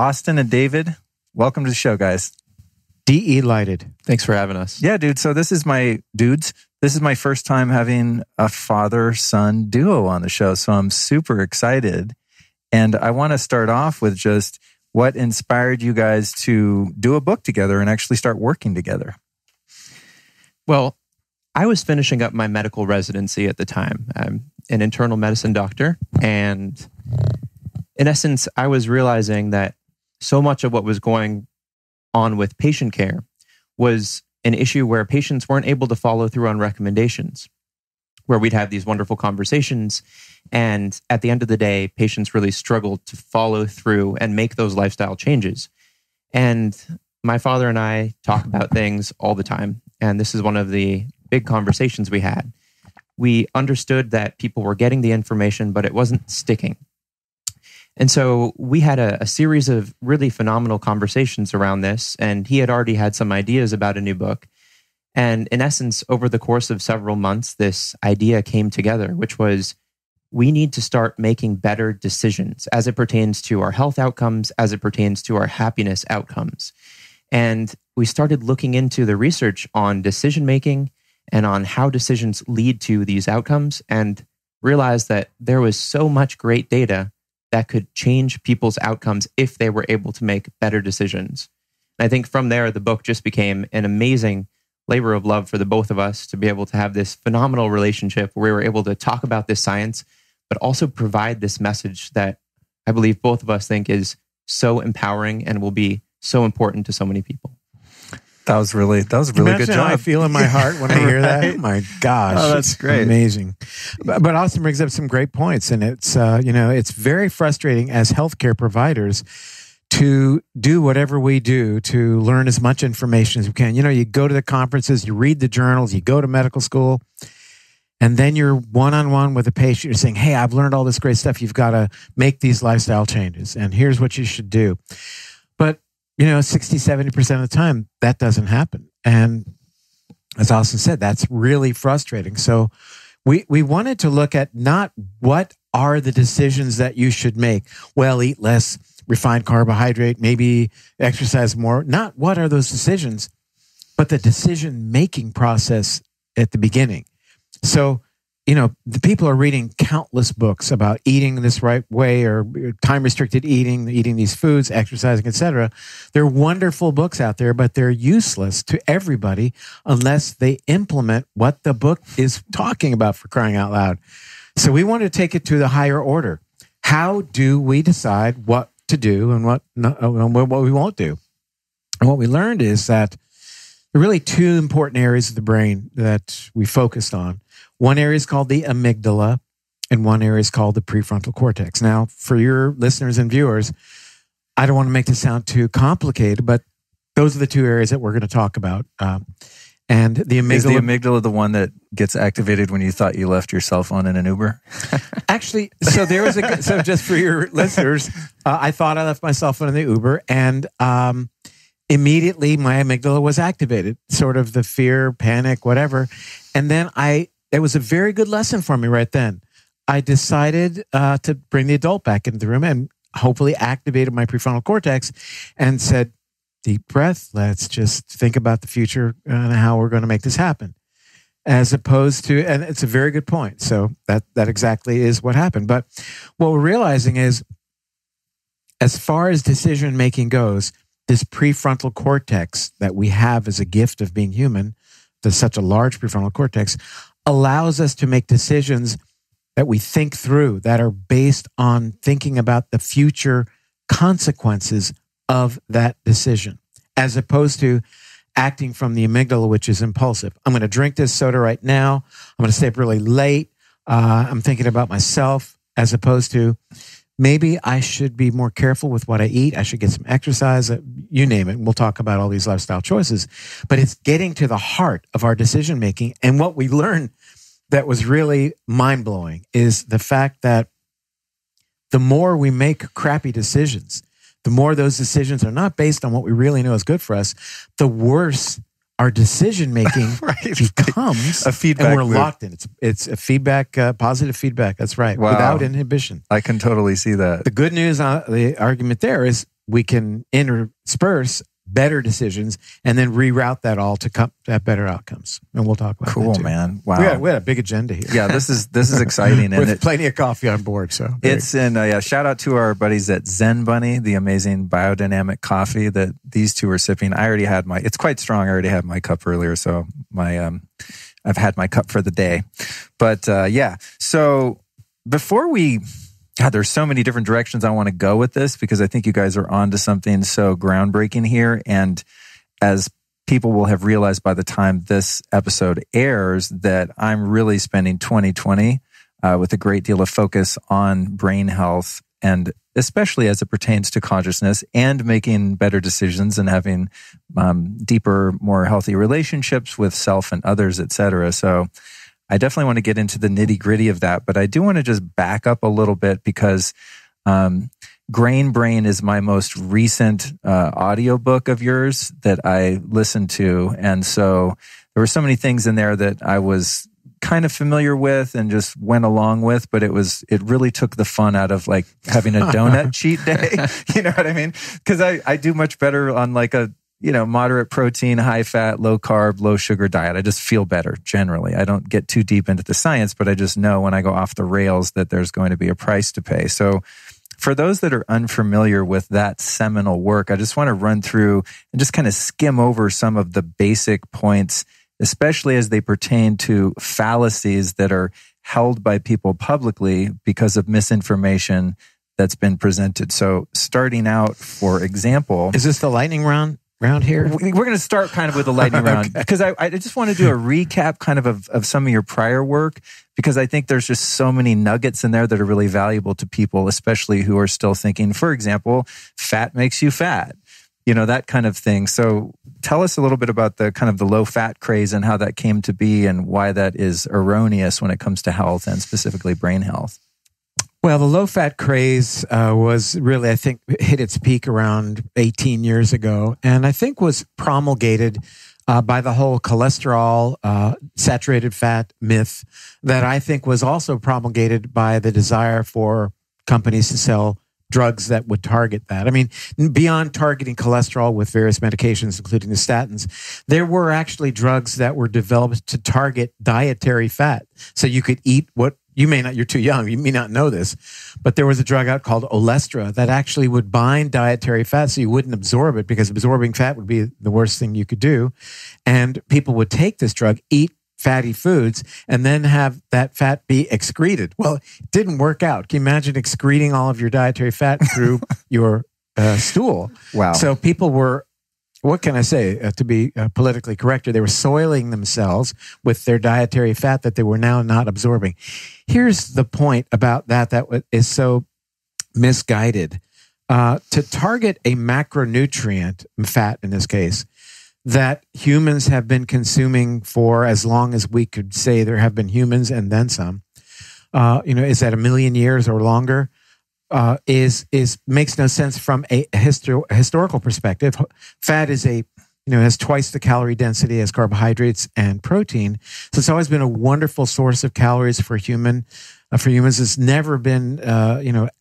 Austin and David, welcome to the show, guys. Delighted. Thanks for having us. Yeah, dude. So this is my first time having a father-son duo on the show. So I'm super excited. And I want to start off with just what inspired you guys to do a book together and actually start working together. Well, I was finishing up my medical residency at the time. I'm an internal medicine doctor. And in essence, I was realizing that so much of what was going on with patient care was an issue where patients weren't able to follow through on recommendations, where we'd have these wonderful conversations. And at the end of the day, patients really struggled to follow through and make those lifestyle changes. And my father and I talk about things all the time. And this is one of the big conversations we had. We understood that people were getting the information, but it wasn't sticking. And so we had a series of really phenomenal conversations around this, and he had already had some ideas about a new book. And in essence, over the course of several months, this idea came together, which was we need to start making better decisions as it pertains to our health outcomes, as it pertains to our happiness outcomes. And we started looking into the research on decision-making and on how decisions lead to these outcomes, and realized that there was so much great data that could change people's outcomes if they were able to make better decisions. And I think from there, the book just became an amazing labor of love for the both of us to be able to have this phenomenal relationship where we were able to talk about this science, but also provide this message that I believe both of us think is so empowering and will be so important to so many people. That was really good job. How I feel in my heart when I hear that. Oh my gosh. Oh, that's great. Amazing. But Austin brings up some great points. And it's, it's very frustrating as healthcare providers to do whatever we do to learn as much information as we can. You go to the conferences, you read the journals, you go to medical school, and then you're one-on-one with a patient. You're saying, hey, I've learned all this great stuff. You've got to make these lifestyle changes. And here's what you should do. But 60, 70% of the time, that doesn't happen. And as Austin said, that's really frustrating. So we wanted to look at not what are the decisions that you should make. Well, eat less refined carbohydrate, maybe exercise more. Not what are those decisions, but the decision-making process at the beginning. So, the people are reading countless books about eating this right way or time-restricted eating these foods, exercising, etc. They're wonderful books out there, but they're useless to everybody unless they implement what the book is talking about, for crying out loud. So we want to take it to the higher order. How do we decide what to do and what we won't do? And what we learned is that there are really two important areas of the brain that we focused on. One area is called the amygdala, and one area is called the prefrontal cortex. Now, for your listeners and viewers, I don't want to make this sound too complicated, but those are the two areas that we're going to talk about. And the amygdala... Is the amygdala the one that gets activated when you thought you left your cell phone in an Uber? Actually, so there was so just for your listeners, I thought I left my cell phone in the Uber, and immediately my amygdala was activated, sort of the fear, panic, whatever. And then it was a very good lesson for me right then. I decided to bring the adult back into the room and hopefully activated my prefrontal cortex and said, deep breath, let's just think about the future and how we're going to make this happen. As opposed to, and it's a very good point. So that exactly is what happened. But what we're realizing is, as far as decision making goes, this prefrontal cortex that we have as a gift of being human, there's such a large prefrontal cortex, allows us to make decisions that we think through, that are based on thinking about the future consequences of that decision, as opposed to acting from the amygdala, which is impulsive. I'm going to drink this soda right now. I'm going to stay up really late. I'm thinking about myself, as opposed to maybe I should be more careful with what I eat. I should get some exercise, you name it. We'll talk about all these lifestyle choices, but it's getting to the heart of our decision making. And what we learned that was really mind blowing is the fact that the more we make crappy decisions, the more those decisions are not based on what we really know is good for us, the worse our decision making becomes a feedback and we're loop. locked in. It's a feedback, positive feedback. That's right. Wow. Without inhibition. I can totally see that. The good news, the argument there is we can intersperse better decisions and then reroute that all to come at better outcomes. And we'll talk about cool, that too. Man. Wow. We had a big agenda here. Yeah, this is exciting. With plenty of coffee on board. So it's in shout out to our buddies at Zen Bunny, the amazing biodynamic coffee that these two are sipping. I already had it's quite strong. I already had my cup earlier. So I've had my cup for the day. But so before there's so many different directions I want to go with this, because I think you guys are onto something so groundbreaking here. And as people will have realized by the time this episode airs, that I'm really spending 2020 with a great deal of focus on brain health, and especially as it pertains to consciousness and making better decisions and having deeper, more healthy relationships with self and others, et cetera. So I definitely want to get into the nitty gritty of that, but I do want to just back up a little bit, because Grain Brain is my most recent audiobook of yours that I listened to. And so there were so many things in there that I was kind of familiar with and just went along with, but it really took the fun out of like having a donut cheat day. You know what I mean? Because I do much better on like a moderate protein, high fat, low carb, low sugar diet. I just feel better generally. I don't get too deep into the science, but I just know when I go off the rails that there's going to be a price to pay. So for those that are unfamiliar with that seminal work, I just want to run through and just kind of skim over some of the basic points, especially as they pertain to fallacies that are held by people publicly because of misinformation that's been presented. So starting out, for example... Is this the lightning round here? We're going to start kind of with the lightning round, because I just want to do a recap kind of some of your prior work, because I think there's just so many nuggets in there that are really valuable to people, especially who are still thinking, for example, fat makes you fat, that kind of thing. So tell us a little bit about the kind of the low fat craze and how that came to be and why that is erroneous when it comes to health and specifically brain health. Well, the low-fat craze was really, I think, hit its peak around 18 years ago, and I think was promulgated by the whole cholesterol, saturated fat myth that I think was also promulgated by the desire for companies to sell drugs that would target that. I mean, beyond targeting cholesterol with various medications, including the statins, there were actually drugs that were developed to target dietary fat. So you could eat what you're too young, you may not know this, but there was a drug out called Olestra that actually would bind dietary fat so you wouldn't absorb it, because absorbing fat would be the worst thing you could do. And people would take this drug, eat fatty foods, and then have that fat be excreted. Well, it didn't work out. Can you imagine excreting all of your dietary fat through your stool? Wow. So people were, what can I say, to be politically correct, they were soiling themselves with their dietary fat that they were now not absorbing. Here's the point about that is so misguided. To target a macronutrient, fat in this case, that humans have been consuming for as long as we could say there have been humans and then some, is that 1 million years or longer? Makes no sense from a historical perspective. Fat is has twice the calorie density as carbohydrates and protein. So it's always been a wonderful source of calories for humans. It's never been,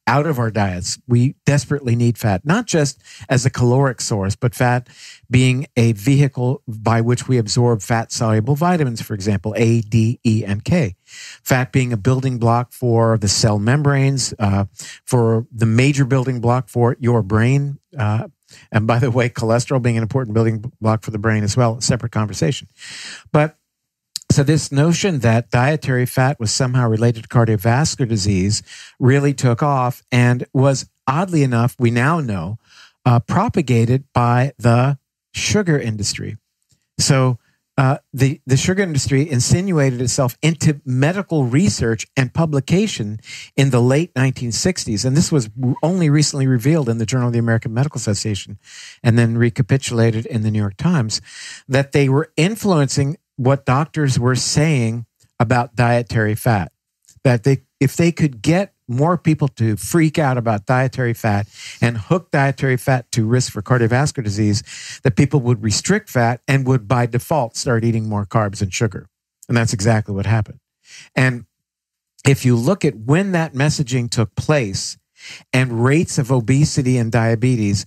out of our diets. We desperately need fat, not just as a caloric source, but fat being a vehicle by which we absorb fat-soluble vitamins, for example, A, D, E, and K. Fat being a building block for the cell membranes, for the major building block for your brain. And by the way, cholesterol being an important building block for the brain as well, a separate conversation. But so this notion that dietary fat was somehow related to cardiovascular disease really took off and was, oddly enough, we now know, propagated by the sugar industry. So the sugar industry insinuated itself into medical research and publication in the late 1960s. And this was only recently revealed in the Journal of the American Medical Association and then recapitulated in the New York Times, that they were influencing what doctors were saying about dietary fat, that if they could get more people to freak out about dietary fat and hook dietary fat to risk for cardiovascular disease, that people would restrict fat and would by default start eating more carbs and sugar. And that's exactly what happened. And if you look at when that messaging took place and rates of obesity and diabetes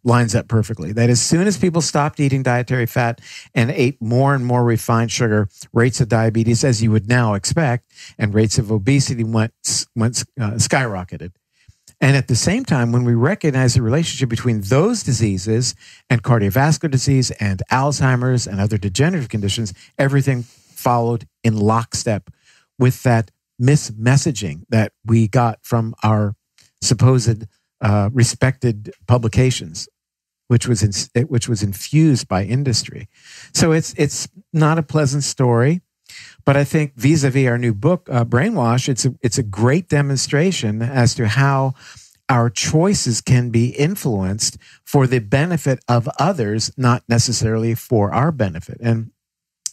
lines up perfectly. That as soon as people stopped eating dietary fat and ate more and more refined sugar, rates of diabetes, as you would now expect, and rates of obesity skyrocketed. And at the same time, when we recognize the relationship between those diseases and cardiovascular disease and Alzheimer's and other degenerative conditions, everything followed in lockstep with that mismessaging that we got from our supposed respected publications, which was infused by industry. So it's not a pleasant story, but I think vis-a-vis our new book, Brainwash, it's a great demonstration as to how our choices can be influenced for the benefit of others, not necessarily for our benefit. And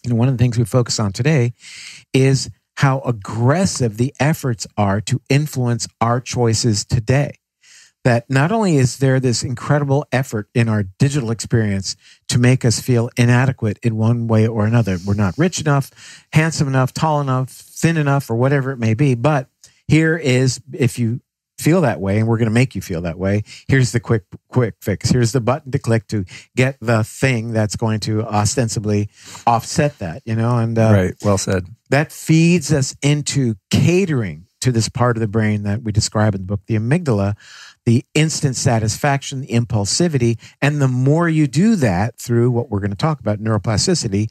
one of the things we focus on today is how aggressive the efforts are to influence our choices today. That not only is there this incredible effort in our digital experience to make us feel inadequate in one way or another. We're not rich enough, handsome enough, tall enough, thin enough, or whatever it may be. But here is, if you feel that way, and we're going to make you feel that way, here's the quick fix. Here's the button to click to get the thing that's going to ostensibly offset that, and right. Well said. That feeds us into catering to this part of the brain that we describe in the book, the amygdala, the instant satisfaction, the impulsivity. And the more you do that through what we're going to talk about, neuroplasticity,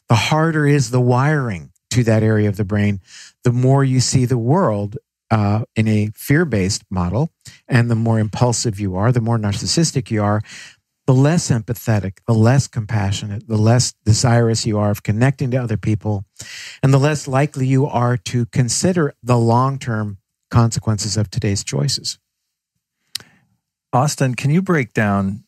the harder is the wiring to that area of the brain, the more you see the world in a fear-based model, and the more impulsive you are, the more narcissistic you are, the less empathetic, the less compassionate, the less desirous you are of connecting to other people, and the less likely you are to consider the long-term consequences of today's choices. Austin, can you break down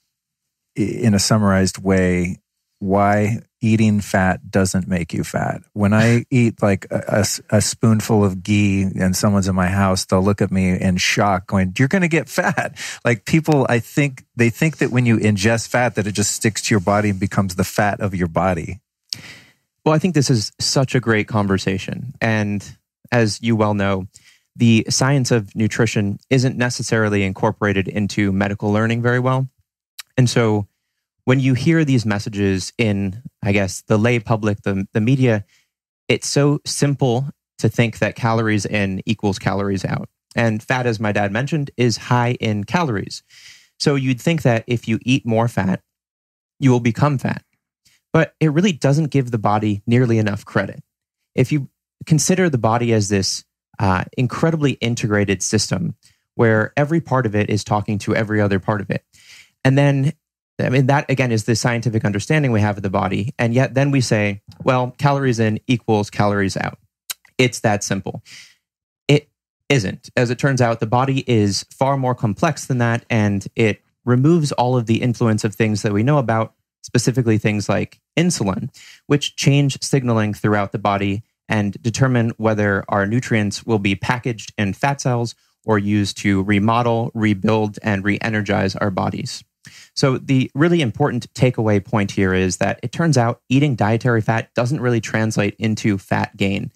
in a summarized way why eating fat doesn't make you fat? When I eat like a spoonful of ghee and someone's in my house, they'll look at me in shock going, you're going to get fat. Like people, they think that when you ingest fat, that it just sticks to your body and becomes the fat of your body. Well, I think this is such a great conversation. And as you well know, the science of nutrition isn't necessarily incorporated into medical learning very well. And so when you hear these messages in, I guess, the lay public, the media, it's so simple to think that calories in equals calories out. And fat, as my dad mentioned, is high in calories. So you'd think that if you eat more fat, you will become fat. But it really doesn't give the body nearly enough credit. If you consider the body as this incredibly integrated system where every part of it is talking to every other part of it. And then, that again is the scientific understanding we have of the body. And yet then we say, well, calories in equals calories out. It's that simple. It isn't. As it turns out, the body is far more complex than that. And it removes all of the influence of things that we know about, specifically things like insulin, which change signaling throughout the body and determine whether our nutrients will be packaged in fat cells or used to remodel, rebuild, and re-energize our bodies. So the really important takeaway point here is that it turns out eating dietary fat doesn't really translate into fat gain.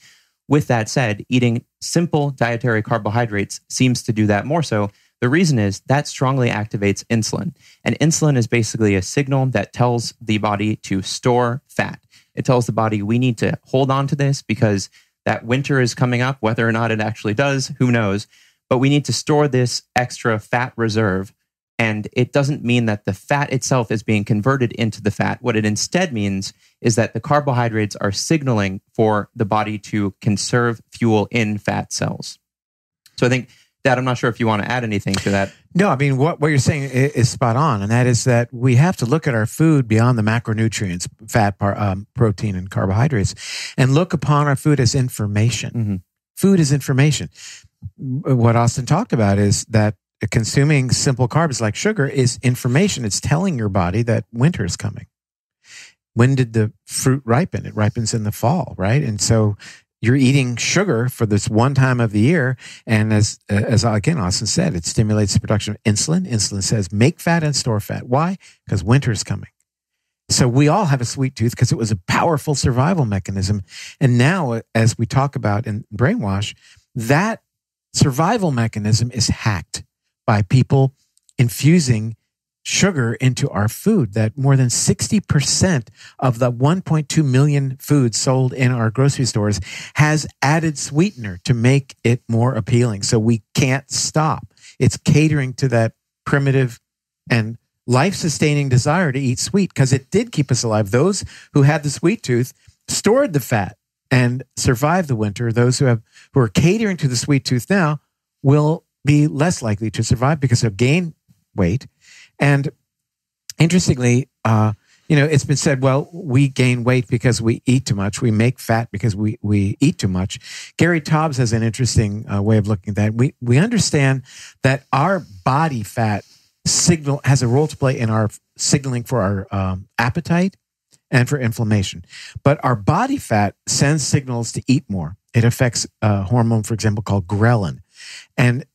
With that said, eating simple dietary carbohydrates seems to do that more so. The reason is that strongly activates insulin. And insulin is basically a signal that tells the body to store fat. It tells the body we need to hold on to this because that winter is coming up. Whether or not it actually does, who knows? But we need to store this extra fat reserve. And it doesn't mean that the fat itself is being converted into the fat. What it instead means is that the carbohydrates are signaling for the body to conserve fuel in fat cells. So I think, Dad, I'm not sure if you want to add anything to that. No, I mean, what you're saying is spot on. And that is that we have to look at our food beyond the macronutrients, fat, protein, and carbohydrates, and look upon our food as information. Mm-hmm. Food is information. What Austin talked about is that consuming simple carbs like sugar is information. It's telling your body that winter is coming. When did the fruit ripen? It ripens in the fall, right? And so you're eating sugar for this one time of the year. And as again, Austin said, it stimulates the production of insulin. Insulin says, make fat and store fat. Why? Because winter is coming. So we all have a sweet tooth because it was a powerful survival mechanism. And now, as we talk about in Brainwash, that survival mechanism is hacked by people infusing sugar into our food, that more than 60% of the 1.2 million foods sold in our grocery stores has added sweetener to make it more appealing. So we can't stop. It's catering to that primitive and life-sustaining desire to eat sweet, because it did keep us alive. Those who had the sweet tooth stored the fat and survived the winter. Those who are catering to the sweet tooth now will be less likely to survive because they'll gain weight. And interestingly, it's been said, well, we gain weight because we eat too much. We make fat because we eat too much. Gary Taubes has an interesting way of looking at that. We understand that our body fat signal has a role to play in our signaling for our appetite and for inflammation. But our body fat sends signals to eat more. It affects a hormone, for example, called ghrelin. And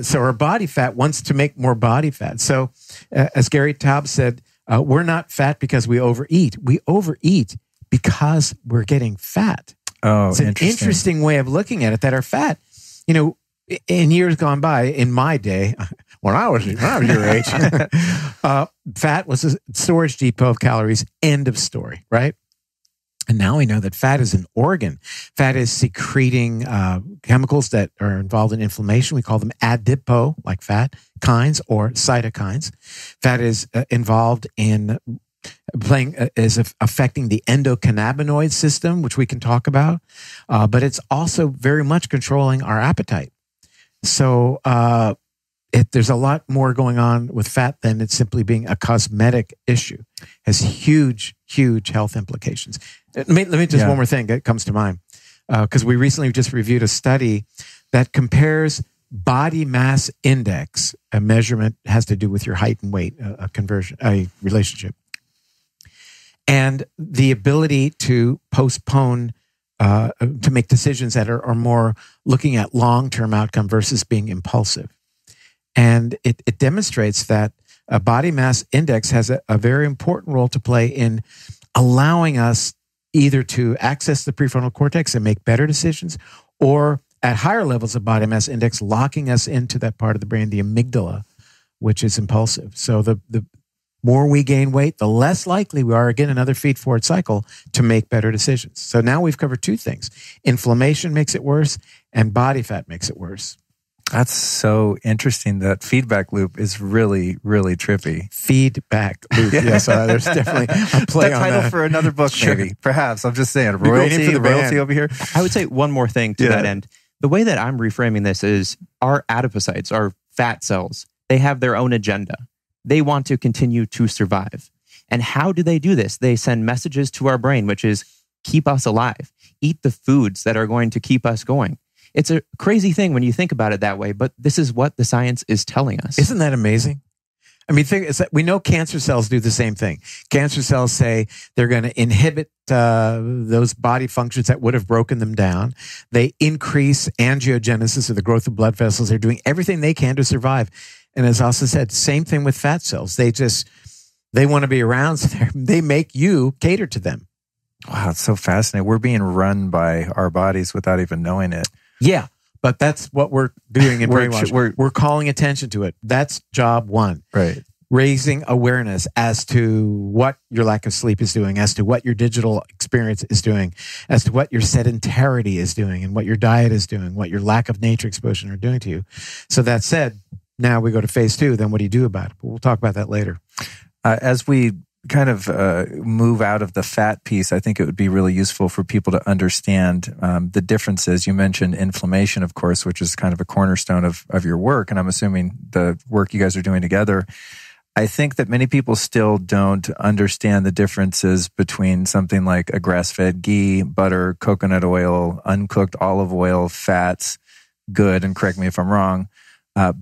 so our body fat wants to make more body fat. So as Gary Taubes said, we're not fat because we overeat. We overeat because we're getting fat. Oh, it's an interesting way of looking at it, that our fat, in years gone by, in my day, when I was your age, fat was a storage depot of calories, end of story, right? And now we know that fat is an organ. Fat is secreting chemicals that are involved in inflammation. We call them adipo, like fat, kines, or cytokines. Fat is involved in affecting the endocannabinoid system, which we can talk about. But it's also very much controlling our appetite. So there's a lot more going on with fat than it simply being a cosmetic issue. It has huge, huge health implications. Let me just one more thing that comes to mind, because we recently just reviewed a study that compares body mass index. A measurement has to do with your height and weight, a relationship, and the ability to postpone, to make decisions that are more looking at long-term outcome versus being impulsive. And it demonstrates that a body mass index has a very important role to play in allowing us either to access the prefrontal cortex and make better decisions, or at higher levels of body mass index, locking us into that part of the brain, the amygdala, which is impulsive. So the more we gain weight, the less likely we are, again, another feed-forward cycle, to make better decisions. So now we've covered two things. Inflammation makes it worse, and body fat makes it worse. That's so interesting. That feedback loop is really, really trippy. Feedback loop. Yes, there's definitely a play on that. Title for another book, Sure. Maybe. Perhaps. I'm just saying. Royalty over here. I would say one more thing to that end. The way that I'm reframing this is our adipocytes, our fat cells, they have their own agenda. They want to continue to survive. And how do they do this? They send messages to our brain, which is keep us alive. Eat the foods that are going to keep us going. It's a crazy thing when you think about it that way, but this is what the science is telling us. Isn't that amazing? I mean, we know cancer cells do the same thing. Cancer cells say they're going to inhibit those body functions that would have broken them down. They increase angiogenesis, or the growth of blood vessels. They're doing everything they can to survive. And as also said, same thing with fat cells. They want to be around, so they make you cater to them. Wow, it's so fascinating. We're being run by our bodies without even knowing it. Yeah, but that's what we're doing in brainwash. We're calling attention to it. That's job one. Right. Raising awareness as to what your lack of sleep is doing, as to what your digital experience is doing, as to what your sedentarity is doing, and what your diet is doing, what your lack of nature exposure are doing to you. So that said, now we go to phase 2. Then what do you do about it? But we'll talk about that later. As we kind of move out of the fat piece, I think it would be really useful for people to understand the differences. You mentioned inflammation, of course, which is kind of a cornerstone of your work, and I'm assuming the work you guys are doing together. I think that many people still don't understand the differences between something like a grass-fed ghee, butter, coconut oil, uncooked olive oil, fats, good, and correct me if I'm wrong,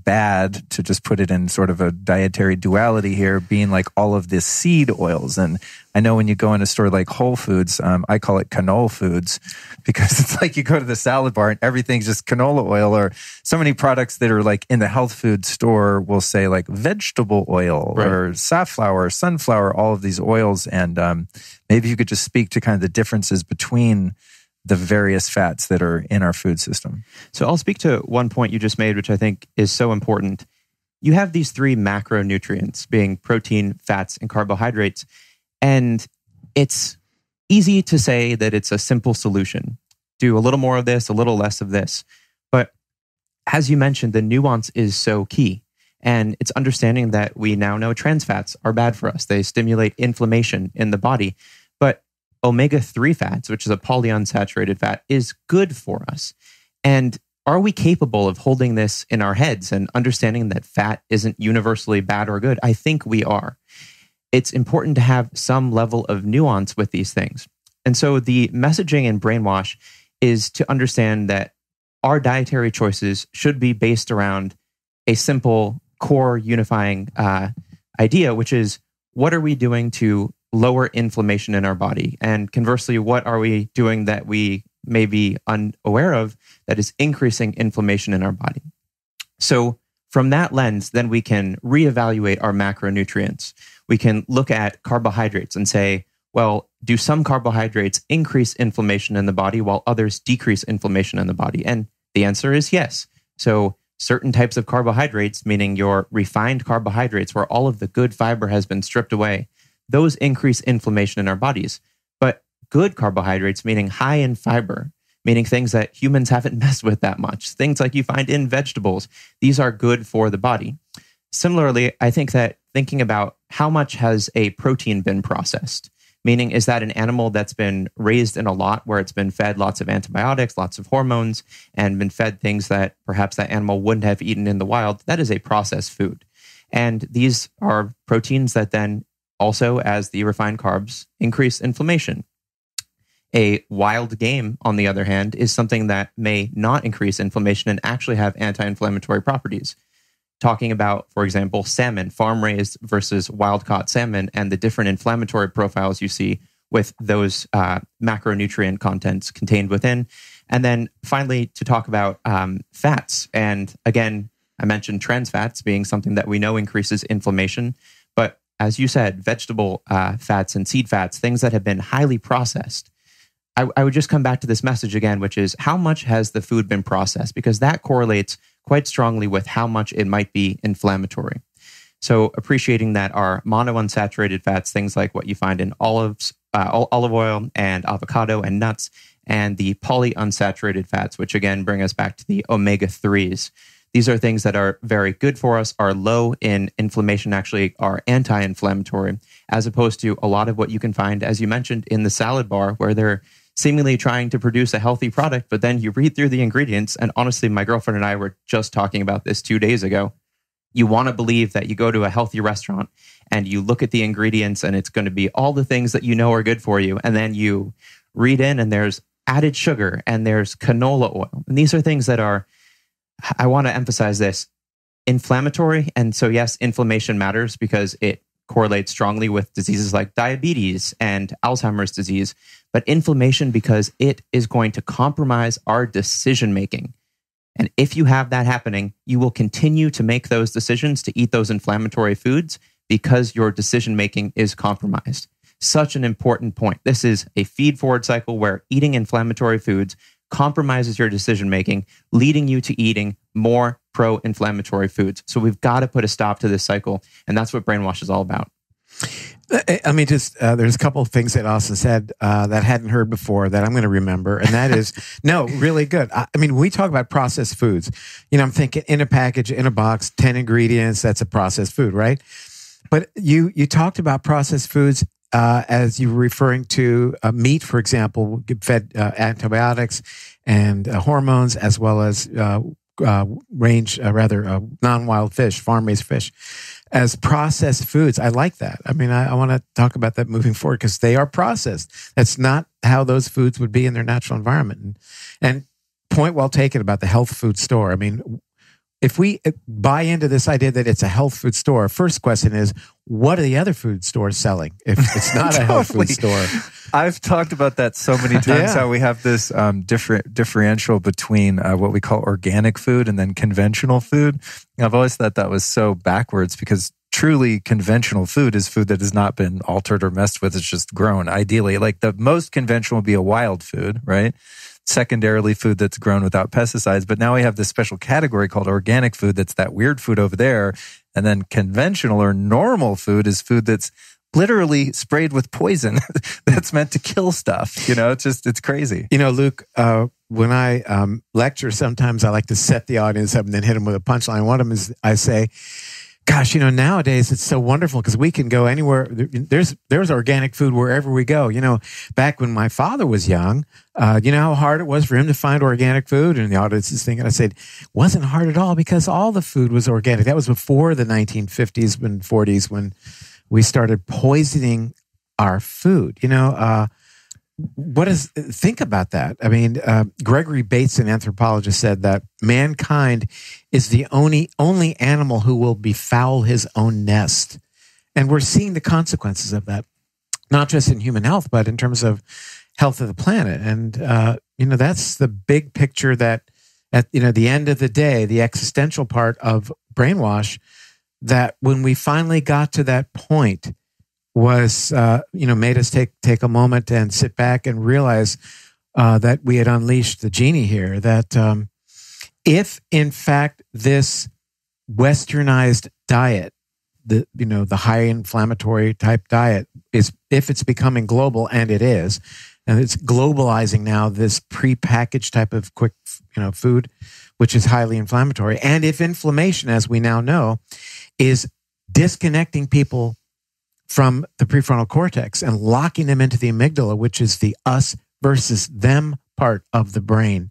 bad, to just put it in sort of a dietary duality here, being like all of this seed oils. And I know when you go in a store like Whole Foods, I call it canola foods, because it's like you go to the salad bar and everything's just canola oil, or so many products that are like in the health food store will say like vegetable oil, right, or safflower, sunflower, all of these oils. And maybe you could just speak to kind of the differences between the various fats that are in our food system. So I'll speak to one point you just made, which I think is so important. you have these three macronutrients being protein, fats, and carbohydrates. And it's easy to say that it's a simple solution. Do a little more of this, a little less of this. But as you mentioned, the nuance is so key. And it's understanding that we now know trans fats are bad for us. They stimulate inflammation in the body. But omega-3 fats, which is a polyunsaturated fat, is good for us. And are we capable of holding this in our heads and understanding that fat isn't universally bad or good? I think we are. It's important to have some level of nuance with these things. And so the messaging in Brainwash is to understand that our dietary choices should be based around a simple core unifying idea, which is what are we doing to lower inflammation in our body? And conversely, what are we doing that we may be unaware of that is increasing inflammation in our body? So from that lens, then we can reevaluate our macronutrients. We can look at carbohydrates and say, well, do some carbohydrates increase inflammation in the body while others decrease inflammation in the body? And the answer is yes. So certain types of carbohydrates, meaning your refined carbohydrates where all of the good fiber has been stripped away, those increase inflammation in our bodies. But good carbohydrates, meaning high in fiber, meaning things that humans haven't messed with that much, things like you find in vegetables, these are good for the body. Similarly, I think that thinking about how much has a protein been processed, meaning is that an animal that's been raised in a lot where it's been fed lots of antibiotics, lots of hormones, and been fed things that perhaps that animal wouldn't have eaten in the wild, that is a processed food. And these are proteins that then also, as the refined carbs, increase inflammation. A wild game, on the other hand, is something that may not increase inflammation and actually have anti-inflammatory properties. Talking about, for example, salmon, farm-raised versus wild-caught salmon, and the different inflammatory profiles you see with those macronutrient contents contained within. And then finally, to talk about fats. And again, I mentioned trans fats being something that we know increases inflammation. But as you said, vegetable fats and seed fats, things that have been highly processed. I would just come back to this message again, which is how much has the food been processed? Because that correlates quite strongly with how much it might be inflammatory. So appreciating that our monounsaturated fats, things like what you find in olive oil and avocado and nuts, and the polyunsaturated fats, which again bring us back to the omega-3s. These are things that are very good for us, are low in inflammation, actually are anti-inflammatory, as opposed to a lot of what you can find, as you mentioned, in the salad bar, where they're seemingly trying to produce a healthy product, but then you read through the ingredients, and honestly, my girlfriend and I were just talking about this 2 days ago. You want to believe that you go to a healthy restaurant and you look at the ingredients and it's going to be all the things that you know are good for you, and then you read in and there's added sugar and there's canola oil. And these are things that are, I want to emphasize this, inflammatory. And so yes, inflammation matters because it correlates strongly with diseases like diabetes and Alzheimer's disease, but inflammation because it is going to compromise our decision-making. And if you have that happening, you will continue to make those decisions to eat those inflammatory foods because your decision-making is compromised. Such an important point. This is a feed-forward cycle where eating inflammatory foods compromises your decision-making, leading you to eating more pro-inflammatory foods. So we've got to put a stop to this cycle. And that's what Brainwash is all about. I mean, just there's a couple of things that Austin said that I hadn't heard before that I'm going to remember. And that is, no, really good. I mean, when we talk about processed foods, you know, I'm thinking in a package, in a box, 10 ingredients, that's a processed food, right? But you talked about processed foods as you were referring to meat, for example, fed antibiotics and hormones, as well as non-wild fish, farm-raised fish, as processed foods. I like that. I mean, I want to talk about that moving forward because they are processed. That's not how those foods would be in their natural environment. And point well taken about the health food store. I mean, if we buy into this idea that it's a health food store, first question is, what are the other food stores selling if it's not a health food store? I've talked about that so many times, how we have this differential between what we call organic food and then conventional food. I've always thought that was so backwards because truly conventional food is food that has not been altered or messed with. It's just grown, ideally. Like the most conventional would be a wild food, right? secondarily food that's grown without pesticides. But now we have this special category called organic food. That's that weird food over there. And then conventional or normal food is food that's literally sprayed with poison that's meant to kill stuff. It's crazy. Luke, when I lecture, sometimes I like to set the audience up and then hit them with a punchline. One of them is I say, gosh, nowadays it's so wonderful because we can go anywhere. There's organic food wherever we go. Back when my father was young, how hard it was for him to find organic food? And the audience is thinking, I said, it wasn't hard at all because all the food was organic. That was before the 1950s and 40s when we started poisoning our food. Think about that. I mean, Gregory Bates, an anthropologist, said that mankind is the only animal who will befoul his own nest. And we're seeing the consequences of that, not just in human health, but in terms of health of the planet. And, that's the big picture that at, the end of the day, the existential part of brainwash, that when we finally got to that point was, made us take a moment and sit back and realize that we had unleashed the genie here. That if in fact this westernized diet, the high inflammatory type diet if it's becoming global, and it is, and it's globalizing now this prepackaged type of quick food, which is highly inflammatory, and if inflammation, as we now know, is disconnecting people from the prefrontal cortex and locking them into the amygdala, which is the us versus them part of the brain,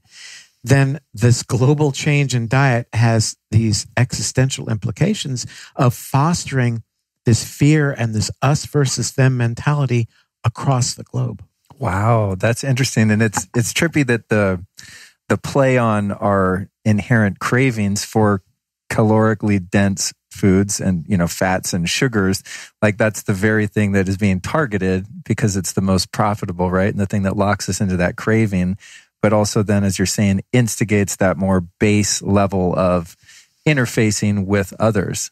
then this global change in diet has these existential implications of fostering this fear and this us versus them mentality across the globe. Wow, that's interesting. And it's trippy that the play on our inherent cravings for calorically dense foods and, fats and sugars, like that's the very thing that is being targeted because it's the most profitable, right? And the thing that locks us into that craving, but also then, as you're saying, instigates that more base level of interfacing with others.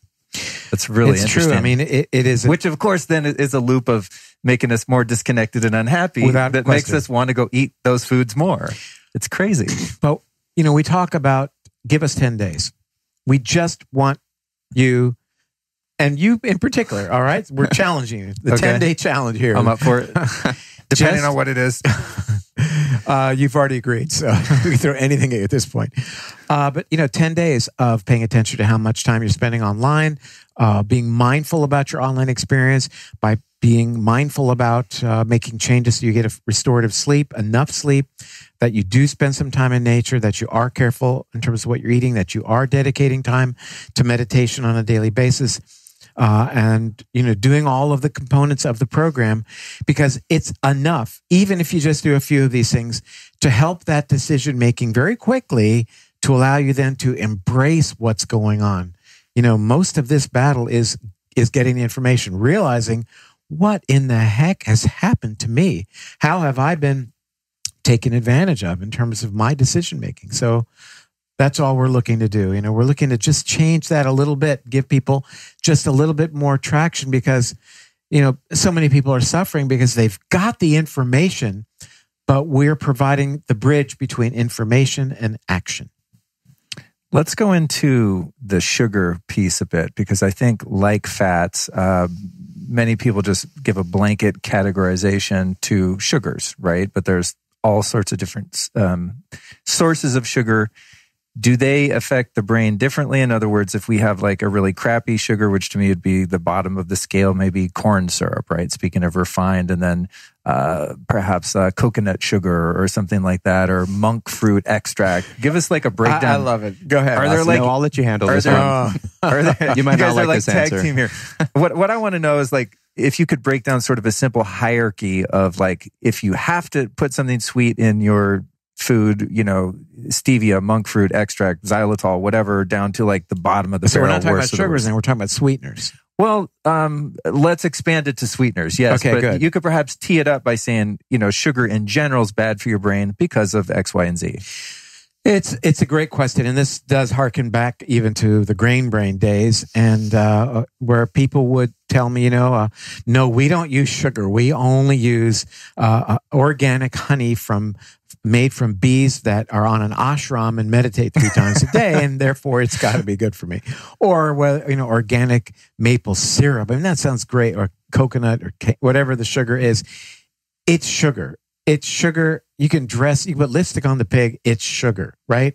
That's really interesting. True. I mean, it is. Which, of course, then is a loop of making us more disconnected and unhappy without that question. Makes us want to go eat those foods more. It's crazy. But, we talk about give us 10 days. We just want you, and you in particular, all right? We're challenging you. The 10-day challenge here. I'm up for it. Depending on what it is. You've already agreed, so we can throw anything at you at this point. But 10 days of paying attention to how much time you're spending online, being mindful about your online experience, by being mindful about making changes so you get a restorative sleep, enough sleep, that you do spend some time in nature, that you are careful in terms of what you're eating, that you are dedicating time to meditation on a daily basis, and doing all of the components of the program, because it's enough, even if you just do a few of these things, to help that decision making very quickly, to allow you then to embrace what's going on. Most of this battle is getting the information, realizing what in the heck has happened to me? How have I been taken advantage of in terms of my decision making? So that's all we're looking to do. We're looking to just change that a little bit, give people just a little bit more traction, because, so many people are suffering because they've got the information, but we're providing the bridge between information and action. Let's go into the sugar piece a bit, because I think, like fats, many people just give a blanket categorization to sugars, right? But there's all sorts of different sources of sugar. Do they affect the brain differently? In other words, if we have like a really crappy sugar, which to me would be the bottom of the scale, maybe corn syrup, right? Speaking of refined, and then perhaps coconut sugar or something like that, or monk fruit extract. Give us like a breakdown. I love it. Go ahead. Are there No, I'll let you handle this one. You might not like this tag answer. team here. What I want to know is, like, if you could break down sort of a simple hierarchy of, like, if you have to put something sweet in your food, stevia, monk fruit extract, xylitol, whatever, down to like the bottom of the So barrel. we're not talking about sugars, and we're talking about sweeteners. Well, let's expand it to sweeteners. Yes, okay, but good. You could perhaps tee it up by saying, sugar in general is bad for your brain because of X, Y, and Z. It's a great question, and this does harken back even to the grain brain days, and where people would tell me, no, we don't use sugar. We only use organic honey made from bees that are on an ashram and meditate 3 times a day, and therefore it's got to be good for me. Or organic maple syrup. I mean, that sounds great. Or coconut or whatever the sugar is. It's sugar. It's sugar. You can put lipstick on the pig. It's sugar, right?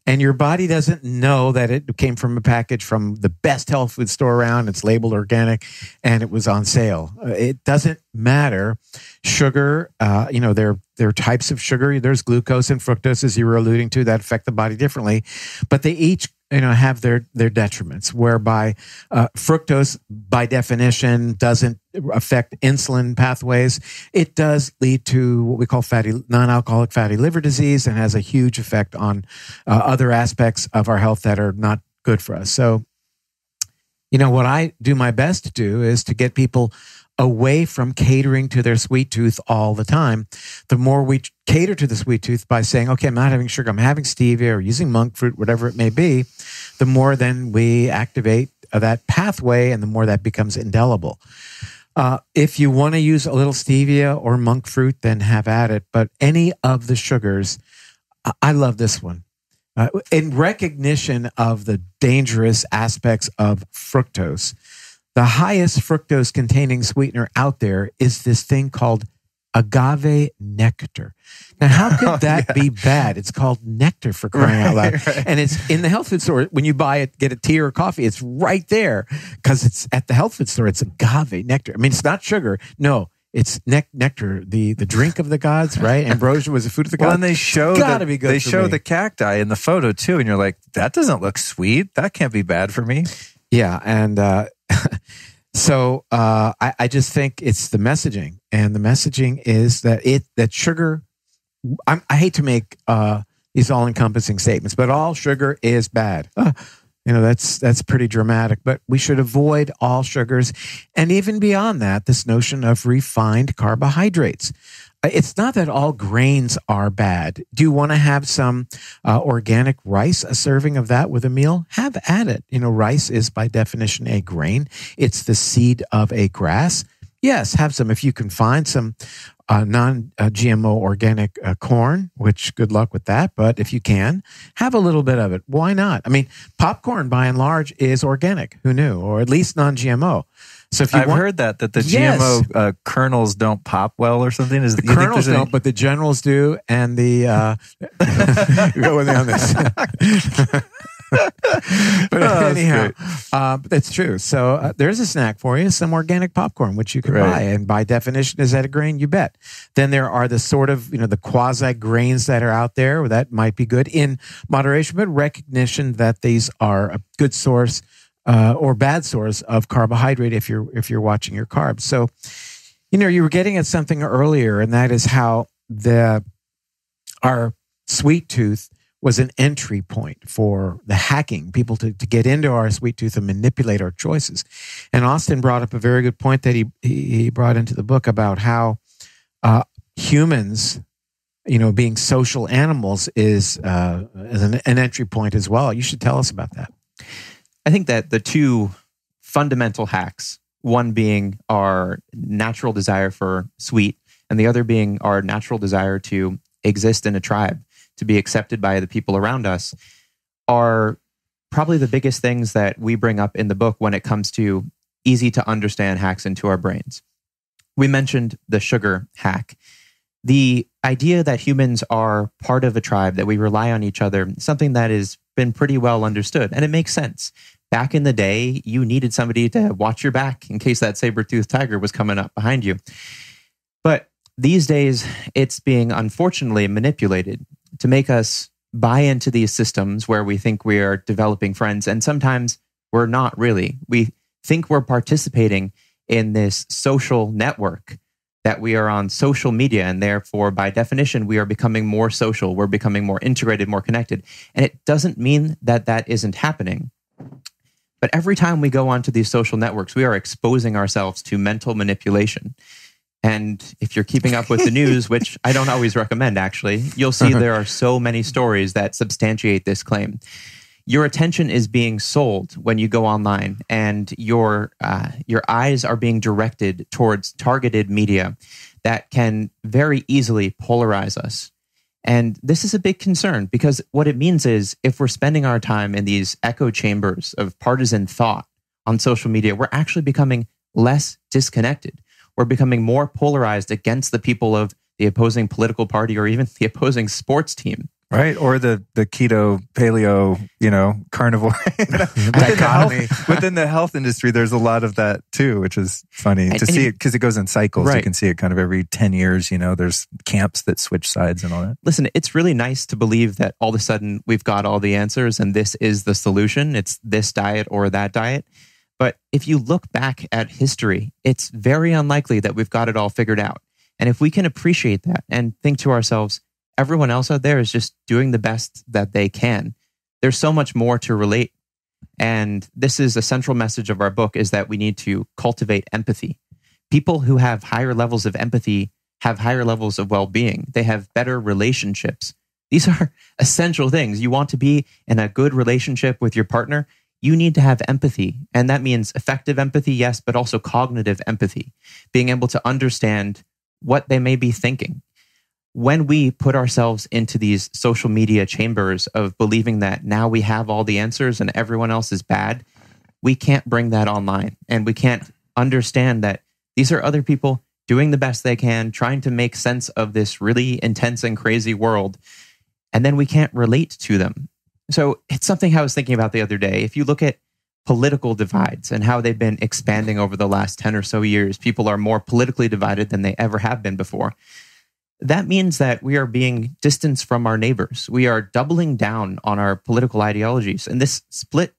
And your body doesn't know that it came from a package from the best health food store around. It's labeled organic and it was on sale. It doesn't matter. Sugar, there are types of sugar. There's glucose and fructose, as you were alluding to, that affect the body differently. But they each have their detriments, whereby fructose, by definition, doesn't affect insulin pathways. It does lead to what we call non-alcoholic fatty liver disease, and has a huge effect on other aspects of our health that are not good for us. So, what I do my best to do is to get people away from catering to their sweet tooth all the time. The more we cater to the sweet tooth by saying, okay, I'm not having sugar, I'm having stevia or using monk fruit, whatever it may be, the more then we activate that pathway and the more that becomes indelible. If you want to use a little stevia or monk fruit, then have at it. But any of the sugars, I love this one. In recognition of the dangerous aspects of fructose, the highest fructose containing sweetener out there is this thing called agave nectar. Now, how could that be bad? It's called nectar, for crying out loud. Right. And it's in the health food store. When you buy it, get a tea or coffee, it's right there because it's at the health food store. It's agave nectar. I mean, it's not sugar. No, it's nectar, the drink of the gods, right? Ambrosia was the food of the gods. Well, and they show the cacti in the photo too, and you're like, that doesn't look sweet. That can't be bad for me. Yeah, and so I just think it's the messaging, and the messaging is that sugar. I hate to make these all-encompassing statements, but all sugar is bad. That's pretty dramatic. But we should avoid all sugars, and even beyond that, this notion of refined carbohydrates. It's not that all grains are bad. Do you want to have some organic rice, a serving of that with a meal? Have at it. Rice is by definition a grain. It's the seed of a grass. Yes, have some. If you can find some non-GMO organic corn, which good luck with that. But if you can, have a little bit of it. Why not? I mean, popcorn by and large is organic. Who knew? Or at least non-GMO. So if you heard that the GMO kernels don't pop well or something. The kernels don't, but the generals do, and the go with me on this. But anyhow, that's true. So there's a snack for you: some organic popcorn, which you can buy, and by definition, is that a grain? You bet. Then there are the sort of the quasi grains that are out there that might be good in moderation, but recognition that these are a good source. Or bad source of carbohydrate if you're watching your carbs. So, you were getting at something earlier, and that is how our sweet tooth was an entry point for the hacking, people to get into our sweet tooth and manipulate our choices. And Austin brought up a very good point that he brought into the book about how humans, being social animals is an entry point as well. You should tell us about that. I think that the two fundamental hacks, one being our natural desire for sweet, and the other being our natural desire to exist in a tribe, to be accepted by the people around us, are probably the biggest things that we bring up in the book when it comes to easy to understand hacks into our brains. We mentioned the sugar hack. The idea that humans are part of a tribe, that we rely on each other, something that has been pretty well understood, and it makes sense. Back in the day, you needed somebody to watch your back in case that saber-toothed tiger was coming up behind you. But these days, it's being unfortunately manipulated to make us buy into these systems where we think we are developing friends, and sometimes we're not really. We think we're participating in this social network, that we are on social media, and therefore, by definition, we are becoming more social, we're becoming more integrated, more connected. And it doesn't mean that that isn't happening. But every time we go onto these social networks, we are exposing ourselves to mental manipulation. And if you're keeping up with the news, which I don't always recommend actually, you'll see there are so many stories that substantiate this claim. Your attention is being sold when you go online, and your eyes are being directed towards targeted media that can very easily polarize us. And this is a big concern, because what it means is if we're spending our time in these echo chambers of partisan thought on social media, we're actually becoming less disconnected. We're becoming more polarized against the people of the opposing political party or even the opposing sports team. Right. Or the keto, paleo, carnivore. Within the health industry, there's a lot of that too, which is funny to see it because it goes in cycles. Right. You can see it kind of every 10 years, there's camps that switch sides and all that. Listen, it's really nice to believe that all of a sudden we've got all the answers and this is the solution. It's this diet or that diet. But if you look back at history, it's very unlikely that we've got it all figured out. And if we can appreciate that and think to ourselves, everyone else out there is just doing the best that they can, there's so much more to relate. And this is a central message of our book, is that we need to cultivate empathy. People who have higher levels of empathy have higher levels of well-being. They have better relationships. These are essential things. You want to be in a good relationship with your partner, you need to have empathy. And that means effective empathy, yes, but also cognitive empathy, being able to understand what they may be thinking. When we put ourselves into these social media chambers of believing that now we have all the answers and everyone else is bad, we can't bring that online. And we can't understand that these are other people doing the best they can, trying to make sense of this really intense and crazy world. And then we can't relate to them. So it's something I was thinking about the other day. If you look at political divides and how they've been expanding over the last 10 or so years, people are more politically divided than they ever have been before. That means that we are being distanced from our neighbors. We are doubling down on our political ideologies. And this split,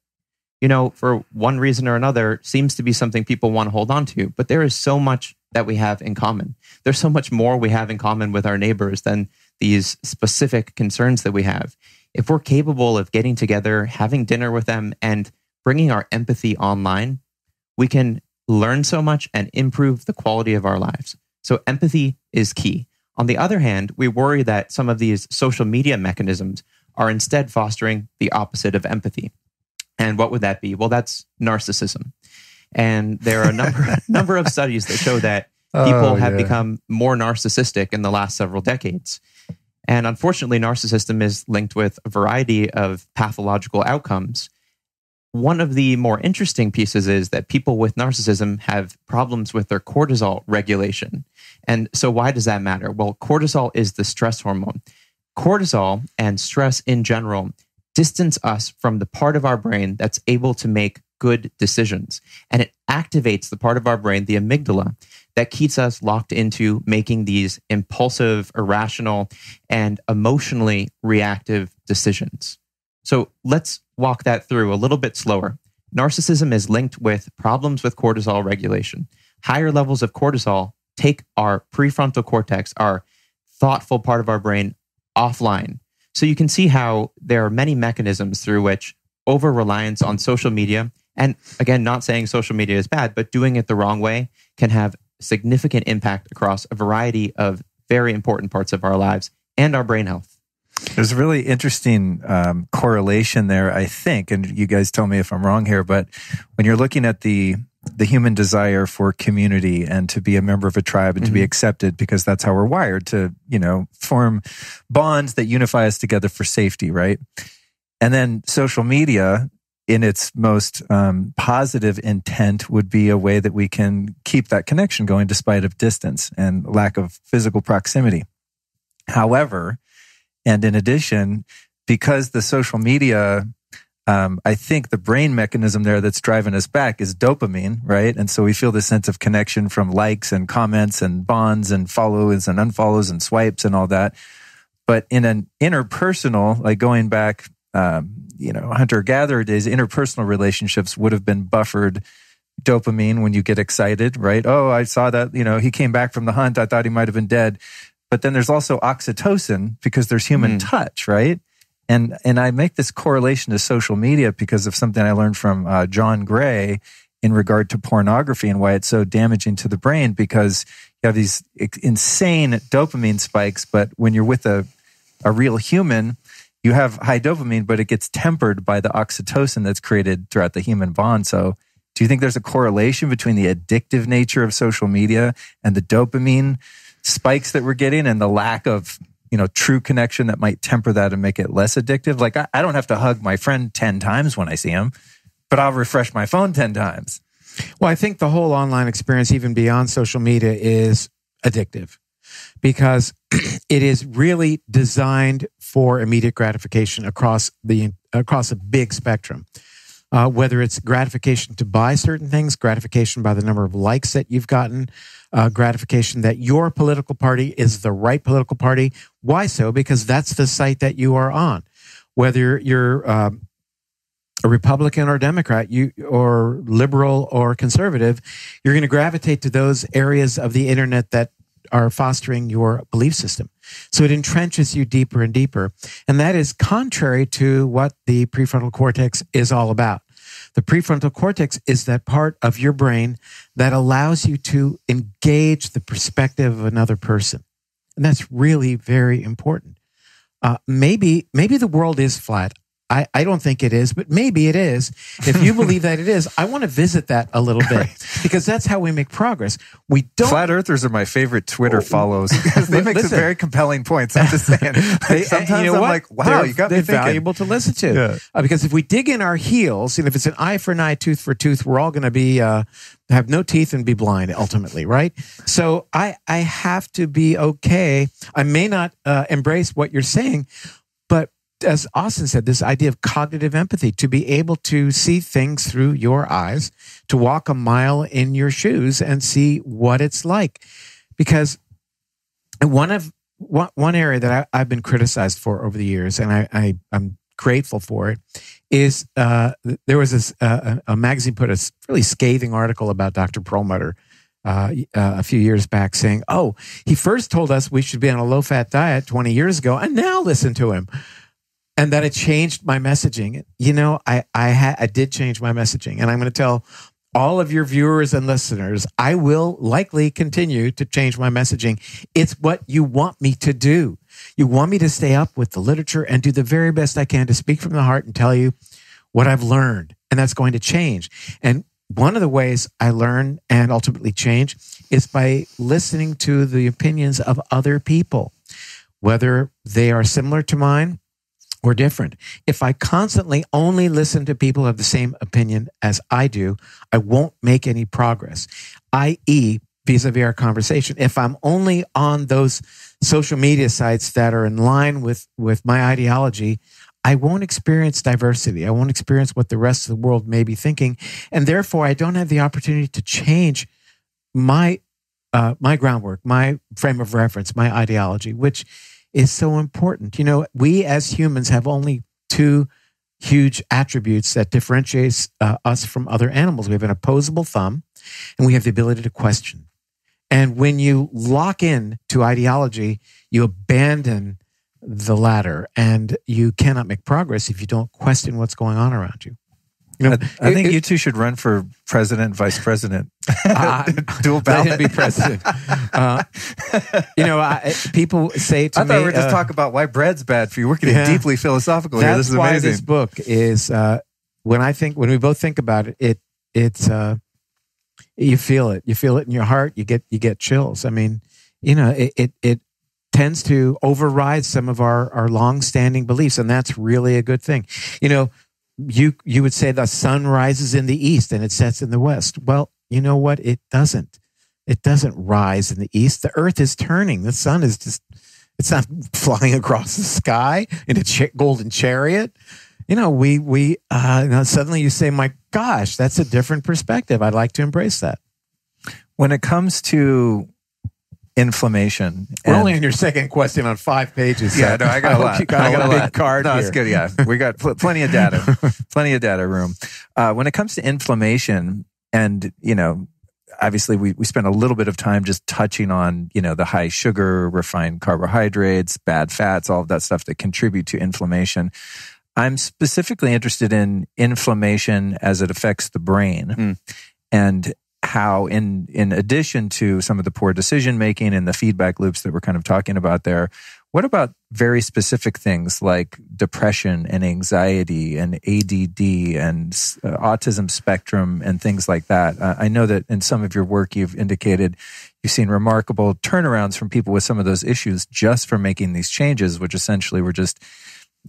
for one reason or another, seems to be something people want to hold on to. But there is so much that we have in common. There's so much more we have in common with our neighbors than these specific concerns that we have. If we're capable of getting together, having dinner with them, and bringing our empathy online, we can learn so much and improve the quality of our lives. So empathy is key. On the other hand, we worry that some of these social media mechanisms are instead fostering the opposite of empathy. And what would that be? Well, that's narcissism. And there are a number of studies that show that people have become more narcissistic in the last several decades. And unfortunately, narcissism is linked with a variety of pathological outcomes. One of the more interesting pieces is that people with narcissism have problems with their cortisol regulation. And so why does that matter? Well, cortisol is the stress hormone. Cortisol and stress in general distance us from the part of our brain that's able to make good decisions. And it activates the part of our brain, the amygdala, that keeps us locked into making these impulsive, irrational, and emotionally reactive decisions. So let's walk that through a little bit slower. Narcissism is linked with problems with cortisol regulation. Higher levels of cortisol take our prefrontal cortex, our thoughtful part of our brain, offline. So you can see how there are many mechanisms through which over-reliance on social media, and again, not saying social media is bad, but doing it the wrong way can have significant impact across a variety of very important parts of our lives and our brain health. There's a really interesting correlation there, I think, and you guys tell me if I'm wrong here, but when you're looking at the human desire for community and to be a member of a tribe and to be accepted, because that's how we're wired to, form bonds that unify us together for safety, right? And then social media, in its most positive intent, would be a way that we can keep that connection going despite of distance and lack of physical proximity. However, and in addition, because the social media, I think the brain mechanism there that's driving us back is dopamine, right? And so we feel this sense of connection from likes and comments and bonds and follows and unfollows and swipes and all that. But in an interpersonal, like going back, hunter-gatherer days, interpersonal relationships would have been buffered dopamine when you get excited, right? Oh, I saw that, he came back from the hunt. I thought he might have been dead. But then there's also oxytocin because there's human touch, right? And I make this correlation to social media because of something I learned from John Gray in regard to pornography and why it's so damaging to the brain. Because, you have these insane dopamine spikes, but when you're with a real human, you have high dopamine, but it gets tempered by the oxytocin that's created throughout the human bond. So do you think there's a correlation between the addictive nature of social media and the dopamine spikes that we're getting and the lack of, true connection that might temper that and make it less addictive? Like I don't have to hug my friend 10 times when I see him, but I'll refresh my phone 10 times. Well, I think the whole online experience, even beyond social media, is addictive because it is really designed for immediate gratification across a big spectrum. Whether it's gratification to buy certain things, gratification by the number of likes that you've gotten, gratification that your political party is the right political party. Why so? Because that's the site that you are on. Whether you're a Republican or Democrat, or liberal or conservative, you're going to gravitate to those areas of the internet that are fostering your belief system. So it entrenches you deeper and deeper. And that is contrary to what the prefrontal cortex is all about. The prefrontal cortex is that part of your brain that allows you to engage the perspective of another person. And that's really very important. Maybe the world is flat. I don't think it is, but maybe it is. If you believe that it is, I want to visit that a little bit because that's how we make progress. We don't. Flat earthers are my favorite Twitter follows because they make some very compelling points. I'm just saying. Sometimes I'm like, wow, you got me thinking. They're valuable to listen to because if we dig in our heels, if it's an eye for an eye, tooth for tooth, we're all going to be have no teeth and be blind ultimately, right? So I have to be okay. I may not embrace what you're saying, but as Austin said, this idea of cognitive empathy, to be able to see things through your eyes, to walk a mile in your shoes and see what it's like. Because one area that I've been criticized for over the years, and I'm grateful for it, is there was a magazine put a really scathing article about Dr. Perlmutter a few years back saying, he first told us we should be on a low-fat diet 20 years ago, and now listen to him. And that it changed my messaging. I did change my messaging. And I'm going to tell all of your viewers and listeners, I will likely continue to change my messaging. It's what you want me to do. You want me to stay up with the literature and do the very best I can to speak from the heart and tell you what I've learned. And that's going to change. And one of the ways I learn and ultimately change is by listening to the opinions of other people, whether they are similar to mine or different. If I constantly only listen to people who have the same opinion as I do, I won't make any progress, i.e., vis-a-vis our conversation. If I'm only on those social media sites that are in line with my ideology, I won't experience diversity. I won't experience what the rest of the world may be thinking. And therefore, I don't have the opportunity to change my groundwork, my frame of reference, my ideology, which is so important. We as humans have only two huge attributes that differentiates us from other animals. We have an opposable thumb, and we have the ability to question. And when you lock in to ideology, you abandon the latter, and you cannot make progress if you don't question what's going on around you. I think you two should run for president, vice president. Dual ballot. Let him be president. People say to me, I thought we were just talking about why bread's bad for you. We're getting deeply philosophical here. This is amazing. That's why this book is, when we both think about it, it's you feel it. You feel it in your heart. You get chills. I mean, it tends to override some of our long-standing beliefs, and that's really a good thing. You would say the sun rises in the east and it sets in the west. Well, you know what? It doesn't. It doesn't rise in the east. The earth is turning. The sun is it's not flying across the sky in a golden chariot. Suddenly you say, my gosh, that's a different perspective. I'd like to embrace that. When it comes to inflammation. We're only on your second question on 5 pages. Yeah, no, I got a lot. You got a big card. No, here. It's good. Yeah, we got plenty of data, room. When it comes to inflammation, and obviously we spent a little bit of time just touching on the high sugar, refined carbohydrates, bad fats, all of that stuff that contribute to inflammation. I'm specifically interested in inflammation as it affects the brain, and how in addition to some of the poor decision making and the feedback loops that we're kind of talking about there, what about very specific things like depression and anxiety and ADD and autism spectrum and things like that? I know that in some of your work you've indicated you've seen remarkable turnarounds from people with some of those issues just from making these changes, which essentially were just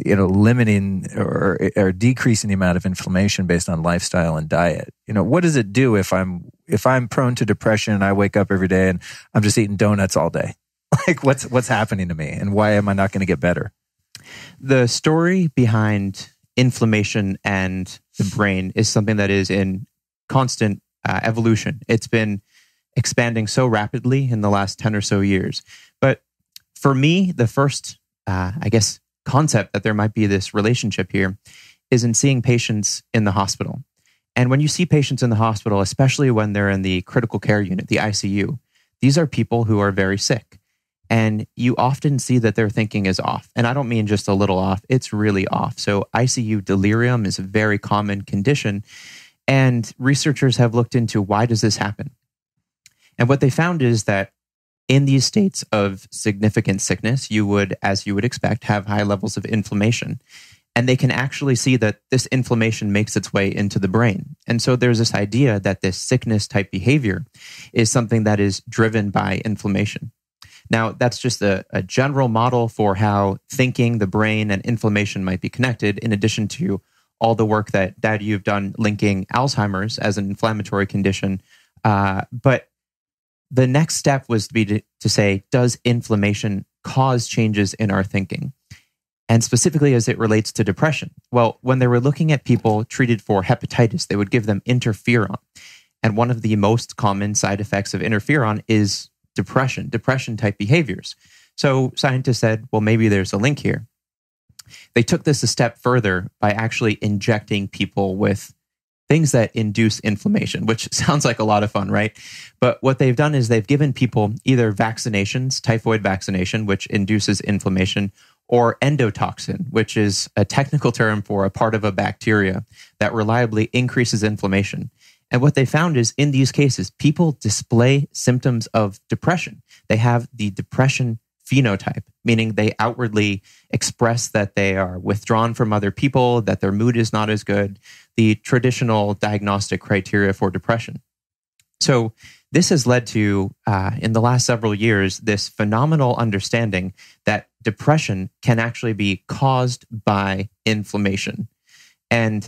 limiting or decreasing the amount of inflammation based on lifestyle and diet. What does it do if I'm prone to depression and I wake up every day and I'm just eating donuts all day? Like what's happening to me and why am I not going to get better? The story behind inflammation and the brain is something that is in constant evolution. It's been expanding so rapidly in the last 10 or so years. But for me, the first, concept that there might be this relationship here is in seeing patients in the hospital. And when you see patients in the hospital, especially when they're in the critical care unit, the ICU, these are people who are very sick. And you often see that their thinking is off. And I don't mean just a little off, it's really off. So ICU delirium is a very common condition. And researchers have looked into why does this happen? And what they found is that in these states of significant sickness, you would, as you would expect, have high levels of inflammation. And they can actually see that this inflammation makes its way into the brain. And so there's this idea that this sickness type behavior is something that is driven by inflammation. Now, that's just a general model for how thinking, the brain, and inflammation might be connected, in addition to all the work that you've done linking Alzheimer's as an inflammatory condition. But the next step was to say, does inflammation cause changes in our thinking? And specifically as it relates to depression. Well, when they were looking at people treated for hepatitis, they would give them interferon. And one of the most common side effects of interferon is depression type behaviors. So scientists said, well, maybe there's a link here. They took this a step further by actually injecting people with things that induce inflammation, which sounds like a lot of fun, right? But what they've done is they've given people either vaccinations, typhoid vaccination, which induces inflammation, or endotoxin, which is a technical term for a part of a bacteria that reliably increases inflammation. And what they found is in these cases, people display symptoms of depression. They have the depression phenotype, meaning they outwardly express that they are withdrawn from other people, that their mood is not as good, the traditional diagnostic criteria for depression. So this has led to, in the last several years, this phenomenal understanding that depression can actually be caused by inflammation. And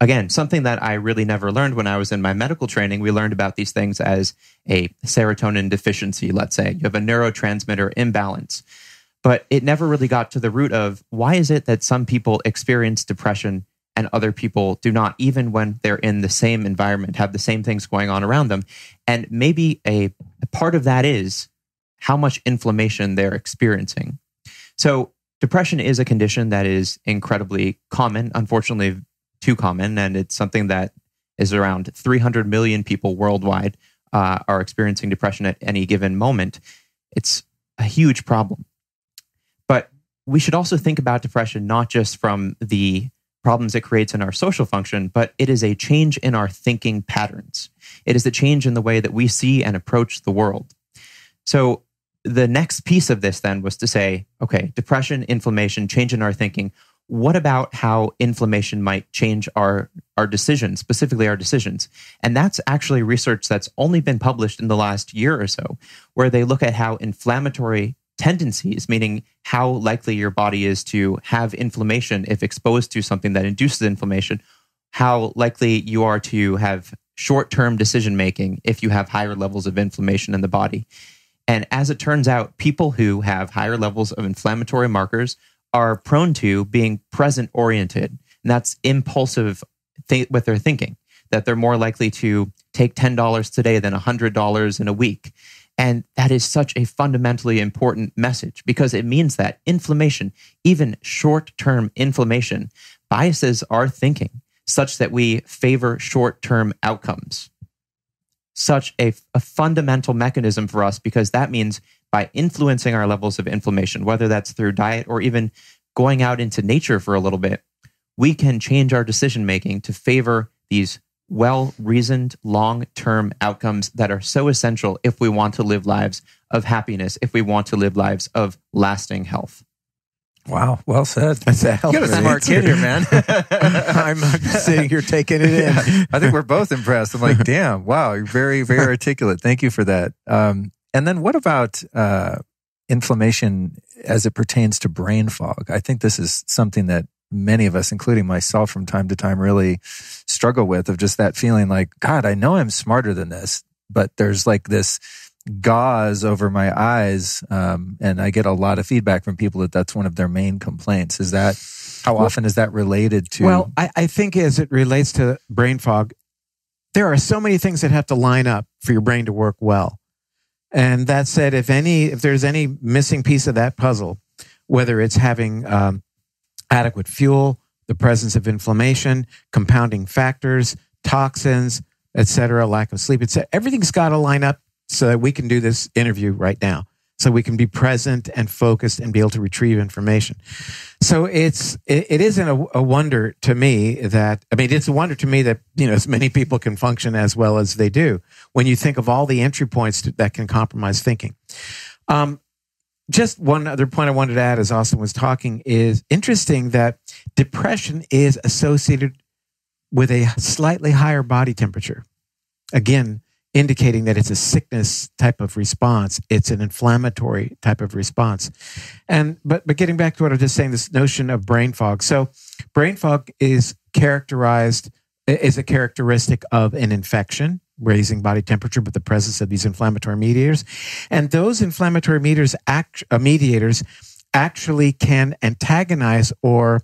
again, something that I really never learned when I was in my medical training, we learned about these things as a serotonin deficiency, let's say. You have a neurotransmitter imbalance. But it never really got to the root of why is it that some people experience depression and other people do not, even when they're in the same environment, have the same things going on around them. And maybe a part of that is how much inflammation they're experiencing. So depression is a condition that is incredibly common, unfortunately too common, and it's something that is around 300 million people worldwide are experiencing depression at any given moment. It's a huge problem. But we should also think about depression not just from the problems it creates in our social function, but it is a change in our thinking patterns. It is a change in the way that we see and approach the world. So the next piece of this then was to say, okay, depression, inflammation, change in our thinking. What about how inflammation might change our decisions, specifically our decisions? And that's actually research that's only been published in the last year or so, where they look at how inflammatory tendencies, meaning how likely your body is to have inflammation if exposed to something that induces inflammation, how likely you are to have short-term decision-making if you have higher levels of inflammation in the body. And as it turns out, people who have higher levels of inflammatory markers are prone to being present-oriented. And that's impulsive with their thinking, that they're more likely to take $10 today than $100 in a week. And that is such a fundamentally important message because it means that inflammation, even short-term inflammation, biases our thinking such that we favor short-term outcomes. Such a fundamental mechanism for us because that means by influencing our levels of inflammation, whether that's through diet or even going out into nature for a little bit, we can change our decision-making to favor these well-reasoned, long-term outcomes that are so essential if we want to live lives of happiness, if we want to live lives of lasting health. Wow, well said. That's a You got a smart kid here, man. I'm sitting here taking it in. Yeah, I think we're both impressed. I'm like, damn, wow, you're very, very articulate. Thank you for that. And then what about inflammation as it pertains to brain fog? I think this is something that many of us, including myself from time to time, really struggle with, of just that feeling like, God, I know I'm smarter than this, but there's like this gauze over my eyes. And I get a lot of feedback from people that that's one of their main complaints. Is that, how often is that related to? Well, I think as it relates to brain fog, there are so many things that have to line up for your brain to work well. And that said, if there's any missing piece of that puzzle, whether it's having adequate fuel, the presence of inflammation, compounding factors, toxins, etc., lack of sleep, etc., everything's got to line up so that we can do this interview right now, so we can be present and focused and be able to retrieve information. So it isn't a wonder to me that, it's a wonder to me that, as many people can function as well as they do when you think of all the entry points that can compromise thinking. Just one other point I wanted to add as Austin was talking is interesting that depression is associated with a slightly higher body temperature. Again, indicating that it's a sickness type of response. It's an inflammatory type of response. But getting back to what I was just saying, this notion of brain fog. So brain fog is a characteristic of an infection, raising body temperature with the presence of these inflammatory mediators. And those inflammatory mediators actually can antagonize or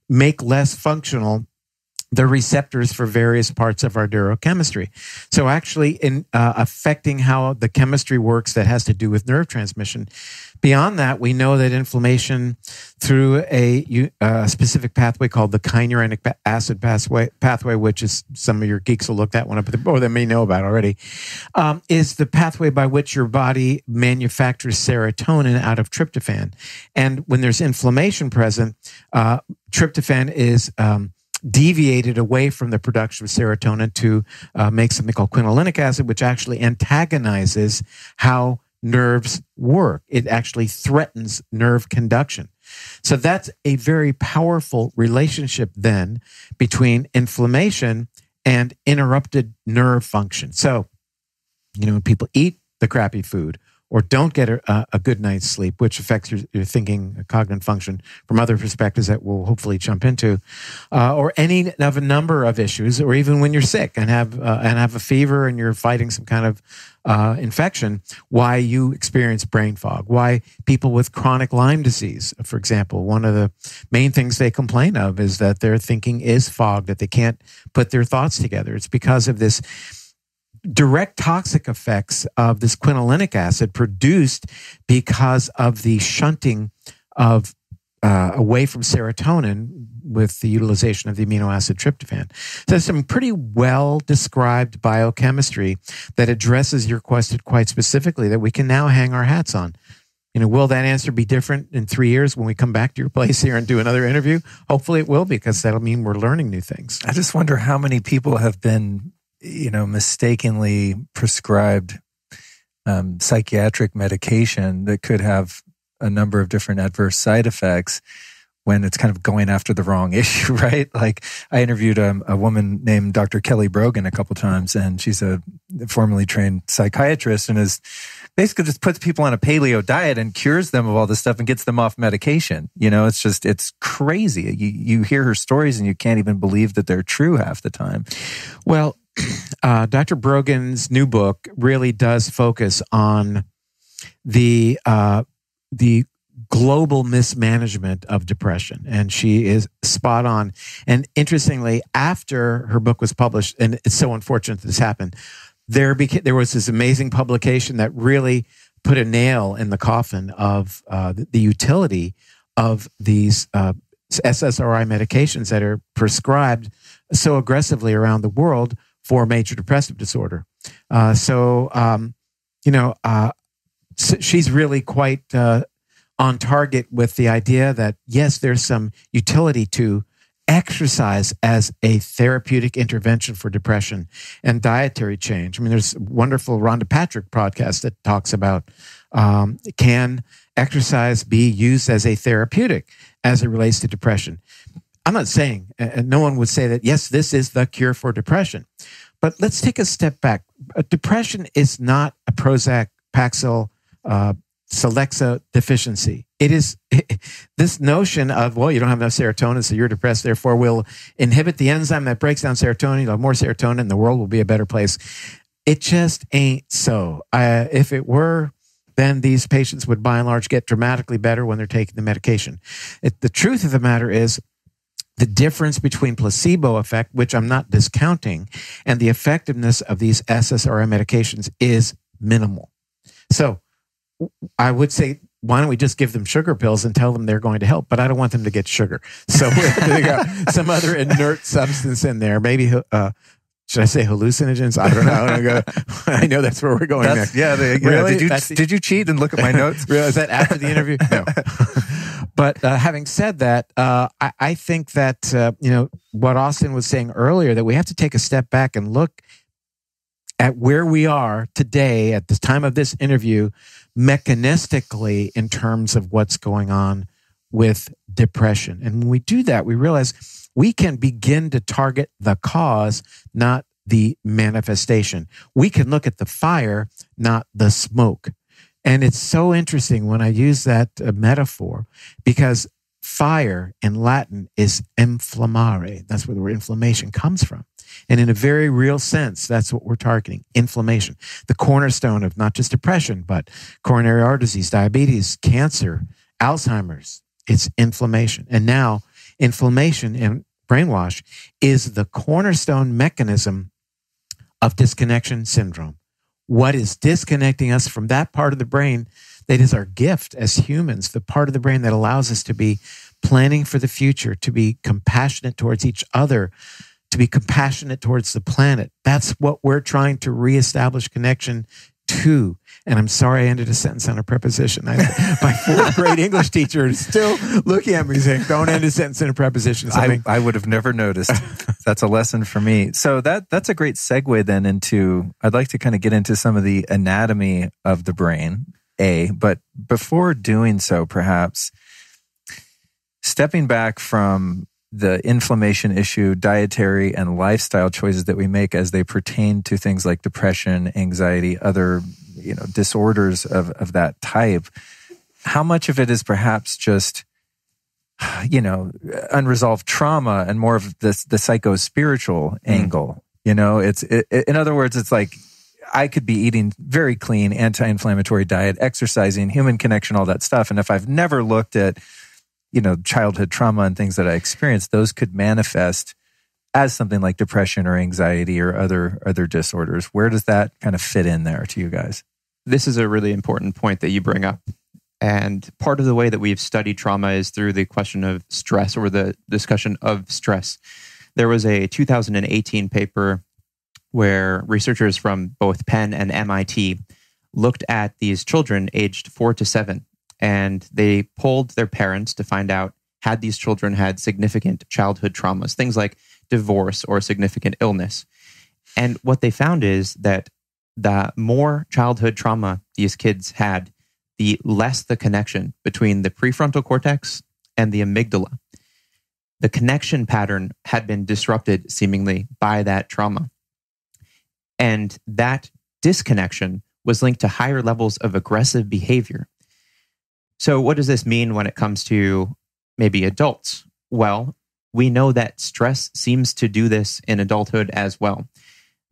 make less functional the receptors for various parts of our neurochemistry. So actually in affecting how the chemistry works that has to do with nerve transmission. Beyond that, we know that inflammation through a specific pathway called the kynurenic acid pathway, which is, some of your geeks will look that one up, or they may know about already, is the pathway by which your body manufactures serotonin out of tryptophan. And when there's inflammation present, tryptophan is deviated away from the production of serotonin to make something called quinolinic acid, which actually antagonizes how nerves work. It actually threatens nerve conduction. So that's a very powerful relationship then between inflammation and interrupted nerve function. So, when people eat the crappy food or don't get a good night's sleep, which affects your thinking, cognitive function from other perspectives that we'll hopefully jump into, or any of a number of issues, or even when you're sick and have a fever and you're fighting some kind of infection, why you experience brain fog, why people with chronic Lyme disease, for example, one of the main things they complain of is that their thinking is fogged, that they can't put their thoughts together. It's because of this direct toxic effects of this quinolinic acid produced because of the shunting of away from serotonin with the utilization of the amino acid tryptophan. So there's some pretty well described biochemistry that addresses your question quite specifically that we can now hang our hats on. Will that answer be different in 3 years when we come back to your place here and do another interview? Hopefully it will, because that'll mean we're learning new things. I just wonder how many people have been mistakenly prescribed psychiatric medication that could have a number of different adverse side effects when it's kind of going after the wrong issue, right? Like I interviewed a woman named Dr. Kelly Brogan a couple times, and she's a formerly trained psychiatrist and is basically just puts people on a paleo diet and cures them of all this stuff and gets them off medication. It's crazy. You hear her stories and you can't even believe that they're true half the time. Well, Dr. Brogan's new book really does focus on the global mismanagement of depression, and she is spot on. And interestingly, after her book was published, and it's so unfortunate that this happened, there was this amazing publication that really put a nail in the coffin of the utility of these SSRI medications that are prescribed so aggressively around the world for major depressive disorder. She's really quite on target with the idea that, yes, there's some utility to exercise as a therapeutic intervention for depression and dietary change. I mean, there's a wonderful Rhonda Patrick podcast that talks about can exercise be used as a therapeutic as it relates to depression. I'm not saying, no one would say that, yes, this is the cure for depression. But let's take a step back. Depression is not a Prozac, Paxil, Celexa deficiency. It is this notion of, well, you don't have enough serotonin, so you're depressed, therefore we'll inhibit the enzyme that breaks down serotonin, you'll have more serotonin, the world will be a better place. It just ain't so. If it were, then these patients would by and large get dramatically better when they're taking the medication. The truth of the matter is, the difference between placebo effect, which I'm not discounting, and the effectiveness of these SSRI medications is minimal. So I would say, why don't we just give them sugar pills and tell them they're going to help? But I don't want them to get sugar. So we have to figure out some other inert substance in there. Maybe, should I say hallucinogens? I don't know. I know that's where we're going next. Yeah. Really? Did you cheat and look at my notes? Really? Is that after the interview? No. But having said that, I think that, what Austin was saying earlier, that we have to take a step back and look at where we are today at the time of this interview, mechanistically in terms of what's going on with depression. And when we do that, we realize we can begin to target the cause, not the manifestation. We can look at the fire, not the smoke. And it's so interesting when I use that metaphor, because fire in Latin is inflammare. That's where the word inflammation comes from. And in a very real sense, that's what we're targeting, inflammation. The cornerstone of not just depression, but coronary artery disease, diabetes, cancer, Alzheimer's, it's inflammation. And now inflammation and brainwash is the cornerstone mechanism of disconnection syndrome. What is disconnecting us from that part of the brain that is our gift as humans, the part of the brain that allows us to be planning for the future, to be compassionate towards each other, to be compassionate towards the planet. That's what we're trying to reestablish connection to. And I'm sorry I ended a sentence on a preposition. My fourth grade English teacher is still looking at me saying, don't end a sentence in a preposition. I would have never noticed. That's a lesson for me. So that's a great segue then into, I'd like to kind of get into some of the anatomy of the brain, but before doing so, perhaps stepping back from the inflammation issue, dietary and lifestyle choices that we make as they pertain to things like depression, anxiety, other disorders of that type, how much of it is perhaps just unresolved trauma and more of the psycho-spiritual angle? In other words, it's like I could be eating very clean, anti-inflammatory diet, exercising, human connection, all that stuff, and if I've never looked at childhood trauma and things that I experienced, those could manifest as something like depression or anxiety or other disorders. Where does that kind of fit in there to you guys? This is a really important point that you bring up. And part of the way that we've studied trauma is through the question of stress, or the discussion of stress. There was a 2018 paper where researchers from both Penn and MIT looked at these children aged 4 to 7. And they polled their parents to find out, had these children had significant childhood traumas, things like divorce or significant illness. And what they found is that the more childhood trauma these kids had, the less the connection between the prefrontal cortex and the amygdala. The connection pattern had been disrupted seemingly by that trauma. And that disconnection was linked to higher levels of aggressive behavior. So what does this mean when it comes to maybe adults? Well, we know that stress seems to do this in adulthood as well.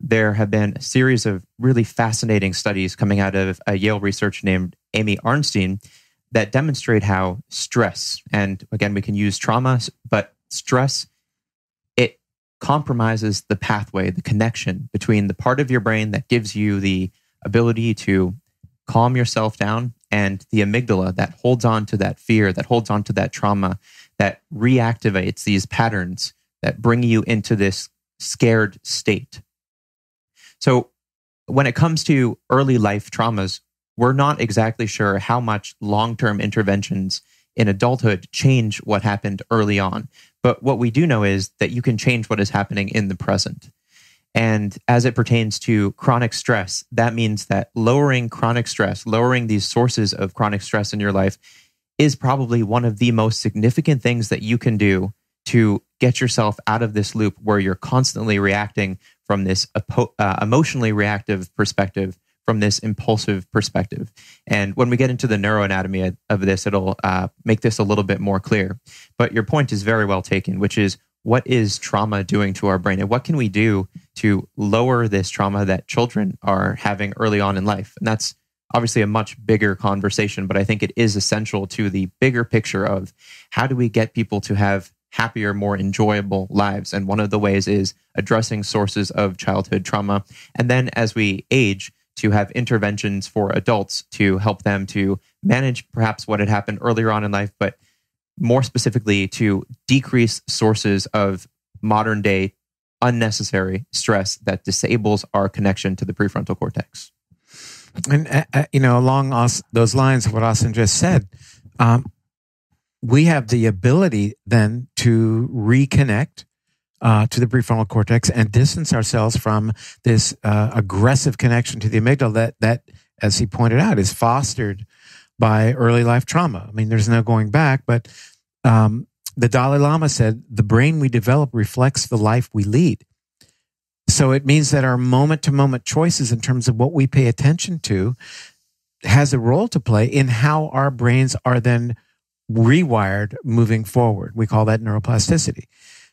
There have been a series of really fascinating studies coming out of a Yale researcher named Amy Arnstein that demonstrate how stress, and again, we can use trauma, but stress, it compromises the pathway, the connection between the part of your brain that gives you the ability to calm yourself down and the amygdala that holds on to that fear, that holds on to that trauma, that reactivates these patterns that bring you into this scared state. So when it comes to early life traumas, we're not exactly sure how much long-term interventions in adulthood change what happened early on. But what we do know is that you can change what is happening in the present. And as it pertains to chronic stress, that means that lowering chronic stress, lowering these sources of chronic stress in your life is probably one of the most significant things that you can do to get yourself out of this loop where you're constantly reacting from this emotionally reactive perspective, from this impulsive perspective. And when we get into the neuroanatomy of this, it'll make this a little bit more clear. But your point is very well taken, which is, what is trauma doing to our brain? And what can we do to lower this trauma that children are having early on in life? And that's obviously a much bigger conversation, but I think it is essential to the bigger picture of how do we get people to have happier, more enjoyable lives? And one of the ways is addressing sources of childhood trauma. And then as we age, to have interventions for adults to help them to manage perhaps what had happened earlier on in life, but more specifically to decrease sources of modern day unnecessary stress that disables our connection to the prefrontal cortex. And, along those lines of what Austin just said, we have the ability then to reconnect to the prefrontal cortex and distance ourselves from this aggressive connection to the amygdala that, as he pointed out, is fostered by early life trauma. I mean, there's no going back, but the Dalai Lama said, the brain we develop reflects the life we lead. So it means that our moment-to-moment choices in terms of what we pay attention to has a role to play in how our brains are then rewired moving forward. We call that neuroplasticity.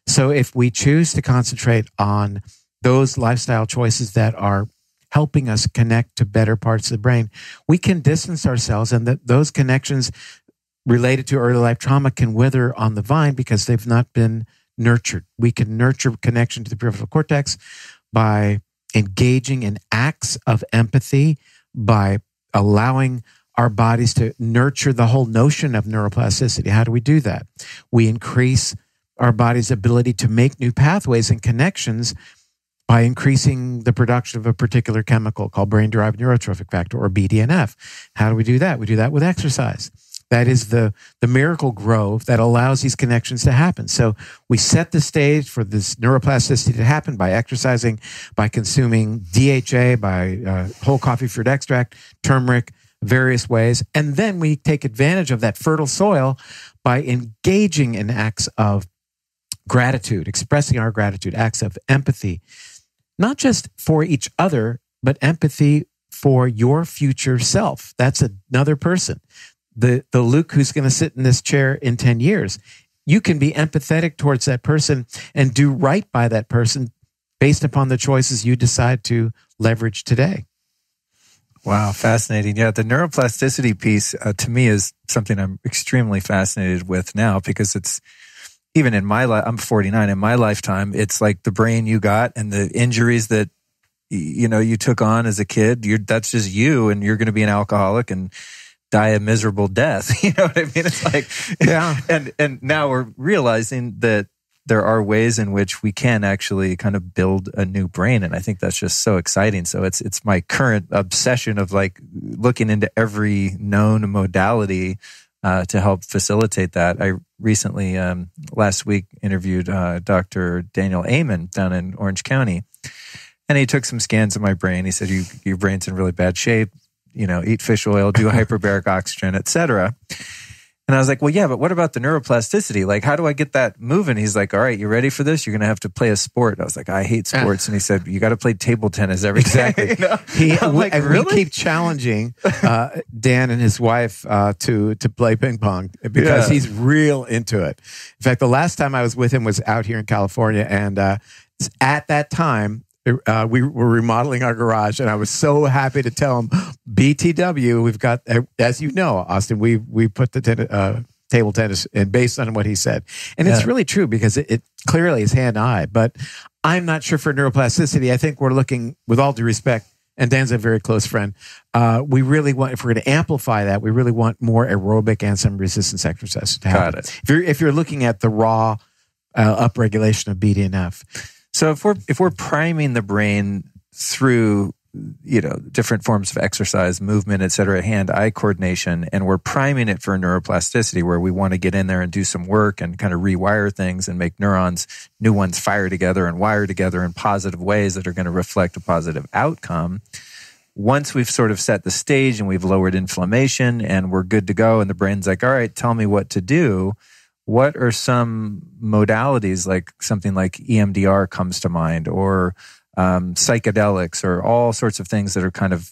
So if we choose to concentrate on those lifestyle choices that are helping us connect to better parts of the brain, we can distance ourselves, and that those connections related to early life trauma can wither on the vine because they've not been nurtured. We can nurture connection to the prefrontal cortex by engaging in acts of empathy, by allowing our bodies to nurture the whole notion of neuroplasticity. How do we do that? We increase our body's ability to make new pathways and connections by increasing the production of a particular chemical called brain-derived neurotrophic factor, or BDNF. How do we do that? We do that with exercise. That is the miracle grove that allows these connections to happen. So we set the stage for this neuroplasticity to happen by exercising, by consuming DHA, by whole coffee fruit extract, turmeric, various ways. And then we take advantage of that fertile soil by engaging in acts of gratitude, expressing our gratitude, acts of empathy, not just for each other, but empathy for your future self. That's another person. The Luke who's going to sit in this chair in 10 years. You can be empathetic towards that person and do right by that person based upon the choices you decide to leverage today. Wow, fascinating. Yeah, the neuroplasticity piece to me is something I'm extremely fascinated with now, because it's, even in my life, I'm 49, in my lifetime, it's like the brain you got and the injuries that you took on as a kid, that's just you, and you're going to be an alcoholic and die a miserable death. You know what I mean? It's like, yeah. And now we're realizing that there are ways in which we can actually kind of build a new brain. And I think that's just so exciting. So it's my current obsession of like looking into every known modality to help facilitate that. I recently, last week, interviewed Dr. Daniel Amen down in Orange County. And he took some scans of my brain. He said, your brain's in really bad shape. Eat fish oil, do hyperbaric oxygen, etc. And I was like, well, yeah, but what about the neuroplasticity? Like, how do I get that moving? He's like, all right, you ready for this? You're going to have to play a sport. I was like, I hate sports. And he said, you got to play table tennis every day. Exactly. We keep challenging Dan and his wife to play ping pong because he's real into it. In fact, the last time I was with him was out here in California. And at that time, we were remodeling our garage, and I was so happy to tell him, BTW, we've got, as you know, Austin, we put the table tennis in based on what he said. And it's really true, because it clearly is hand-eye. But I'm not sure for neuroplasticity. I think we're looking, with all due respect, and Dan's a very close friend, we really want, if we're going to amplify that, we really want more aerobic and some resistance exercises to happen. Got it. If you're looking at the raw upregulation of BDNF. So if we're priming the brain through different forms of exercise, movement, et cetera, hand-eye coordination, and we're priming it for neuroplasticity, where we want to get in there and do some work and kind of rewire things and make new ones fire together and wire together in positive ways that are going to reflect a positive outcome. Once we've sort of set the stage and we've lowered inflammation and we're good to go, and the brain's like, all right, tell me what to do. What are some modalities, like something like EMDR comes to mind, or psychedelics, or all sorts of things that are kind of,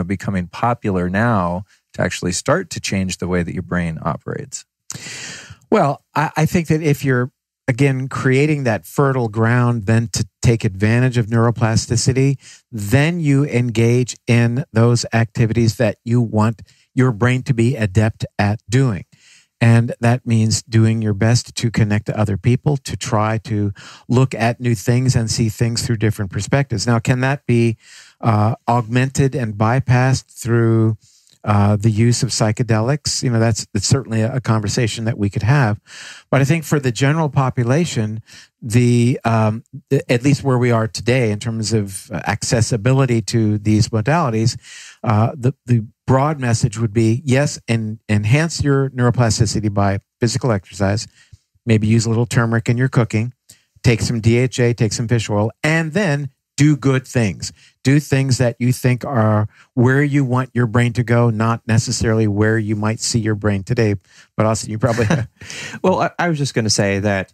becoming popular now to actually start to change the way that your brain operates? Well, I think that if you're, again, creating that fertile ground then to take advantage of neuroplasticity, then you engage in those activities that you want your brain to be adept at doing. And that means doing your best to connect to other people, to try to look at new things and see things through different perspectives. Now, can that be augmented and bypassed through the use of psychedelics? That's certainly a conversation that we could have. But I think for the general population, at least where we are today in terms of accessibility to these modalities, the broad message would be, yes, and enhance your neuroplasticity by physical exercise. Maybe use a little turmeric in your cooking, take some DHA, take some fish oil, and then do good things. Do things that you think are where you want your brain to go, not necessarily where you might see your brain today. But also, you probably... Well, I was just going to say that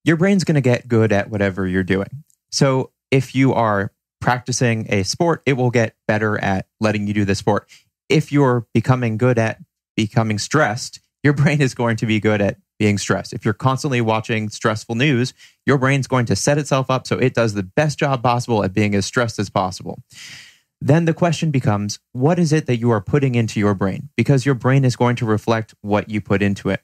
your brain's going to get good at whatever you're doing. So if you are practicing a sport, it will get better at letting you do the sport. If you're becoming good at becoming stressed, your brain is going to be good at being stressed. If you're constantly watching stressful news, your brain's going to set itself up so it does the best job possible at being as stressed as possible. Then the question becomes, what is it that you are putting into your brain? Because your brain is going to reflect what you put into it.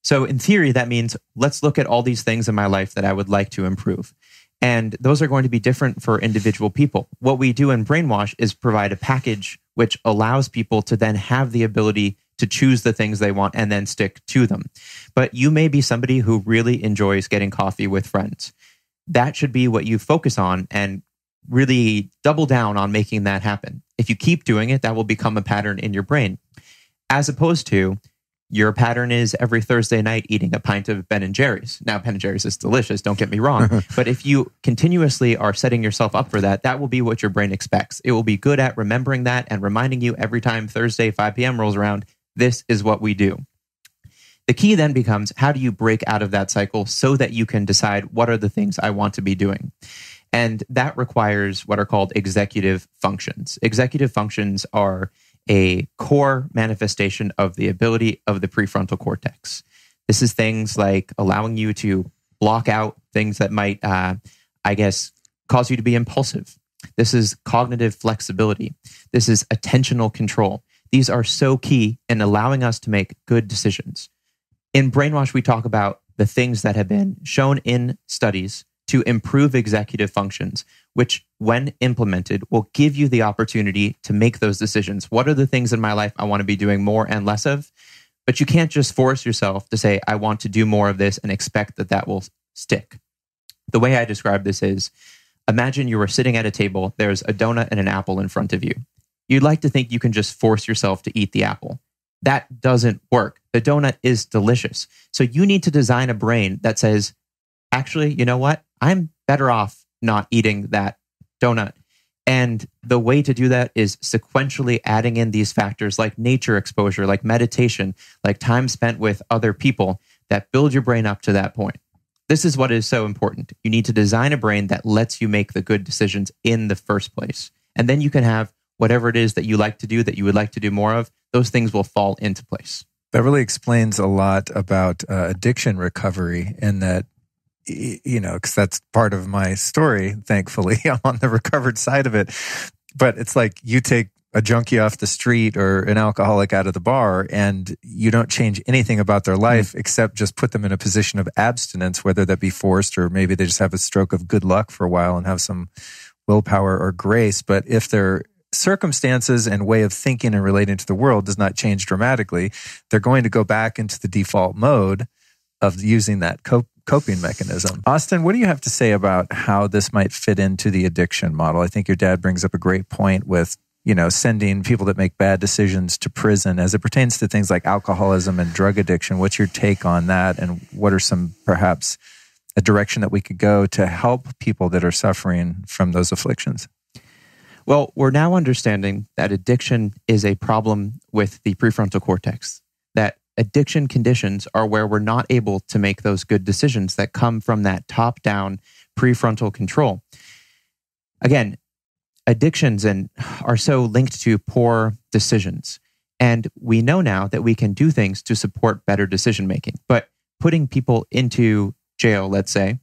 So in theory, that means let's look at all these things in my life that I would like to improve. And those are going to be different for individual people. What we do in Brainwash is provide a package which allows people to then have the ability to choose the things they want and then stick to them. But you may be somebody who really enjoys getting coffee with friends. That should be what you focus on and really double down on making that happen. If you keep doing it, that will become a pattern in your brain. As opposed to, your pattern is every Thursday night eating a pint of Ben & Jerry's. Now, Ben & Jerry's is delicious, don't get me wrong. But if you continuously are setting yourself up for that, that will be what your brain expects. It will be good at remembering that and reminding you every time Thursday, 5 p.m. rolls around, this is what we do. The key then becomes, how do you break out of that cycle so that you can decide what are the things I want to be doing? And that requires what are called executive functions. Executive functions are a core manifestation of the ability of the prefrontal cortex. This is things like allowing you to block out things that might, cause you to be impulsive. This is cognitive flexibility. This is attentional control. These are so key in allowing us to make good decisions. In Brainwash, we talk about the things that have been shown in studies to improve executive functions, which when implemented will give you the opportunity to make those decisions. What are the things in my life I want to be doing more and less of? But you can't just force yourself to say, I want to do more of this and expect that that will stick. The way I describe this is, imagine you were sitting at a table, there's a donut and an apple in front of you. You'd like to think you can just force yourself to eat the apple. That doesn't work. The donut is delicious. So you need to design a brain that says, actually, you know what? I'm better off not eating that donut. And the way to do that is sequentially adding in these factors like nature exposure, like meditation, like time spent with other people that build your brain up to that point. This is what is so important. You need to design a brain that lets you make the good decisions in the first place. And then you can have whatever it is that you like to do, that you would like to do more of, those things will fall into place. That really explains a lot about addiction recovery, and that, because that's part of my story, thankfully. I'm on the recovered side of it. But it's like you take a junkie off the street or an alcoholic out of the bar, and you don't change anything about their life except just put them in a position of abstinence, whether that be forced or maybe they just have a stroke of good luck for a while and have some willpower or grace. But if their circumstances and way of thinking and relating to the world does not change dramatically, they're going to go back into the default mode of using that coping mechanism. Austin, what do you have to say about how this might fit into the addiction model? I think your dad brings up a great point with, sending people that make bad decisions to prison as it pertains to things like alcoholism and drug addiction. What's your take on that? And what are some, perhaps, a direction that we could go to help people that are suffering from those afflictions? Well, we're now understanding that addiction is a problem with the prefrontal cortex, that addiction conditions are where we're not able to make those good decisions that come from that top-down prefrontal control. Again, addictions are so linked to poor decisions. And we know now that we can do things to support better decision-making. But putting people into jail, let's say,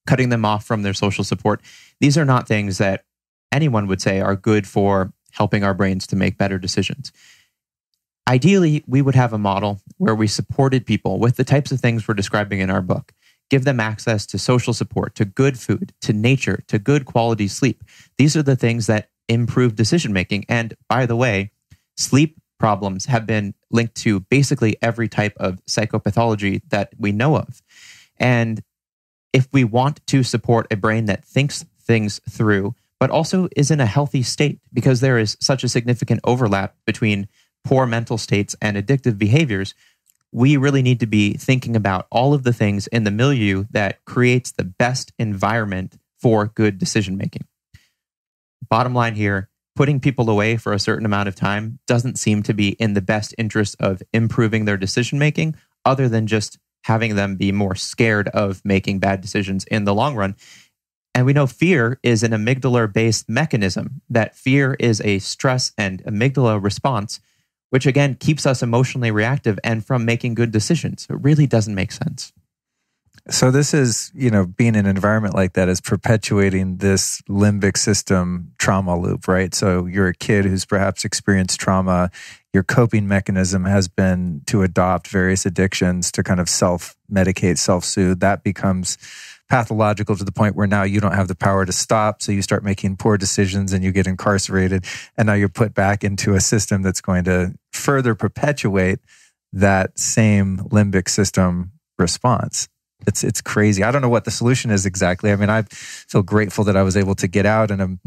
cutting them off from their social support, these are not things that anyone would say are good for helping our brains to make better decisions. Ideally, we would have a model where we supported people with the types of things we're describing in our book. Give them access to social support, to good food, to nature, to good quality sleep. These are the things that improve decision-making. And by the way, sleep problems have been linked to basically every type of psychopathology that we know of. And if we want to support a brain that thinks things through, but also is in a healthy state, because there is such a significant overlap between poor mental states and addictive behaviors, we really need to be thinking about all of the things in the milieu that creates the best environment for good decision-making. Bottom line here, putting people away for a certain amount of time doesn't seem to be in the best interest of improving their decision-making, other than just having them be more scared of making bad decisions in the long run. And we know fear is an amygdala-based mechanism, that fear is a stress and amygdala response, which again keeps us emotionally reactive and from making good decisions. It really doesn't make sense. So this is, being in an environment like that is perpetuating this limbic system trauma loop, right? So you're a kid who's perhaps experienced trauma. Your coping mechanism has been to adopt various addictions to kind of self-medicate, self-soothe. That becomes pathological to the point where now you don't have the power to stop. So you start making poor decisions and you get incarcerated. And now you're put back into a system that's going to further perpetuate that same limbic system response. It's crazy. I don't know what the solution is exactly. I mean, I feel grateful that I was able to get out, and I'm,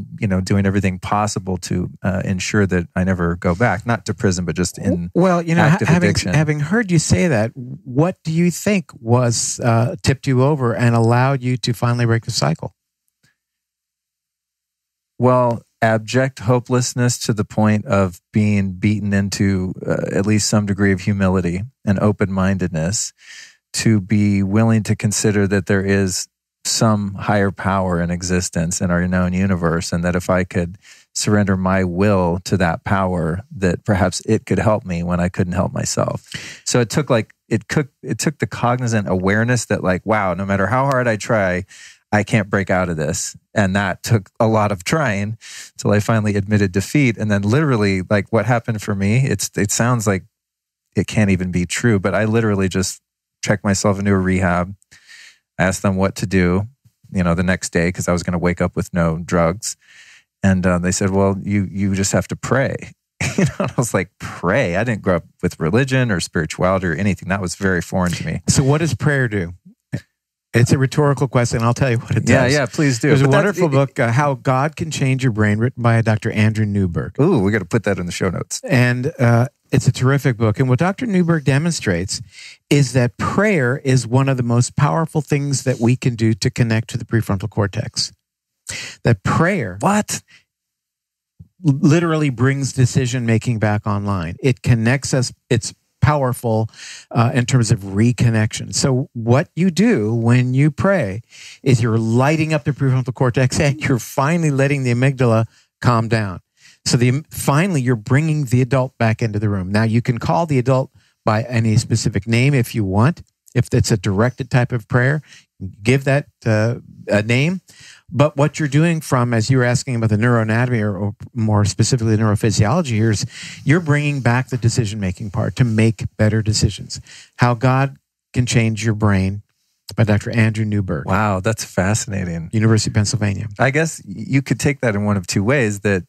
doing everything possible to ensure that I never go back, not to prison, but just in active addiction. Having heard you say that, what do you think was tipped you over and allowed you to finally break the cycle? Well, abject hopelessness to the point of being beaten into at least some degree of humility and open-mindedness, to be willing to consider that there is some higher power in existence in our known universe, and that if I could surrender my will to that power, that perhaps it could help me when I couldn't help myself. So it took the cognizant awareness that, like, wow, no matter how hard I try, I can't break out of this. And that took a lot of trying till I finally admitted defeat. And then literally, like, what happened for me, it sounds like it can't even be true, but I literally just checked myself into a rehab. I asked them what to do, the next day, because I was going to wake up with no drugs. And they said, well, you just have to pray. I was like, pray? I didn't grow up with religion or spirituality or anything. That was very foreign to me. So what does prayer do? It's a rhetorical question. I'll tell you what it does. Yeah, please do. There's a wonderful book, How God Can Change Your Brain, written by Dr. Andrew Newberg. Ooh, we got to put that in the show notes. And it's a terrific book. And what Dr. Newberg demonstrates is that prayer is one of the most powerful things that we can do to connect to the prefrontal cortex. That prayer literally brings decision-making back online. It connects us. It's powerful in terms of reconnection. So what you do when you pray is you're lighting up the prefrontal cortex and you're finally letting the amygdala calm down. So finally, you're bringing the adult back into the room. Now, you can call the adult by any specific name if you want. If it's a directed type of prayer, give that a name. But what you're doing as you were asking about the neuroanatomy or more specifically the neurophysiology here, is you're bringing back the decision-making part to make better decisions. How God Can Change Your Brain by Dr. Andrew Newberg. Wow, that's fascinating. University of Pennsylvania. I guess you could take that in one of two ways, that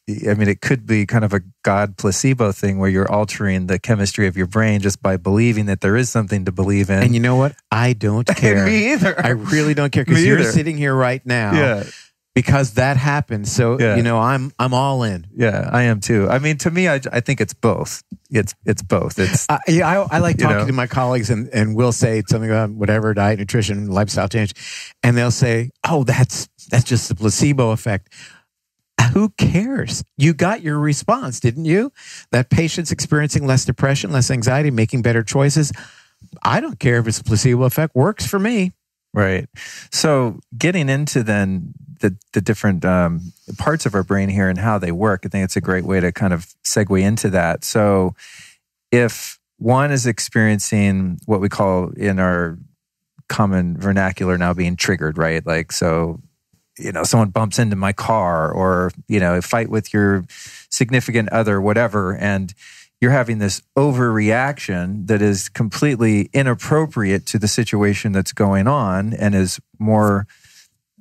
I mean, it could be kind of a God placebo thing where you're altering the chemistry of your brain just by believing that there is something to believe in. And you know what? I don't care. Me either. I really don't care because you're sitting here right now. Yeah. Because that happened. So, I'm all in. Yeah, I am too. I mean, to me, I think it's both. It's both. It's I like talking to my colleagues and we'll say something about whatever, diet, nutrition, lifestyle change. And they'll say, oh, that's just the placebo effect. Who cares? You got your response, didn't you? That patient's experiencing less depression, less anxiety, making better choices. I don't care if it's a placebo effect. Works for me. Right. So getting into then the different parts of our brain here and how they work, I think it's a great way to kind of segue into that. So if one is experiencing what we call in our common vernacular now being triggered, right? Like, so, someone bumps into my car or, fight with your significant other, whatever, and you're having this overreaction that is completely inappropriate to the situation that's going on and is more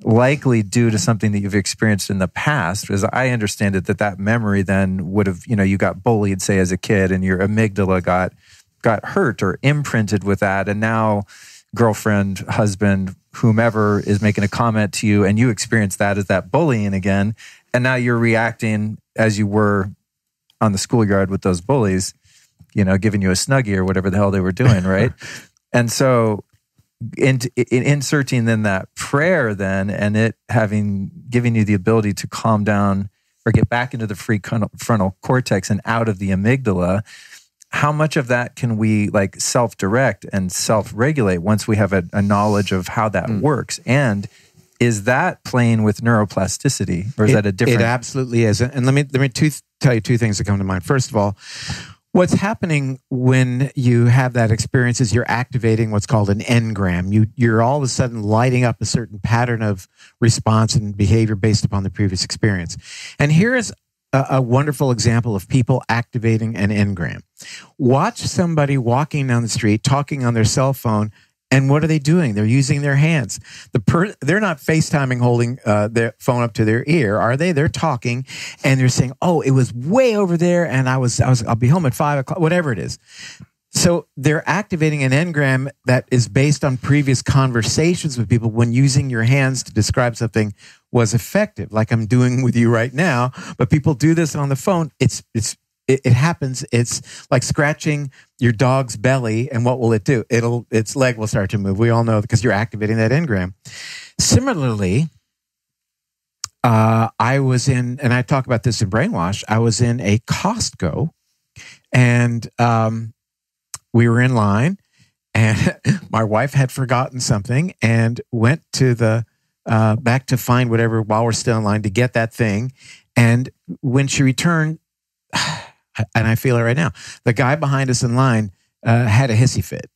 likely due to something that you've experienced in the past. As I understand it, that memory then would have, you got bullied, say, as a kid, and your amygdala got hurt or imprinted with that. And now girlfriend, husband, whomever is making a comment to you, and you experience that as that bullying again. And now you're reacting as you were on the schoolyard with those bullies, giving you a Snuggie or whatever the hell they were doing, right? And so in inserting then that prayer then, and it giving you the ability to calm down or get back into the prefrontal cortex and out of the amygdala, how much of that can we like self-direct and self-regulate once we have a knowledge of how that works? And is that playing with neuroplasticity, or is that a different? It absolutely is. And let me tell you two things that come to mind. First of all, what's happening when you have that experience is you're activating what's called an engram. You're all of a sudden lighting up a certain pattern of response and behavior based upon the previous experience. And here is a wonderful example of people activating an engram. Watch somebody walking down the street, talking on their cell phone, and what are they doing? They're using their hands. They're not FaceTiming, holding their phone up to their ear, are they? They're talking, and they're saying, "Oh, it was way over there, and I'll be home at 5:00," whatever it is. So they're activating an engram that is based on previous conversations with people when using your hands to describe something was effective, like I'm doing with you right now. But people do this on the phone. It happens. It's like scratching your dog's belly, and what will it do? Its leg will start to move. We all know because you're activating that engram. Similarly, I was in, and I talk about this in Brainwash, I was in a Costco, and we were in line, and my wife had forgotten something and went to the back to find whatever while we're still in line to get that thing. And when she returned, and I feel it right now, the guy behind us in line had a hissy fit.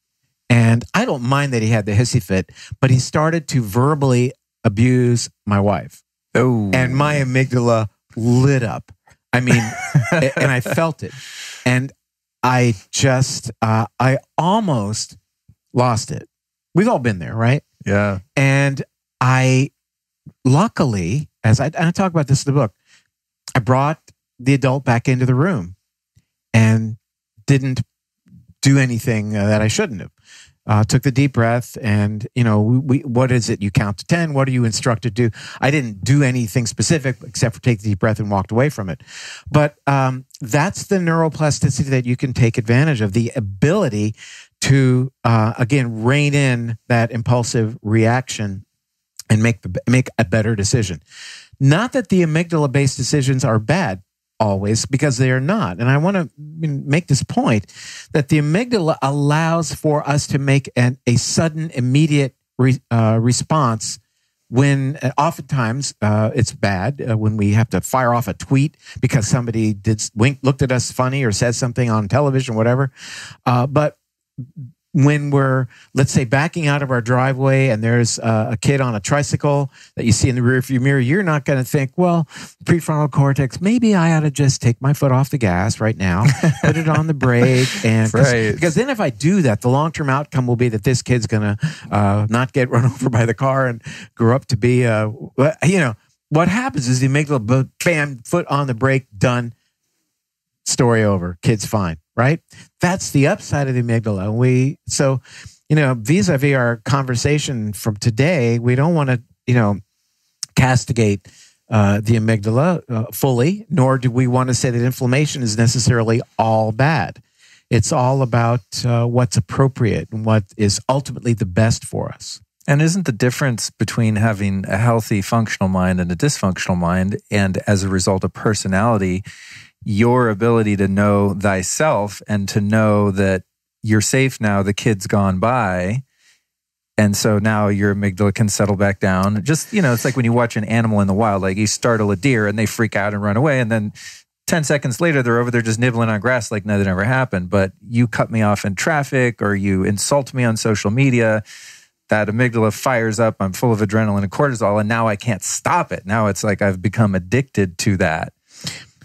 And I don't mind that he had the hissy fit, but he started to verbally abuse my wife. Oh. And my amygdala lit up. I mean, and I felt it. And I just, I almost lost it. We've all been there, right? Yeah. And I, luckily, and I talk about this in the book, I brought the adult back into the room and didn't do anything that I shouldn't have. Took the deep breath, and what is it? You count to 10. What are you instructed to do? I didn't do anything specific except for take the deep breath and walked away from it. But that's the neuroplasticity that you can take advantage of, the ability to again rein in that impulsive reaction and make a better decision. Not that the amygdala-based decisions are bad always, because they are not. And I want to make this point that the amygdala allows for us to make a sudden, immediate response when oftentimes it's bad when we have to fire off a tweet because somebody looked at us funny or said something on television, whatever. But when we're, let's say, backing out of our driveway and there's a kid on a tricycle that you see in the rearview mirror, you're not going to think, well, prefrontal cortex, maybe I ought to just take my foot off the gas right now, put it on the brake. And right. Because then if I do that, the long-term outcome will be that this kid's going to not get run over by the car and grow up to be, what happens is the amygdala, bam, foot on the brake, done, story over, kid's fine, right? That's the upside of the amygdala. So, vis-a-vis our conversation from today, we don't want to, castigate the amygdala fully, nor do we want to say that inflammation is necessarily all bad. It's all about what's appropriate and what is ultimately the best for us. And isn't the difference between having a healthy, functional mind and a dysfunctional mind, and as a result of personality, your ability to know thyself and to know that you're safe now, the kid's gone by, and so now your amygdala can settle back down. Just, it's like when you watch an animal in the wild, like you startle a deer and they freak out and run away, and then 10 seconds later, they're over there just nibbling on grass like nothing ever happened. But you cut me off in traffic or you insult me on social media, that amygdala fires up. I'm full of adrenaline and cortisol, and now I can't stop it. Now it's like I've become addicted to that.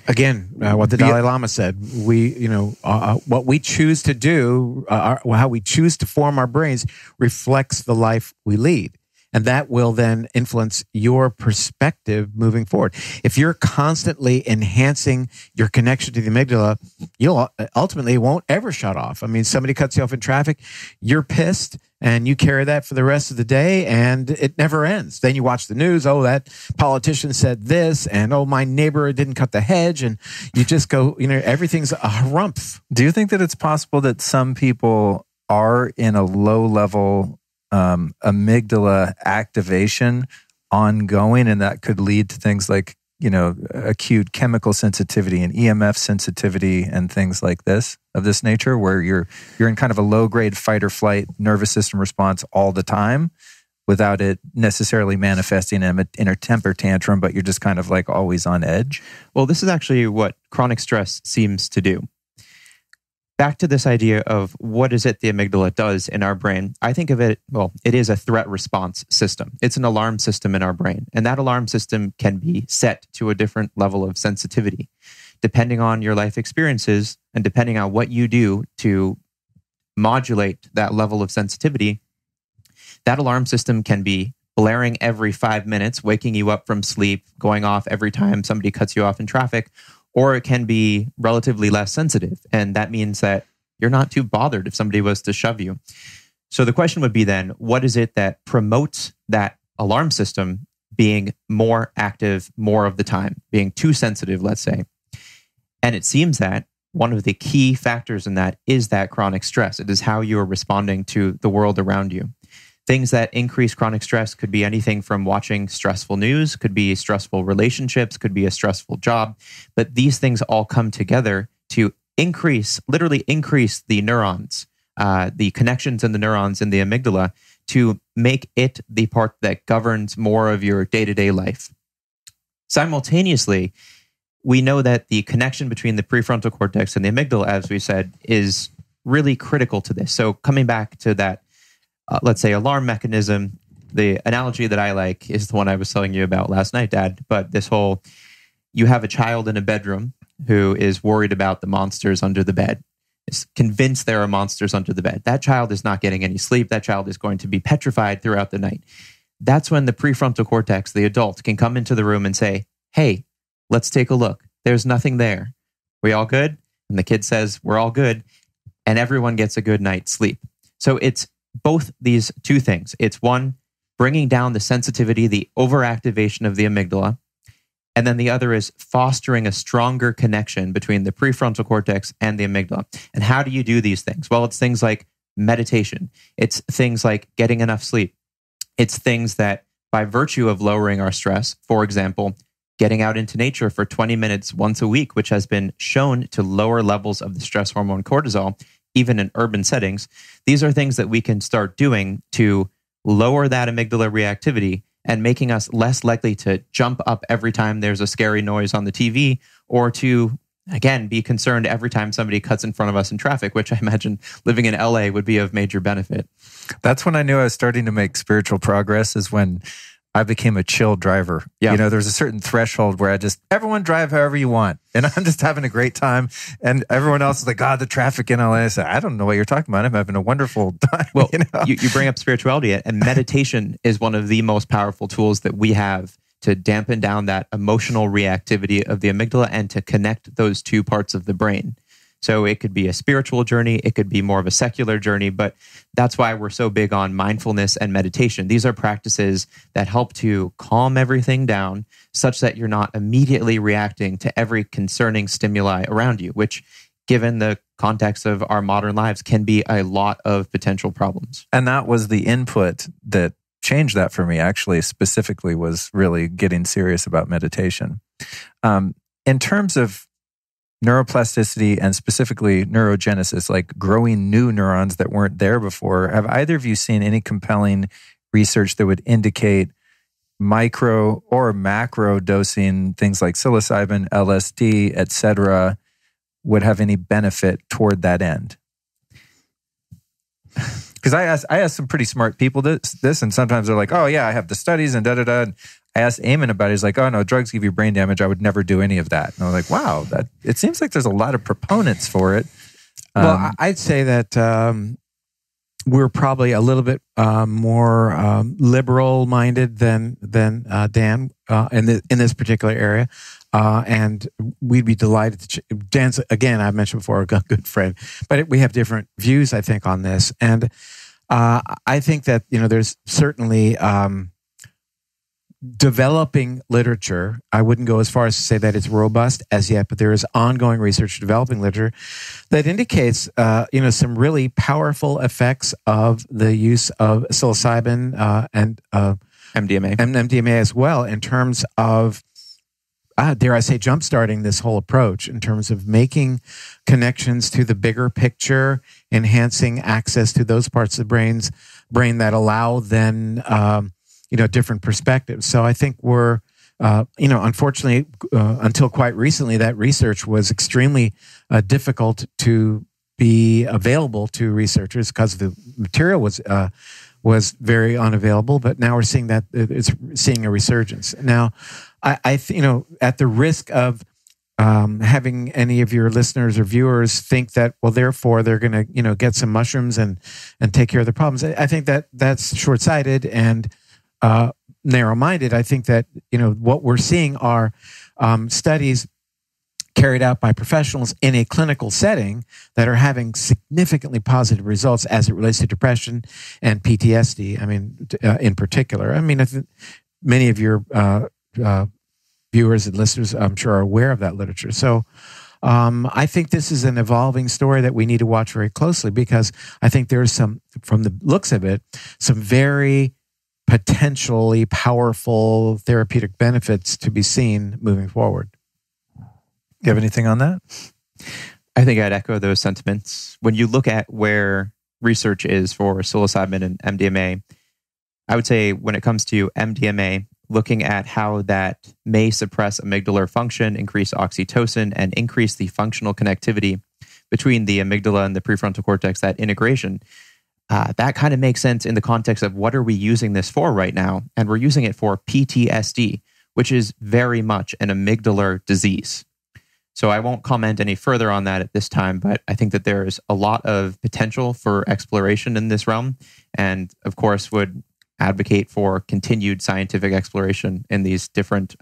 Again, what the Dalai Lama said, what we choose to do, how we choose to form our brains reflects the life we lead. And that will then influence your perspective moving forward. If you're constantly enhancing your connection to the amygdala, you'll ultimately won't ever shut off. I mean, somebody cuts you off in traffic, you're pissed, and you carry that for the rest of the day, and it never ends. Then you watch the news, oh, that politician said this, and oh, my neighbor didn't cut the hedge, and you just go, everything's a harumph. Do you think that it's possible that some people are in a low-level amygdala activation ongoing, and that could lead to things like, acute chemical sensitivity and EMF sensitivity and things like this, of this nature, where you're in kind of a low-grade fight or flight nervous system response all the time without it necessarily manifesting in a temper tantrum, but you're just kind of like always on edge? Well, this is actually what chronic stress seems to do. Back to this idea of what is it the amygdala does in our brain, I think of it, it is a threat response system. It's an alarm system in our brain. And that alarm system can be set to a different level of sensitivity, depending on your life experiences and depending on what you do to modulate that level of sensitivity. That alarm system can be blaring every 5 minutes, waking you up from sleep, going off every time somebody cuts you off in traffic, or it can be relatively less sensitive. And that means that you're not too bothered if somebody was to shove you. So the question would be then, what is it that promotes that alarm system being more active more of the time, being too sensitive, let's say? And it seems that one of the key factors in that is that chronic stress. It is how you are responding to the world around you. Things that increase chronic stress could be anything from watching stressful news, could be stressful relationships, could be a stressful job. But these things all come together to literally increase the neurons, the connections in the neurons in the amygdala, to make it the part that governs more of your day-to-day life. Simultaneously, we know that the connection between the prefrontal cortex and the amygdala, as we said, is really critical to this. So coming back to that, let's say, alarm mechanism, the analogy that I like is the one I was telling you about last night, Dad. But this whole, you have a child in a bedroom who is worried about the monsters under the bed, is convinced there are monsters under the bed. That child is not getting any sleep. That child is going to be petrified throughout the night. That's when the prefrontal cortex, the adult, can come into the room and say, hey, let's take a look. There's nothing there. We all good? And the kid says, we're all good. And everyone gets a good night's sleep. So it's both these two things. It's one, bringing down the sensitivity, the overactivation of the amygdala. And then the other is fostering a stronger connection between the prefrontal cortex and the amygdala. And how do you do these things? Well, it's things like meditation. It's things like getting enough sleep. It's things that, by virtue of lowering our stress, for example, getting out into nature for 20 minutes once a week, which has been shown to lower levels of the stress hormone cortisol, even in urban settings. These are things that we can start doing to lower that amygdala reactivity and making us less likely to jump up every time there's a scary noise on the TV, or to, again, be concerned every time somebody cuts in front of us in traffic, which I imagine living in LA would be of major benefit. That's when I knew I was starting to make spiritual progress, is when I became a chill driver. Yeah. There's a certain threshold where everyone drive however you want. And I'm just having a great time. And everyone else is like, God, the traffic in LA. I said, I don't know what you're talking about. I'm having a wonderful time. Well, you bring up spirituality, and meditation is one of the most powerful tools that we have to dampen down that emotional reactivity of the amygdala and to connect those two parts of the brain. So it could be a spiritual journey, it could be more of a secular journey, but that's why we're so big on mindfulness and meditation. These are practices that help to calm everything down such that you're not immediately reacting to every concerning stimuli around you, which, given the context of our modern lives, can be a lot of potential problems. And that was the input that changed that for me, actually, specifically, was really getting serious about meditation. In terms of neuroplasticity and specifically neurogenesis, like growing new neurons that weren't there before, have either of you seen any compelling research that would indicate micro or macro dosing things like psilocybin, LSD, etc., would have any benefit toward that end? Because I asked some pretty smart people this, and sometimes they're like, "Oh yeah, I have the studies and da da da." I asked Eamon about it. He's like, "Oh no, drugs give you brain damage. I would never do any of that." And I was like, "Wow, that it seems like there's a lot of proponents for it." Well, I'd say that we're probably a little bit more liberal-minded than Dan in this particular area, and we'd be delighted to. Dan's, again, I've mentioned before, a good friend, but we have different views, I think, on this, and I think that there's certainly developing literature. I wouldn't go as far as to say that it's robust as yet, but there is ongoing research developing literature that indicates, some really powerful effects of the use of psilocybin and MDMA. And MDMA as well, in terms of, dare I say, jumpstarting this whole approach in terms of making connections to the bigger picture, enhancing access to those parts of the brain that allow then different perspectives. So I think we're, unfortunately, until quite recently, that research was extremely difficult to be available to researchers because the material was very unavailable. But now we're seeing that it's seeing a resurgence. Now, I at the risk of having any of your listeners or viewers think that, well, therefore they're going to get some mushrooms and take care of the problems. I think that that's short-sighted and narrow-minded. I think that what we're seeing are studies carried out by professionals in a clinical setting that are having significantly positive results as it relates to depression and PTSD. I mean, in particular. I mean, I think many of your viewers and listeners, I'm sure, are aware of that literature. So I think this is an evolving story that we need to watch very closely, because I think there's some, from the looks of it, some very potentially powerful therapeutic benefits to be seen moving forward. You have anything on that? I think I'd echo those sentiments. When you look at where research is for psilocybin and MDMA, I would say when it comes to MDMA, looking at how that may suppress amygdala function, increase oxytocin, and increase the functional connectivity between the amygdala and the prefrontal cortex, that integration, that kind of makes sense in the context of what are we using this for right now? And we're using it for PTSD, which is very much an amygdala disease. So I won't comment any further on that at this time, but I think that there's a lot of potential for exploration in this realm, and of course would advocate for continued scientific exploration in these different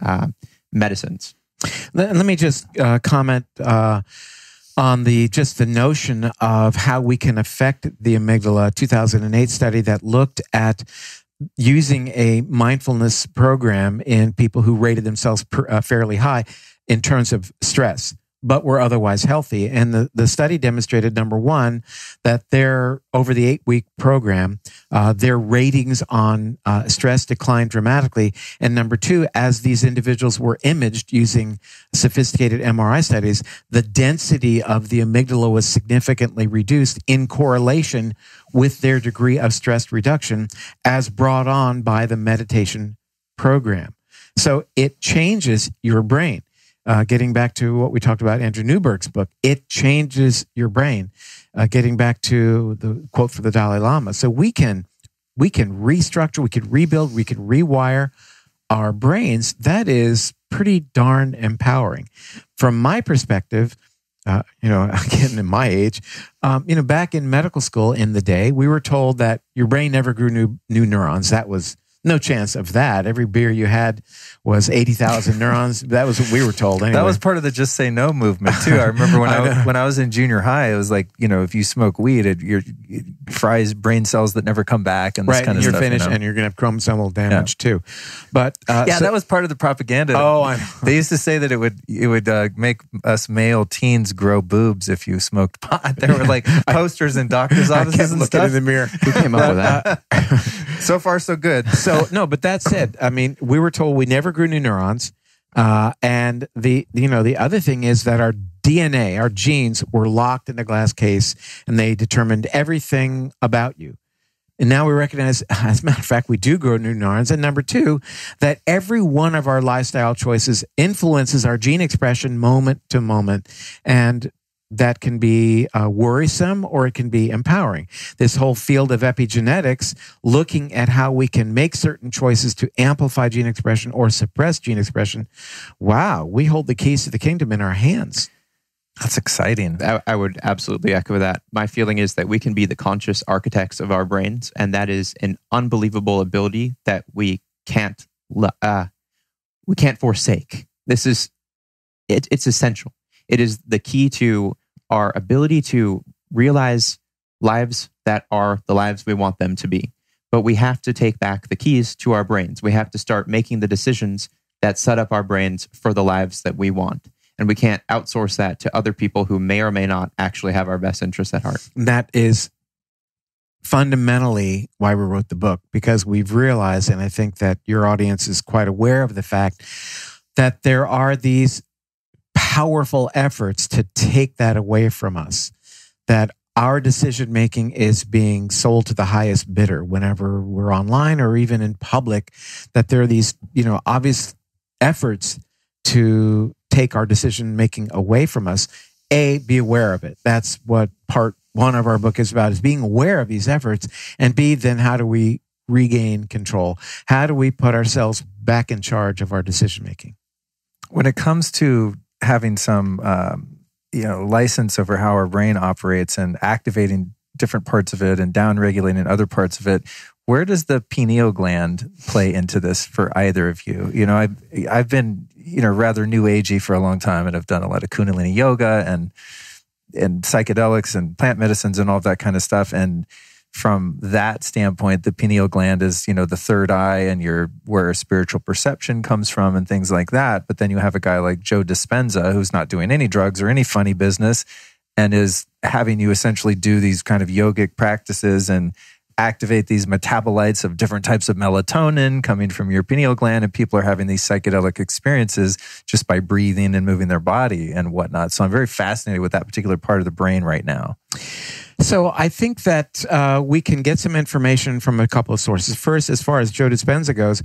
medicines. Let me just comment on the notion of how we can affect the amygdala. 2008 study that looked at using a mindfulness program in people who rated themselves fairly high in terms of stress, but were otherwise healthy. And the study demonstrated, number one, that over the 8-week program, their ratings on stress declined dramatically. And number two, as these individuals were imaged using sophisticated MRI studies, the density of the amygdala was significantly reduced in correlation with their degree of stress reduction as brought on by the meditation program. So it changes your brain. Getting back to what we talked about, Andrew Newberg's book, it changes your brain. Getting back to the quote for the Dalai Lama. So we can restructure, we could rebuild, we could rewire our brains. That is pretty darn empowering. From my perspective, again, in my age, back in medical school in the day, we were told that your brain never grew new neurons. That was No chance of that. Every beer you had was 80,000 neurons. That was what we were told anyway. That was part of the just say no movement too. I remember when I was in junior high, it was like, if you smoke weed, it fries brain cells that never come back and this kind of you're stuff. Finished, and you're going to have chromosomal damage too. But that was part of the propaganda. Oh, I know. They used to say that it would make us male teens grow boobs if you smoked pot. There were like posters in doctors' offices and stuff. In the mirror. Who came up with that? So far, so good. So no, but that said, I mean, we were told we never grew new neurons, and the other thing is that our DNA, our genes, were locked in a glass case, and they determined everything about you. And now we recognize, as a matter of fact, we do grow new neurons. And number two, that every one of our lifestyle choices influences our gene expression moment to moment, and that can be worrisome or it can be empowering. This whole field of epigenetics, looking at how we can make certain choices to amplify gene expression or suppress gene expression. Wow, we hold the keys to the kingdom in our hands. That's exciting. I would absolutely echo that. My feeling is that we can be the conscious architects of our brains, and that is an unbelievable ability that we can't forsake. It's essential. It is the key to our ability to realize lives that are the lives we want them to be. But we have to take back the keys to our brains. We have to start making the decisions that set up our brains for the lives that we want. And we can't outsource that to other people who may or may not actually have our best interests at heart. That is fundamentally why we wrote the book, because we've realized, and I think that your audience is quite aware of the fact, that there are these powerful efforts to take that away from us, that our decision-making is being sold to the highest bidder whenever we're online or even in public, that there are these, obvious efforts to take our decision-making away from us. A, be aware of it. That's what part one of our book is about, is being aware of these efforts. And B, then how do we regain control? How do we put ourselves back in charge of our decision-making? When it comes to having some, license over how our brain operates and activating different parts of it and down-regulating other parts of it, where does the pineal gland play into this for either of you? I've been, rather new agey for a long time, and I've done a lot of Kundalini yoga and psychedelics and plant medicines and all of that kind of stuff. And from that standpoint, the pineal gland is, the third eye and where spiritual perception comes from and things like that. But then you have a guy like Joe Dispenza, who's not doing any drugs or any funny business, and is having you essentially do these kind of yogic practices and activate these metabolites of different types of melatonin coming from your pineal gland, and people are having these psychedelic experiences just by breathing and moving their body and whatnot. So I'm very fascinated with that particular part of the brain right now. So I think that we can get some information from a couple of sources. First, as far as Joe Dispenza goes,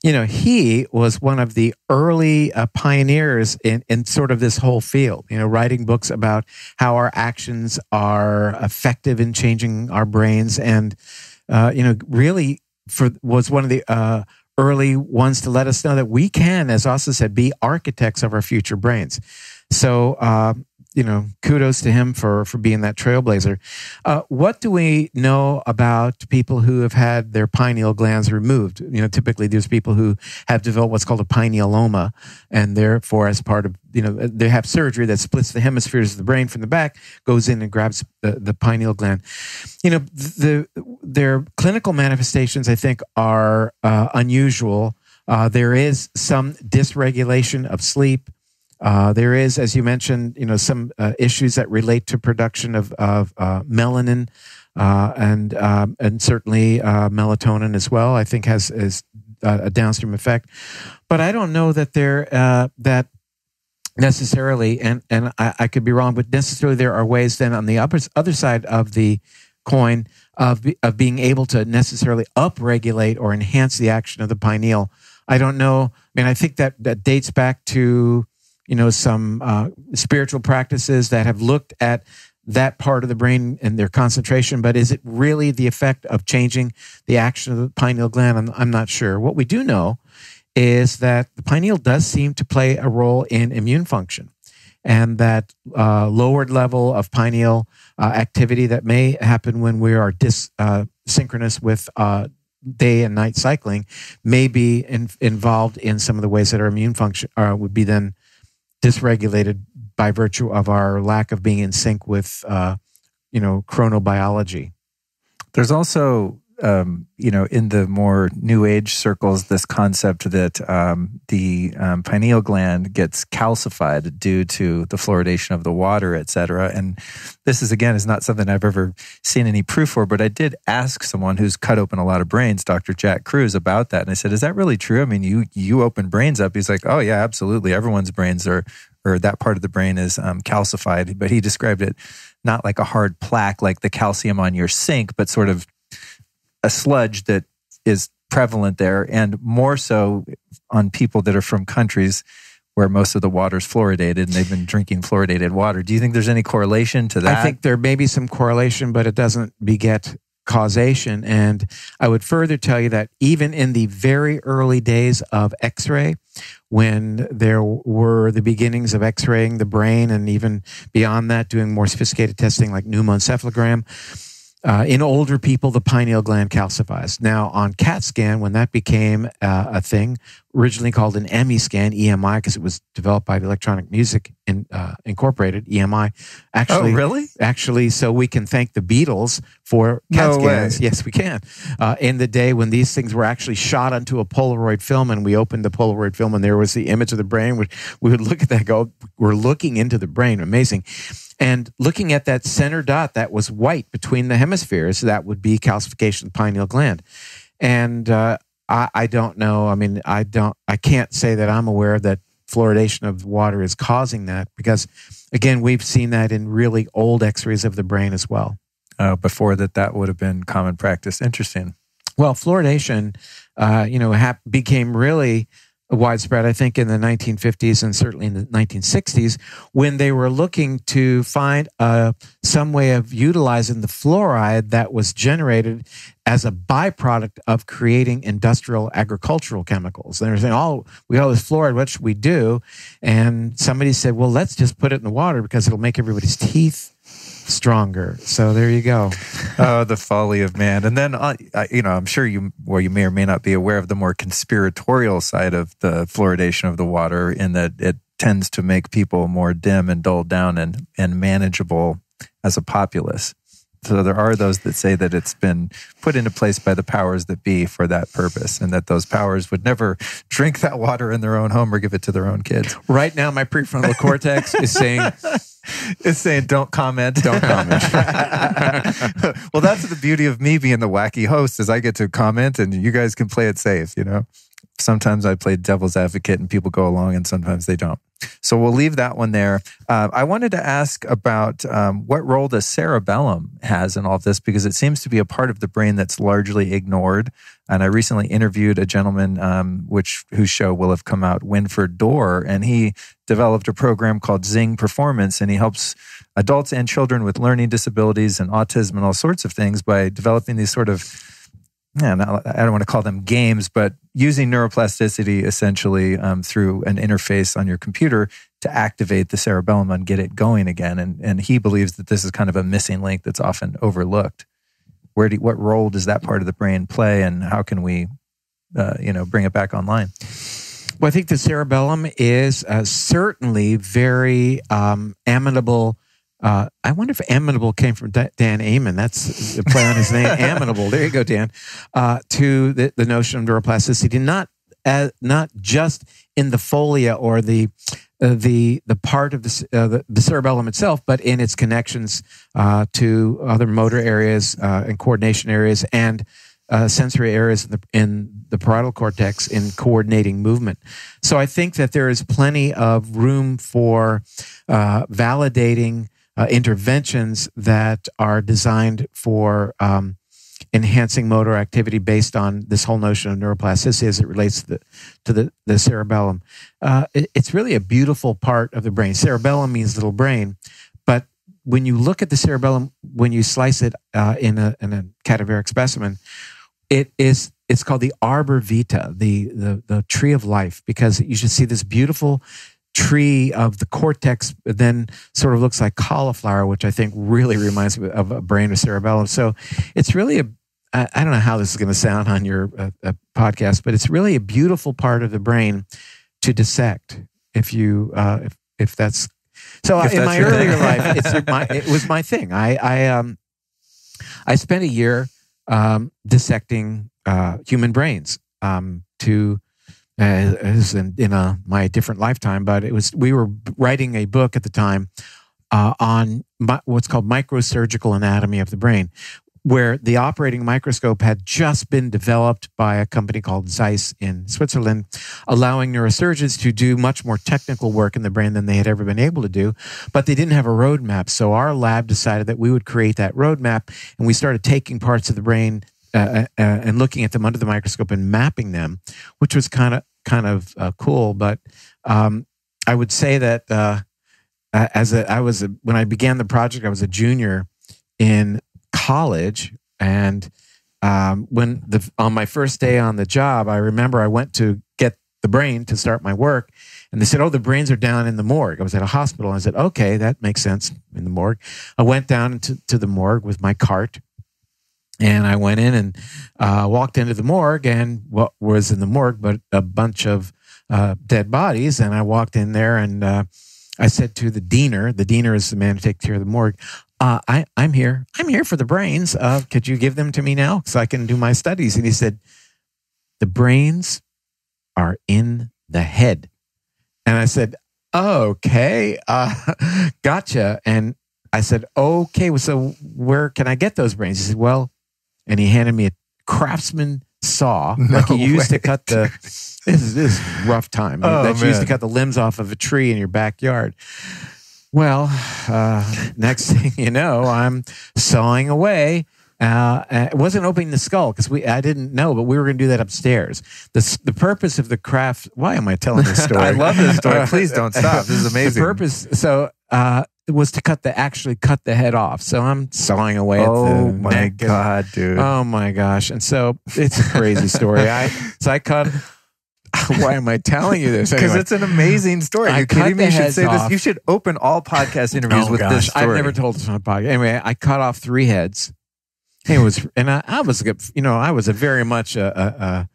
he was one of the early pioneers in sort of this whole field, writing books about how our actions are effective in changing our brains, and, really was one of the early ones to let us know that we can, as Asa said, be architects of our future brains. So, kudos to him for being that trailblazer. What do we know about people who have had their pineal glands removed? Typically there's people who have developed what's called a pinealoma, and therefore, as part of, they have surgery that splits the hemispheres of the brain from the back, goes in and grabs the pineal gland. Their clinical manifestations, I think, are unusual. There is some dysregulation of sleep. There is, as you mentioned, some issues that relate to production of melanin and certainly melatonin as well. I think has a downstream effect, but I don't know that that necessarily, and I could be wrong, but necessarily there are ways then on the other side of the coin of being able to necessarily upregulate or enhance the action of the pineal. I don't know. I think that dates back to some spiritual practices that have looked at that part of the brain and their concentration, but is it really the effect of changing the action of the pineal gland? I'm not sure. What we do know is that the pineal does seem to play a role in immune function, and that lowered level of pineal activity that may happen when we are synchronous with day and night cycling may be involved in some of the ways that our immune function would be then dysregulated by virtue of our lack of being in sync with, chronobiology. There's also, in the more new age circles, this concept that the pineal gland gets calcified due to the fluoridation of the water, et cetera. And this is not something I've ever seen any proof for, but I did ask someone who's cut open a lot of brains, Dr. Jack Kruse, about that. And I said, is that really true? I mean, you open brains up. He's like, oh yeah, absolutely. Everyone's brains or that part of the brain is calcified. But he described it not like a hard plaque, like the calcium on your sink, but sort of a sludge that is prevalent there, and more so on people that are from countries where most of the water is fluoridated and they've been drinking fluoridated water. Do you think there's any correlation to that? I think there may be some correlation, but it doesn't beget causation. And I would further tell you that even in the very early days of X-ray, when there were the beginnings of X-raying the brain, and even beyond that, doing more sophisticated testing like pneumoencephalogram, in older people, the pineal gland calcifies. Now, on CAT scan, when that became a thing, originally called an EMI scan, EMI, because it was developed by the Electronic Music Incorporated, EMI. Actually, oh, really? Actually, so we can thank the Beatles for CAT scans. Way. Yes, we can. In the day when these things were actually shot onto a Polaroid film, and we opened the Polaroid film, and there was the image of the brain, we would look at that and go, we're looking into the brain. Amazing. And looking at that center dot that was white between the hemispheres, that would be calcification of the pineal gland. And I don't know. I mean, I can't say that I'm aware that fluoridation of water is causing that, because, again, we've seen that in really old X-rays of the brain as well. Before that would have been common practice. Interesting. Well, fluoridation, became really widespread, I think, in the 1950s and certainly in the 1960s, when they were looking to find some way of utilizing the fluoride that was generated as a byproduct of creating industrial agricultural chemicals. And they were saying, we got this fluoride, what should we do? And somebody said, well, let's just put it in the water because it'll make everybody's teeth stronger. So there you go. Oh, the folly of man. And then, I'm sure you may or may not be aware of the more conspiratorial side of the fluoridation of the water, in that it tends to make people more dim and dulled down and manageable as a populace. So there are those that say that it's been put into place by the powers that be for that purpose, and that those powers would never drink that water in their own home or give it to their own kids. Right now, my prefrontal cortex is saying... It's saying, don't comment. Don't comment. Well, that's the beauty of me being the wacky host, is I get to comment and you guys can play it safe, Sometimes I play devil's advocate and people go along, and sometimes they don't. So we'll leave that one there. I wanted to ask about what role the cerebellum has in all of this, because it seems to be a part of the brain that's largely ignored. And I recently interviewed a gentleman whose show will have come out, Winford Dorr, and he developed a program called Zing Performance, and he helps adults and children with learning disabilities and autism and all sorts of things by developing these sort of, I don't want to call them games, but using neuroplasticity essentially through an interface on your computer to activate the cerebellum and get it going again. And he believes that this is kind of a missing link that's often overlooked. What role does that part of the brain play, and how can we, bring it back online? Well, I think the cerebellum is certainly very amenable. I wonder if amenable came from Dan Amon. That's the play on his name, amenable. There you go, Dan. To the notion of neuroplasticity, not just in the folia or the part of the cerebellum itself, but in its connections to other motor areas and coordination areas and sensory areas in the parietal cortex in coordinating movement. So I think that there is plenty of room for validating interventions that are designed for enhancing motor activity based on this whole notion of neuroplasticity as it relates to the cerebellum. It's really a beautiful part of the brain. Cerebellum means little brain, but when you look at the cerebellum, when you slice it in a cadaveric specimen, it's called the arbor vitae, the tree of life, because you should see this beautiful tree of the cortex, then sort of looks like cauliflower, which I think really reminds me of a brain or cerebellum. So it's really I don't know how this is going to sound on your podcast, but it's really a beautiful part of the brain to dissect. If that's so, in my earlier life, it was my thing. I spent a year dissecting human brains to. In my different lifetime, but we were writing a book at the time on what's called microsurgical anatomy of the brain, where the operating microscope had just been developed by a company called Zeiss in Switzerland, allowing neurosurgeons to do much more technical work in the brain than they had ever been able to do, but they didn't have a roadmap. So our lab decided that we would create that roadmap, and we started taking parts of the brain and looking at them under the microscope and mapping them, which was kind of cool. But I would say that when I began the project, I was a junior in college, and on my first day on the job, I remember I went to get the brain to start my work, and they said, "Oh, the brains are down in the morgue." I was at a hospital, and I said, "Okay, that makes sense, in the morgue." I went down to the morgue with my cart. And I went in and walked into the morgue, and what was in the morgue but a bunch of dead bodies. And I walked in there, and I said to the diener is the man who takes care of the morgue, I'm here for the brains. Could you give them to me now so I can do my studies? And he said, "The brains are in the head." And I said, "Okay, gotcha." And I said, "Okay, well, so where can I get those brains?" He said, "Well," and he handed me a Craftsman saw, like you used to cut this is rough time. That you used to cut the limbs off of a tree in your backyard. Well, next thing you know, I'm sawing away. It wasn't opening the skull because I didn't know, but we were going to do that upstairs. The purpose of the craft. Why am I telling this story? I love this story. Please don't stop. This is amazing. The purpose. So. It was to actually cut the head off. So I'm sawing away at the neck. Oh my God, dude. Oh my gosh. And so it's a crazy story. I cut. Why am I telling you this? Because Anyway, it's an amazing story. Are you kidding me? You should say this. You should open all podcast interviews with this story. I've never told this on a podcast. Anyway, I cut off 3 heads. I was a very much a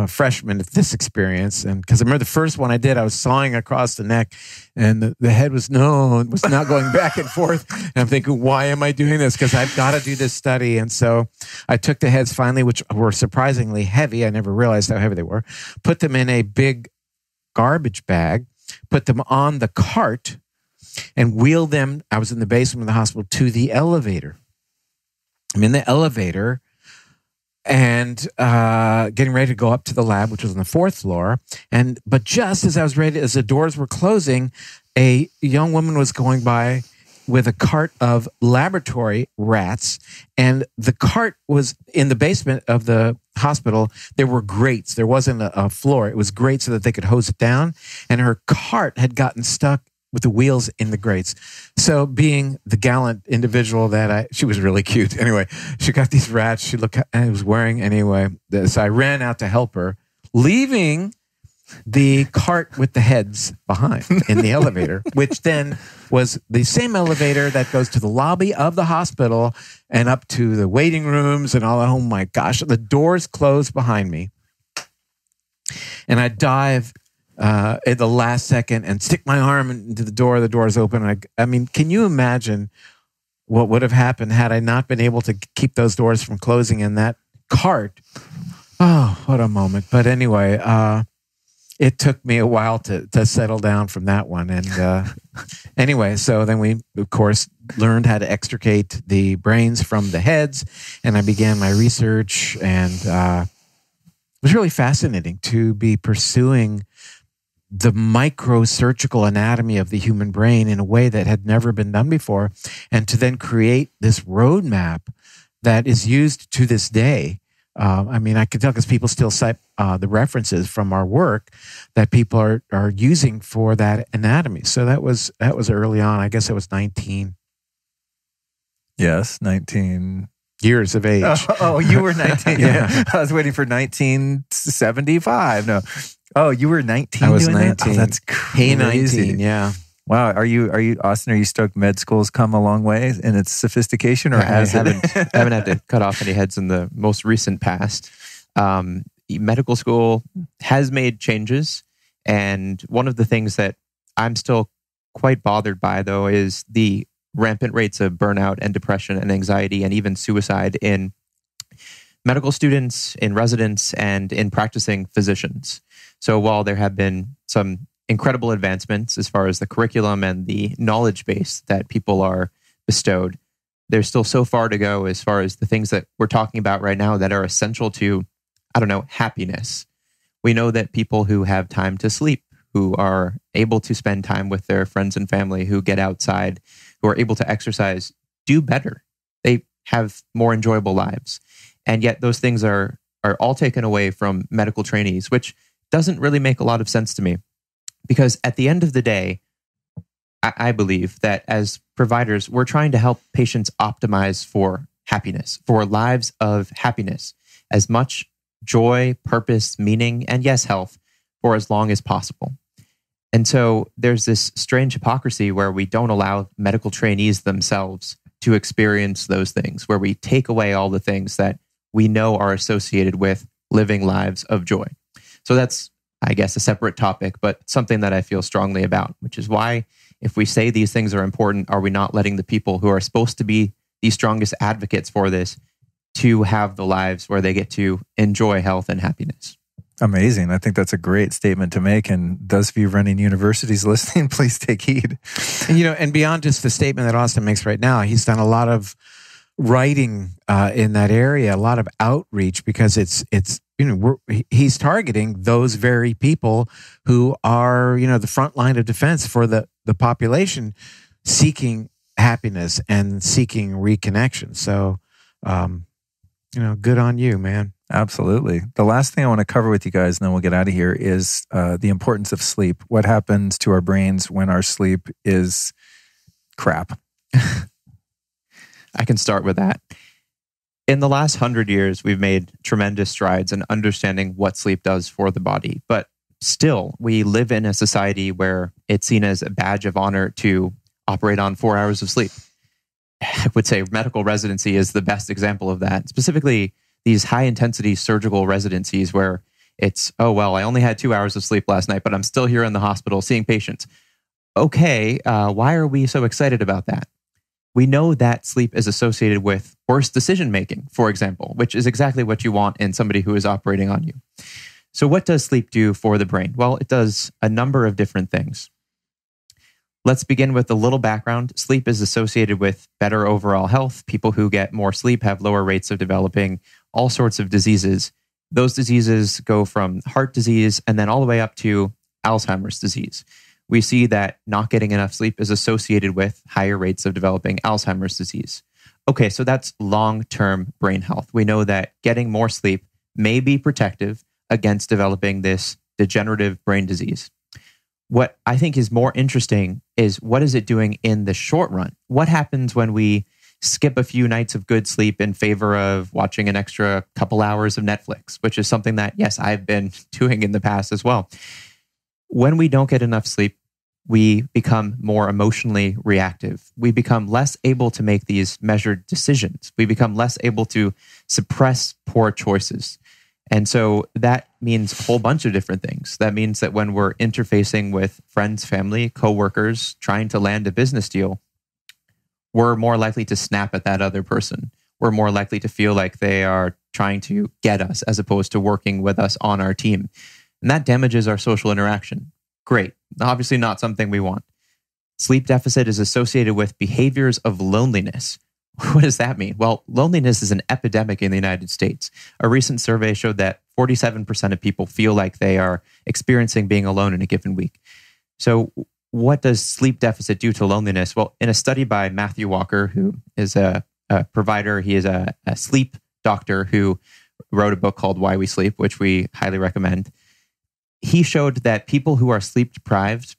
freshman at this experience, and because I remember the first one I did, I was sawing across the neck, and the head was not going back and forth. And I'm thinking, why am I doing this? Because I've got to do this study. And so I took the heads finally, which were surprisingly heavy. I never realized how heavy they were. Put them in a big garbage bag, put them on the cart, and wheeled them. I was in the basement of the hospital to the elevator. I'm in the elevator and getting ready to go up to the lab, which was on the 4th floor. But just as I was ready, as the doors were closing, a young woman was going by with a cart of laboratory rats, and the cart was in the basement of the hospital. There were grates. There wasn't a floor. It was grates so that they could hose it down, and her cart had gotten stuck with the wheels in the grates. So being the gallant individual she was really cute. Anyway, she got these rats. She looked, and I was wearing anyway. So I ran out to help her, leaving the cart with the heads behind in the elevator, which then was the same elevator that goes to the lobby of the hospital and up to the waiting rooms and all that. Oh my gosh, the doors closed behind me. And I dive at the last second and stick my arm into the door. The door's open. I mean, can you imagine what would have happened had I not been able to keep those doors from closing in that cart? Oh, what a moment. But anyway, it took me a while to settle down from that one. And anyway, so then we, of course, learned how to extricate the brains from the heads. And I began my research, and it was really fascinating to be pursuing the microsurgical anatomy of the human brain in a way that had never been done before, and to then create this roadmap that is used to this day. I mean, I can tell because people still cite the references from our work that people are using for that anatomy. So that was early on. I guess I was 19. Yes, 19 years of age. Oh, you were 19. Yeah. I was waiting for 1975. No. Oh, you were 19. I was doing 19. That? Oh, that's crazy. Hey, 19. Yeah. Wow. Are you, Austin, are you stoked med school's come a long way in its sophistication, or has it? I haven't had to cut off any heads in the most recent past. Medical school has made changes. And one of the things that I'm still quite bothered by, though, is the rampant rates of burnout and depression and anxiety and even suicide in medical students, in residents, and in practicing physicians. So while there have been some incredible advancements as far as the curriculum and the knowledge base that people are bestowed, there's still so far to go as far as the things that we're talking about right now that are essential to, happiness. We know that people who have time to sleep, who are able to spend time with their friends and family, who get outside, who are able to exercise, do better. They have more enjoyable lives. And yet those things are all taken away from medical trainees, which doesn't really make a lot of sense to me. Because at the end of the day, I believe that as providers, we're trying to help patients optimize for happiness, for lives of happiness, as much joy, purpose, meaning, and yes, health for as long as possible. And so there's this strange hypocrisy where we don't allow medical trainees themselves to experience those things, where we take away all the things that we know are associated with living lives of joy. So that's, I guess, a separate topic, but something that I feel strongly about, which is why, if we say these things are important, are we not letting the people who are supposed to be the strongest advocates for this to have the lives where they get to enjoy health and happiness? Amazing. I think that's a great statement to make. And those of you running universities listening, please take heed. And beyond just the statement that Austin makes right now, he's done a lot of writing in that area, a lot of outreach, because he's targeting those very people who are, the front line of defense for the population seeking happiness and seeking reconnection. So, good on you, man. Absolutely. The last thing I want to cover with you guys, and then we'll get out of here, is the importance of sleep. What happens to our brains when our sleep is crap? I can start with that. In the last 100 years, we've made tremendous strides in understanding what sleep does for the body. But still, we live in a society where it's seen as a badge of honor to operate on 4 hours of sleep. I would say medical residency is the best example of that. Specifically, these high-intensity surgical residencies where it's, I only had 2 hours of sleep last night, but I'm still here in the hospital seeing patients. Okay, why are we so excited about that? We know that sleep is associated with worse decision-making, for example, which is exactly what you want in somebody who is operating on you. So what does sleep do for the brain? Well, it does a number of different things. Let's begin with a little background. Sleep is associated with better overall health. People who get more sleep have lower rates of developing all sorts of diseases. Those diseases go from heart disease and then all the way up to Alzheimer's disease. We see that not getting enough sleep is associated with higher rates of developing Alzheimer's disease. Okay, so that's long-term brain health. We know that getting more sleep may be protective against developing this degenerative brain disease. What I think is more interesting is, what is it doing in the short run? What happens when we skip a few nights of good sleep in favor of watching an extra couple hours of Netflix, which is something that, yes, I've been doing in the past as well. When we don't get enough sleep, we become more emotionally reactive. We become less able to make these measured decisions. We become less able to suppress poor choices. And so that means a whole bunch of different things. That means that when we're interfacing with friends, family, coworkers, trying to land a business deal, we're more likely to snap at that other person. We're more likely to feel like they are trying to get us as opposed to working with us on our team. And that damages our social interaction. Great. Obviously not something we want. Sleep deficit is associated with behaviors of loneliness. What does that mean? Well, loneliness is an epidemic in the United States. A recent survey showed that 47% of people feel like they are experiencing being alone in a given week. So what does sleep deficit do to loneliness? Well, in a study by Matthew Walker, who is a provider, he is a sleep doctor who wrote a book called Why We Sleep, which we highly recommend. He showed that people who are sleep deprived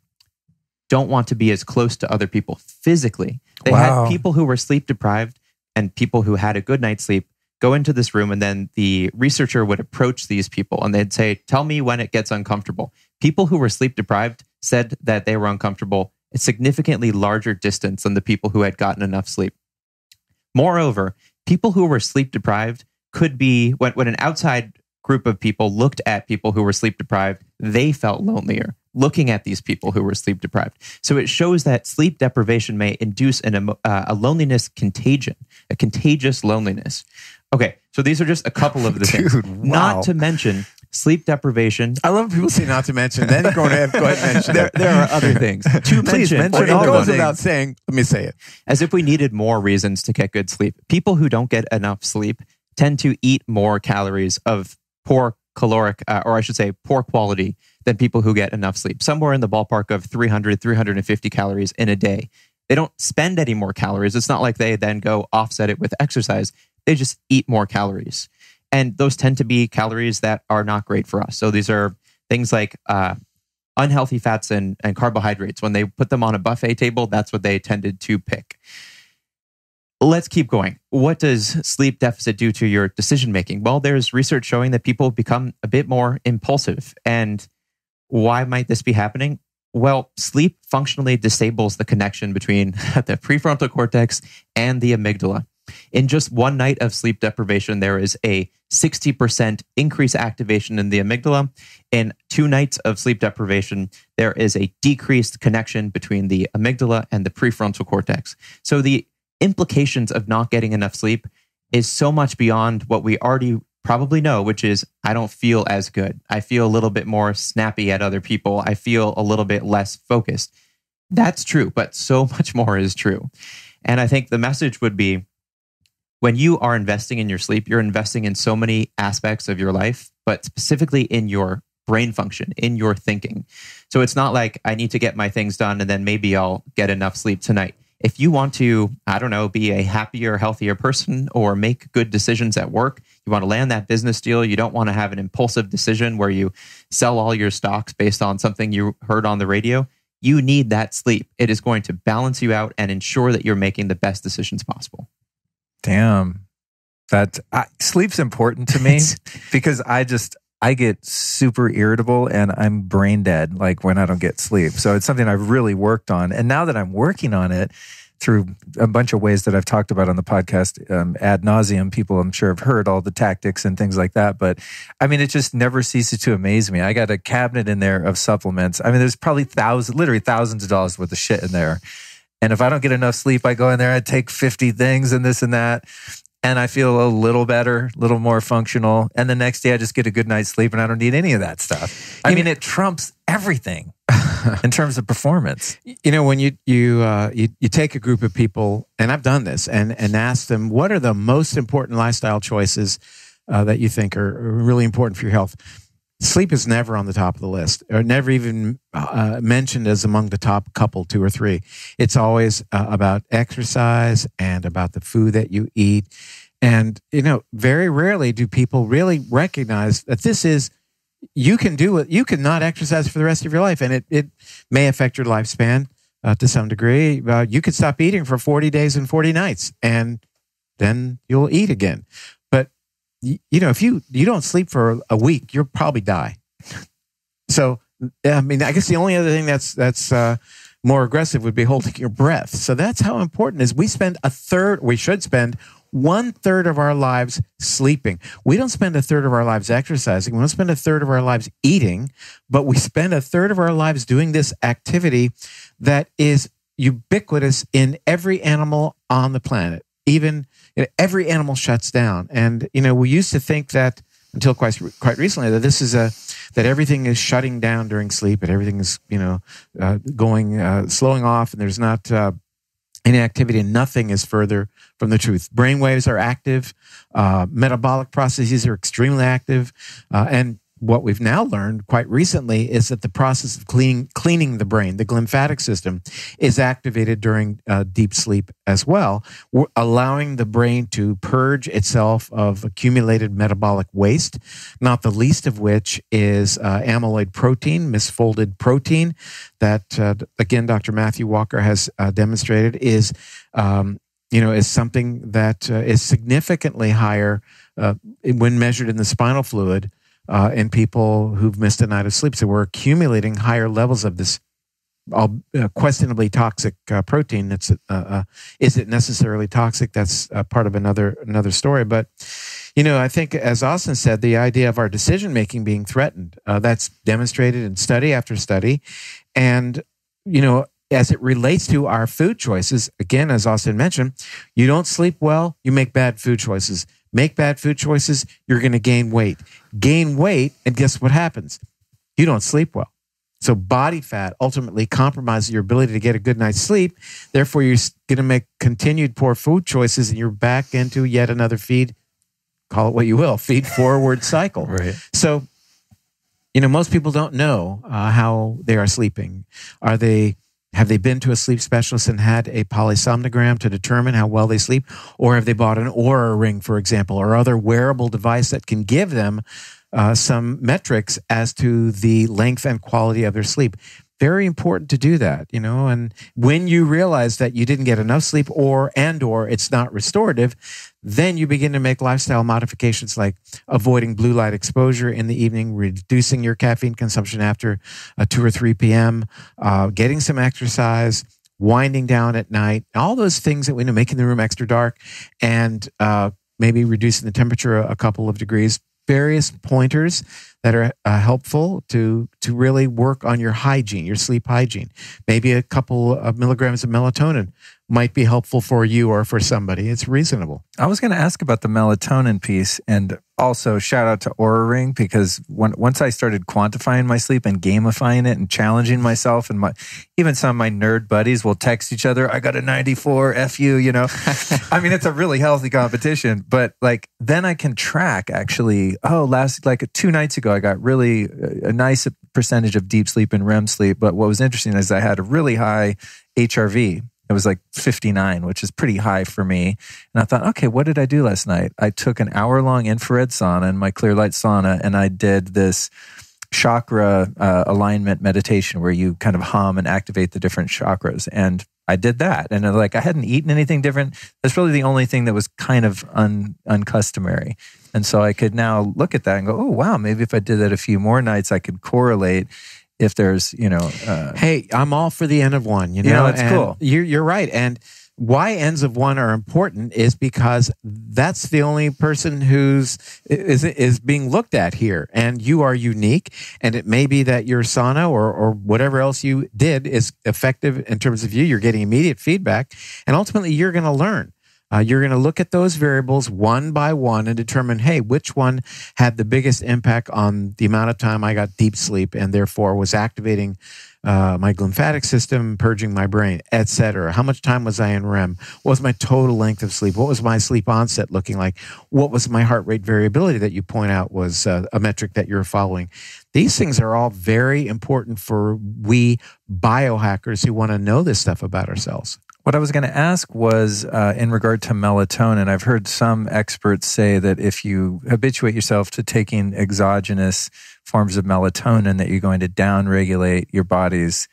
don't want to be as close to other people physically. They had people who were sleep deprived and people who had a good night's sleep go into this room, and then the researcher would approach these people and they'd say, tell me when it gets uncomfortable. People who were sleep deprived said that they were uncomfortable a significantly larger distance than the people who had gotten enough sleep. Moreover, people who were sleep deprived could be, when an outside group of people looked at people who were sleep deprived, they felt lonelier looking at these people who were sleep deprived. So it shows that sleep deprivation may induce a loneliness contagion, a contagious loneliness. Okay, so these are just a couple of the things. Dude, wow. Not to mention sleep deprivation. I love people say not to mention. Then go ahead and mention there are other things. To Please mention it all goes the without saying. Let me say it. As if we needed more reasons to get good sleep. People who don't get enough sleep tend to eat more calories of poor caloric, or I should say poor quality, than people who get enough sleep. Somewhere in the ballpark of 300, 350 calories in a day. They don't spend any more calories. It's not like they then go offset it with exercise. They just eat more calories. And those tend to be calories that are not great for us. So these are things like unhealthy fats and carbohydrates. When they put them on a buffet table, that's what they tended to pick. Let's keep going. What does sleep deficit do to your decision making? Well, there's research showing that people become a bit more impulsive. And why might this be happening? Well, sleep functionally disables the connection between the prefrontal cortex and the amygdala. In just one night of sleep deprivation, there is a 60% increase activation in the amygdala. In 2 nights of sleep deprivation, there is a decreased connection between the amygdala and the prefrontal cortex. So the implications of not getting enough sleep is so much beyond what we already probably know, which is I don't feel as good. I feel a little bit more snappy at other people. I feel a little bit less focused. That's true, but so much more is true. And I think the message would be, when you are investing in your sleep, you're investing in so many aspects of your life, but specifically in your brain function, in your thinking. So it's not like I need to get my things done and then maybe I'll get enough sleep tonight. If you want to, I don't know, be a happier, healthier person or make good decisions at work, you want to land that business deal, you don't want to have an impulsive decision where you sell all your stocks based on something you heard on the radio, you need that sleep. It is going to balance you out and ensure that you're making the best decisions possible. Damn. Sleep's important to me because I get super irritable and I'm brain dead like when I don't get sleep. So it's something I've really worked on. And now that I'm working on it through a bunch of ways that I've talked about on the podcast ad nauseum, people I'm sure have heard all the tactics and things like that. But I mean, it just never ceases to amaze me. I got a cabinet in there of supplements. I mean, there's probably literally thousands of dollars worth of shit in there. And if I don't get enough sleep, I go in there, I take 50 things and this and that. And I feel a little better, a little more functional. And the next day I just get a good night's sleep and I don't need any of that stuff. I mean, it trumps everything in terms of performance. You know, when you take a group of people, and I've done this, and ask them, what are the most important lifestyle choices that you think are really important for your health? Sleep is never on the top of the list, or never even mentioned as among the top couple, 2 or 3. It's always about exercise and about the food that you eat. And, you know, very rarely do people really recognize that this is, you can do it. You can not exercise for the rest of your life, and it may affect your lifespan to some degree. You could stop eating for 40 days and 40 nights, and then you'll eat again. You know, if you don't sleep for a week, you'll probably die. So, I mean, I guess the only other thing that's more aggressive would be holding your breath. So that's how important it is. We should spend 1/3 of our lives sleeping. We don't spend 1/3 of our lives exercising. We don't spend 1/3 of our lives eating, but we spend 1/3 of our lives doing this activity that is ubiquitous in every animal on the planet. Even every animal shuts down. And, you know, we used to think that until quite recently that this is that everything is shutting down during sleep and everything is, you know, slowing off, and there's not any activity, and nothing is further from the truth. Brain waves are active. Metabolic processes are extremely active. And what we've now learned quite recently is that the process of cleaning the brain, the glymphatic system, is activated during deep sleep as well, allowing the brain to purge itself of accumulated metabolic waste, not the least of which is amyloid protein, misfolded protein, that, again, Dr. Matthew Walker has demonstrated is something that is significantly higher when measured in the spinal fluid in people who've missed a night of sleep. So we're accumulating higher levels of this questionably toxic protein. Is it necessarily toxic? That's part of another story. But I think, as Austin said, the idea of our decision making being threatened, that's demonstrated in study after study, and as it relates to our food choices, again, as Austin mentioned, you don't sleep well, you make bad food choices. Make bad food choices, you're going to gain weight. Gain weight, and guess what happens? You don't sleep well. So body fat ultimately compromises your ability to get a good night's sleep. Therefore, you're going to make continued poor food choices, and you're back into yet another call it what you will, feed forward cycle. Right. So, most people don't know how they are sleeping. Have they been to a sleep specialist and had a polysomnogram to determine how well they sleep? Or have they bought an Oura ring, for example, or other wearable device that can give them some metrics as to the length and quality of their sleep? Very important to do that, and when you realize that you didn't get enough sleep or it's not restorative, then you begin to make lifestyle modifications like avoiding blue light exposure in the evening, reducing your caffeine consumption after 2 or 3 p.m., getting some exercise, winding down at night, all those things that we know, making the room extra dark, and maybe reducing the temperature a couple of degrees. Various pointers that are helpful to really work on your hygiene, your sleep hygiene. Maybe a couple of milligrams of melatonin might be helpful for you or for somebody. It's reasonable. I was going to ask about the melatonin piece, and also shout out to Oura Ring, because once I started quantifying my sleep and gamifying it and challenging myself, and even some of my nerd buddies will text each other, I got a 94, F you, I mean, it's a really healthy competition, but then I can track actually, last 2 nights ago, I got really a nice percentage of deep sleep and REM sleep. But what was interesting is I had a really high HRV. It was 59, which is pretty high for me. And I thought, okay, what did I do last night? I took an hour-long infrared sauna in my clear light sauna, and I did this chakra alignment meditation where you kind of hum and activate the different chakras. And I did that. And I hadn't eaten anything different. That's really the only thing that was kind of uncustomary. And so I could now look at that and go, oh, wow, maybe if I did that a few more nights, I could correlate if there's, hey, I'm all for the N of 1, that's cool. You're right. And why N's of 1 are important is because that's the only person is being looked at here. And you are unique. And it may be that your sauna or whatever else you did is effective in terms of you. You're getting immediate feedback. And ultimately, you're going to learn. You're going to look at those variables one by one and determine, hey, which one had the biggest impact on the amount of time I got deep sleep and therefore was activating my lymphatic system, purging my brain, etc. How much time was I in REM? What was my total length of sleep? What was my sleep onset looking like? What was my heart rate variability that you point out was a metric that you're following? These things are all very important for we biohackers who want to know this stuff about ourselves. What I was going to ask was in regard to melatonin. I've heard some experts say that if you habituate yourself to taking exogenous forms of melatonin, that you're going to downregulate your body's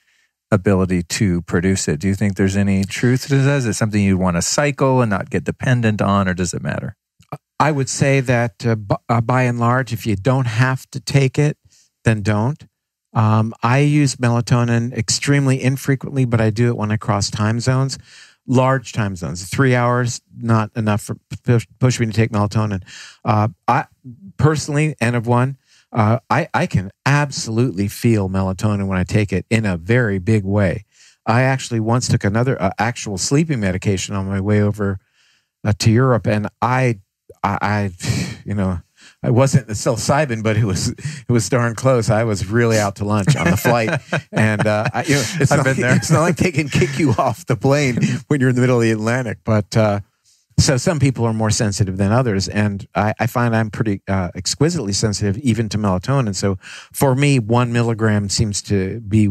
ability to produce it. Do you think there's any truth to that? Is it something you want to cycle and not get dependent on, or does it matter? I would say that by and large, if you don't have to take it, then don't. I use melatonin extremely infrequently, but I do it when I cross time zones, large time zones. 3 hours, not enough for push me to take melatonin. I personally, N of 1, I can absolutely feel melatonin when I take it in a very big way. I actually once took another actual sleeping medication on my way over to Europe, and I wasn't the psilocybin, but it was darn close. I was really out to lunch on the flight, and it's not like they can kick you off the plane when you're in the middle of the Atlantic. But so some people are more sensitive than others, and I find I'm pretty exquisitely sensitive even to melatonin. So for me, 1 milligram seems to be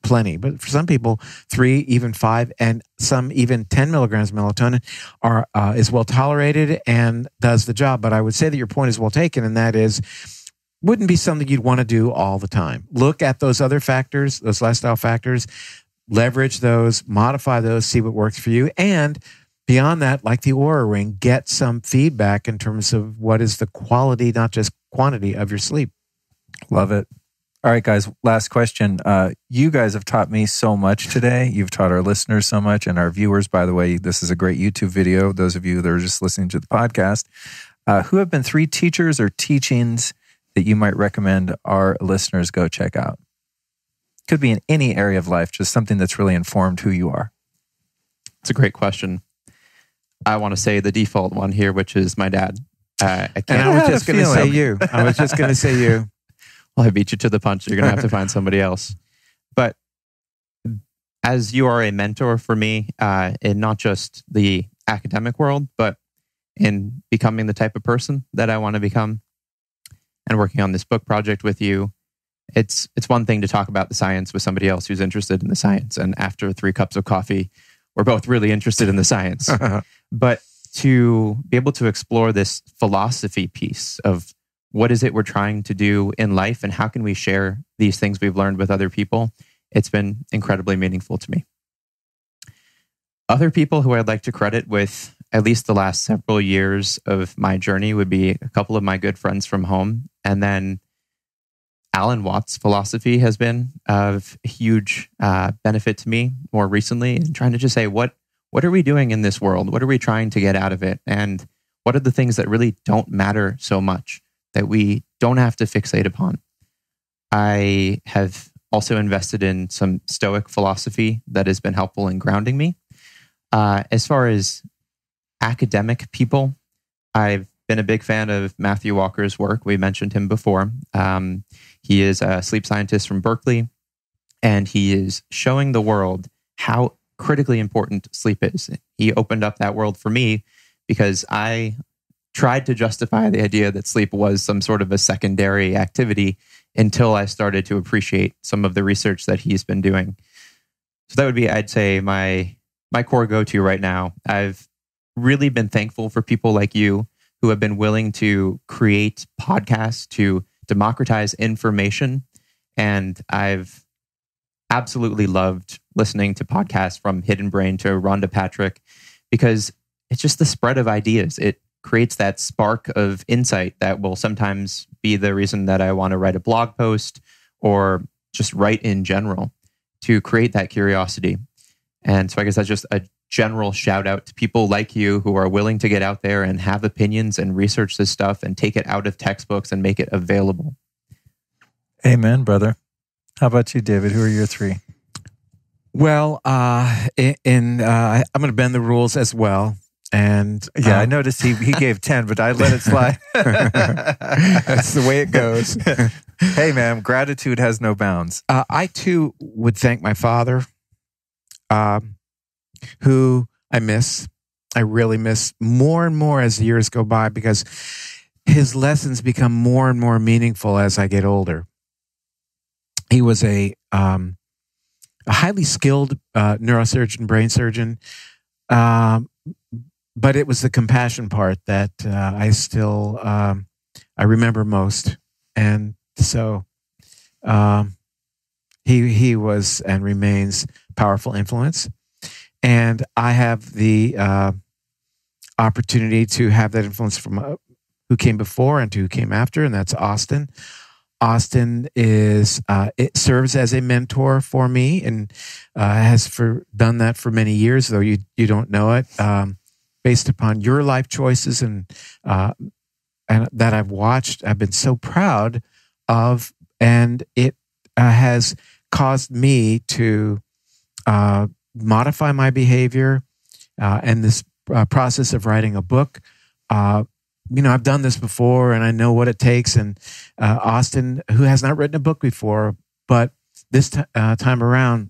plenty, but for some people, 3, even 5, and some even 10 milligrams of melatonin is well tolerated and does the job. But I would say that your point is well taken, and that is, wouldn't be something you'd want to do all the time. Look at those other factors, those lifestyle factors, leverage those, modify those, see what works for you, and beyond that, like the Oura Ring, get some feedback in terms of what is the quality, not just quantity, of your sleep. Love it. All right, guys, last question. You guys have taught me so much today. You've taught our listeners so much, and our viewers, by the way. This is a great YouTube video. Those of you that are just listening to the podcast, who have been 3 teachers or teachings that you might recommend our listeners go check out? Could be in any area of life, just something that's really informed who you are. It's a great question. I want to say the default one here, which is my dad. I was just going to say you. I was just going to say you. Well, I beat you to the punch. You're going to have to find somebody else. But as you are a mentor for me, in not just the academic world, but in becoming the type of person that I want to become, and working on this book project with you, it's one thing to talk about the science with somebody else who's interested in the science. And after 3 cups of coffee, we're both really interested in the science. But to be able to explore this philosophy piece of what is it we're trying to do in life and how can we share these things we've learned with other people, it's been incredibly meaningful to me. Other people who I'd like to credit with at least the last several years of my journey would be a couple of my good friends from home. And then Alan Watts' philosophy has been of huge benefit to me more recently, and trying to just say, what are we doing in this world? What are we trying to get out of it? And what are the things that really don't matter so much that we don't have to fixate upon? I have also invested in some Stoic philosophy that has been helpful in grounding me. As far as academic people, I've been a big fan of Matthew Walker's work. We mentioned him before. He is a sleep scientist from Berkeley, and he is showing the world how critically important sleep is. He opened up that world for me because I tried to justify the idea that sleep was some sort of a secondary activity until I started to appreciate some of the research that he's been doing. So that would be, I'd say, my core go-to right now. I've really been thankful for people like you who have been willing to create podcasts to democratize information. And I've absolutely loved listening to podcasts from Hidden Brain to Rhonda Patrick, because it's just the spread of ideas. It creates that spark of insight that will sometimes be the reason that I want to write a blog post or just write in general, to create that curiosity. And so I guess that's just a general shout out to people like you who are willing to get out there and have opinions and research this stuff and take it out of textbooks and make it available. Amen, brother. How about you, David? Who are your 3? Well, I'm going to bend the rules as well. And I noticed he gave 10, but I let it slide. That's the way it goes. Hey, man, gratitude has no bounds. I too would thank my father, who I miss. I really miss more and more as the years go by, because his lessons become more and more meaningful as I get older. He was a highly skilled neurosurgeon, brain surgeon, but it was the compassion part that I still I remember most, and so he was and remains powerful influence. And I have the opportunity to have that influence from who came before and to who came after, and that's Austin. Austin it serves as a mentor for me, and has done that for many years, though you don't know it, based upon your life choices and that I've watched. I've been so proud of, and it has caused me to modify my behavior, and this process of writing a book. I've done this before and I know what it takes. And Austin, who has not written a book before, but this time around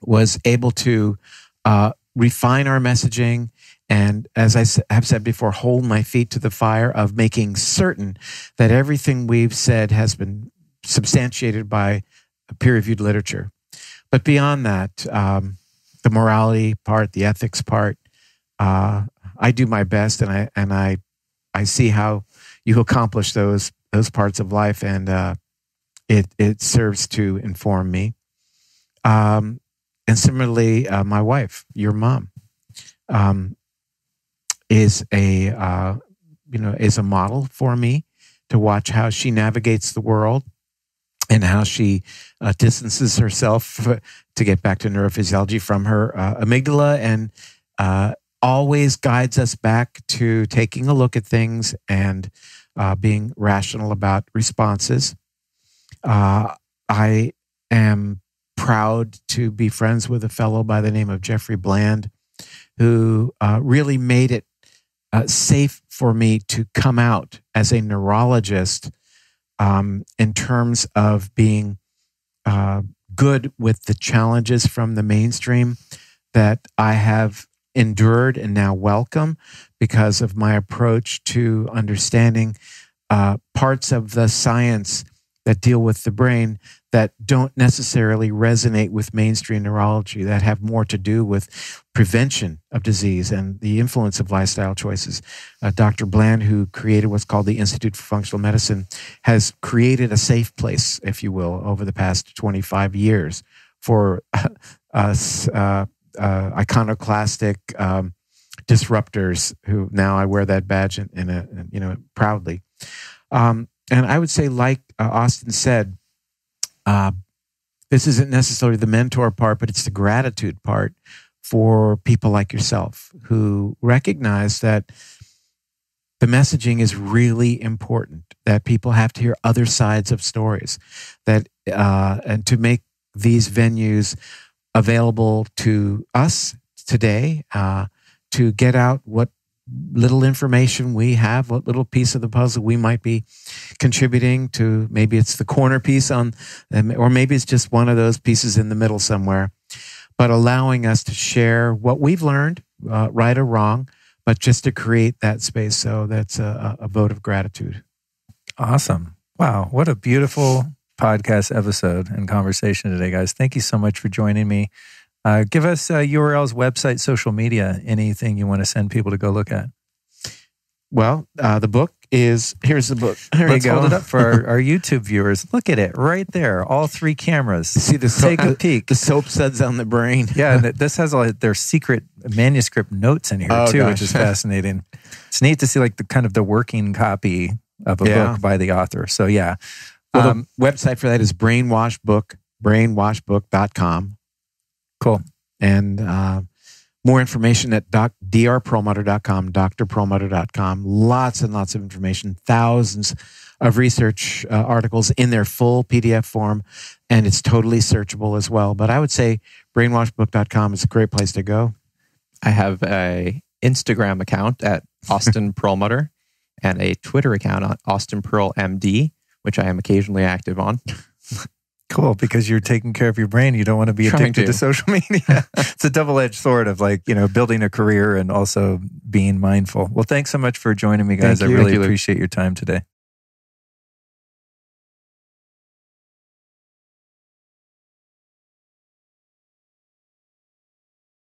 was able to refine our messaging. And as I have said before, hold my feet to the fire of making certain that everything we've said has been substantiated by peer-reviewed literature. But beyond that, the morality part, the ethics part, I do my best, and I see how you accomplish those parts of life, and it serves to inform me. And similarly, my wife, your mom, is a model for me to watch how she navigates the world, and how she distances herself to get back to neurophysiology from her amygdala, and always guides us back to taking a look at things and being rational about responses. I am proud to be friends with a fellow by the name of Jeffrey Bland, who really made it safe for me to come out as a neurologist in terms of being good with the challenges from the mainstream that I have endured and now welcome because of my approach to understanding parts of the science that deal with the brain that don't necessarily resonate with mainstream neurology, that have more to do with prevention of disease and the influence of lifestyle choices. Dr. Bland, who created what's called the Institute for Functional Medicine, has created a safe place, if you will, over the past 25 years for us iconoclastic disruptors who now I wear that badge proudly. And I would say, like Austin said, this isn't necessarily the mentor part, but it's the gratitude part for people like yourself who recognize that the messaging is really important, that people have to hear other sides of stories, that and to make these venues available to us today, to get out what little information we have, what little piece of the puzzle we might be contributing to. Maybe it's the corner piece or maybe it's just one of those pieces in the middle somewhere, but allowing us to share what we've learned, right or wrong, but just to create that space. So that's a vote of gratitude. Awesome. Wow. What a beautiful podcast episode and conversation today, guys. Thank you so much for joining me. Give us URLs, website, social media, anything you want to send people to go look at. Well, the book is, here's the book. Let's hold it up for our YouTube viewers. Look at it right there. All three cameras. See the Take a peek. The soap suds on the brain. Yeah, and this has all their secret manuscript notes in here too, which is fascinating. It's neat to see like the kind of the working copy of a book by the author. So yeah. Well, the website for that is brainwashbook.com. Cool. And more information at drperlmutter.com, drperlmutter.com. Lots and lots of information, thousands of research articles in their full PDF form, and it's totally searchable as well. But I would say brainwashbook.com is a great place to go. I have a Instagram account at Austin Perlmutter and a Twitter account at Austin Pearl MD, which I am occasionally active on. Cool, because you're taking care of your brain. You don't want to be addicted to social media. It's a double-edged sword of building a career and also being mindful. Well, thanks so much for joining me, guys. I really appreciate your time today.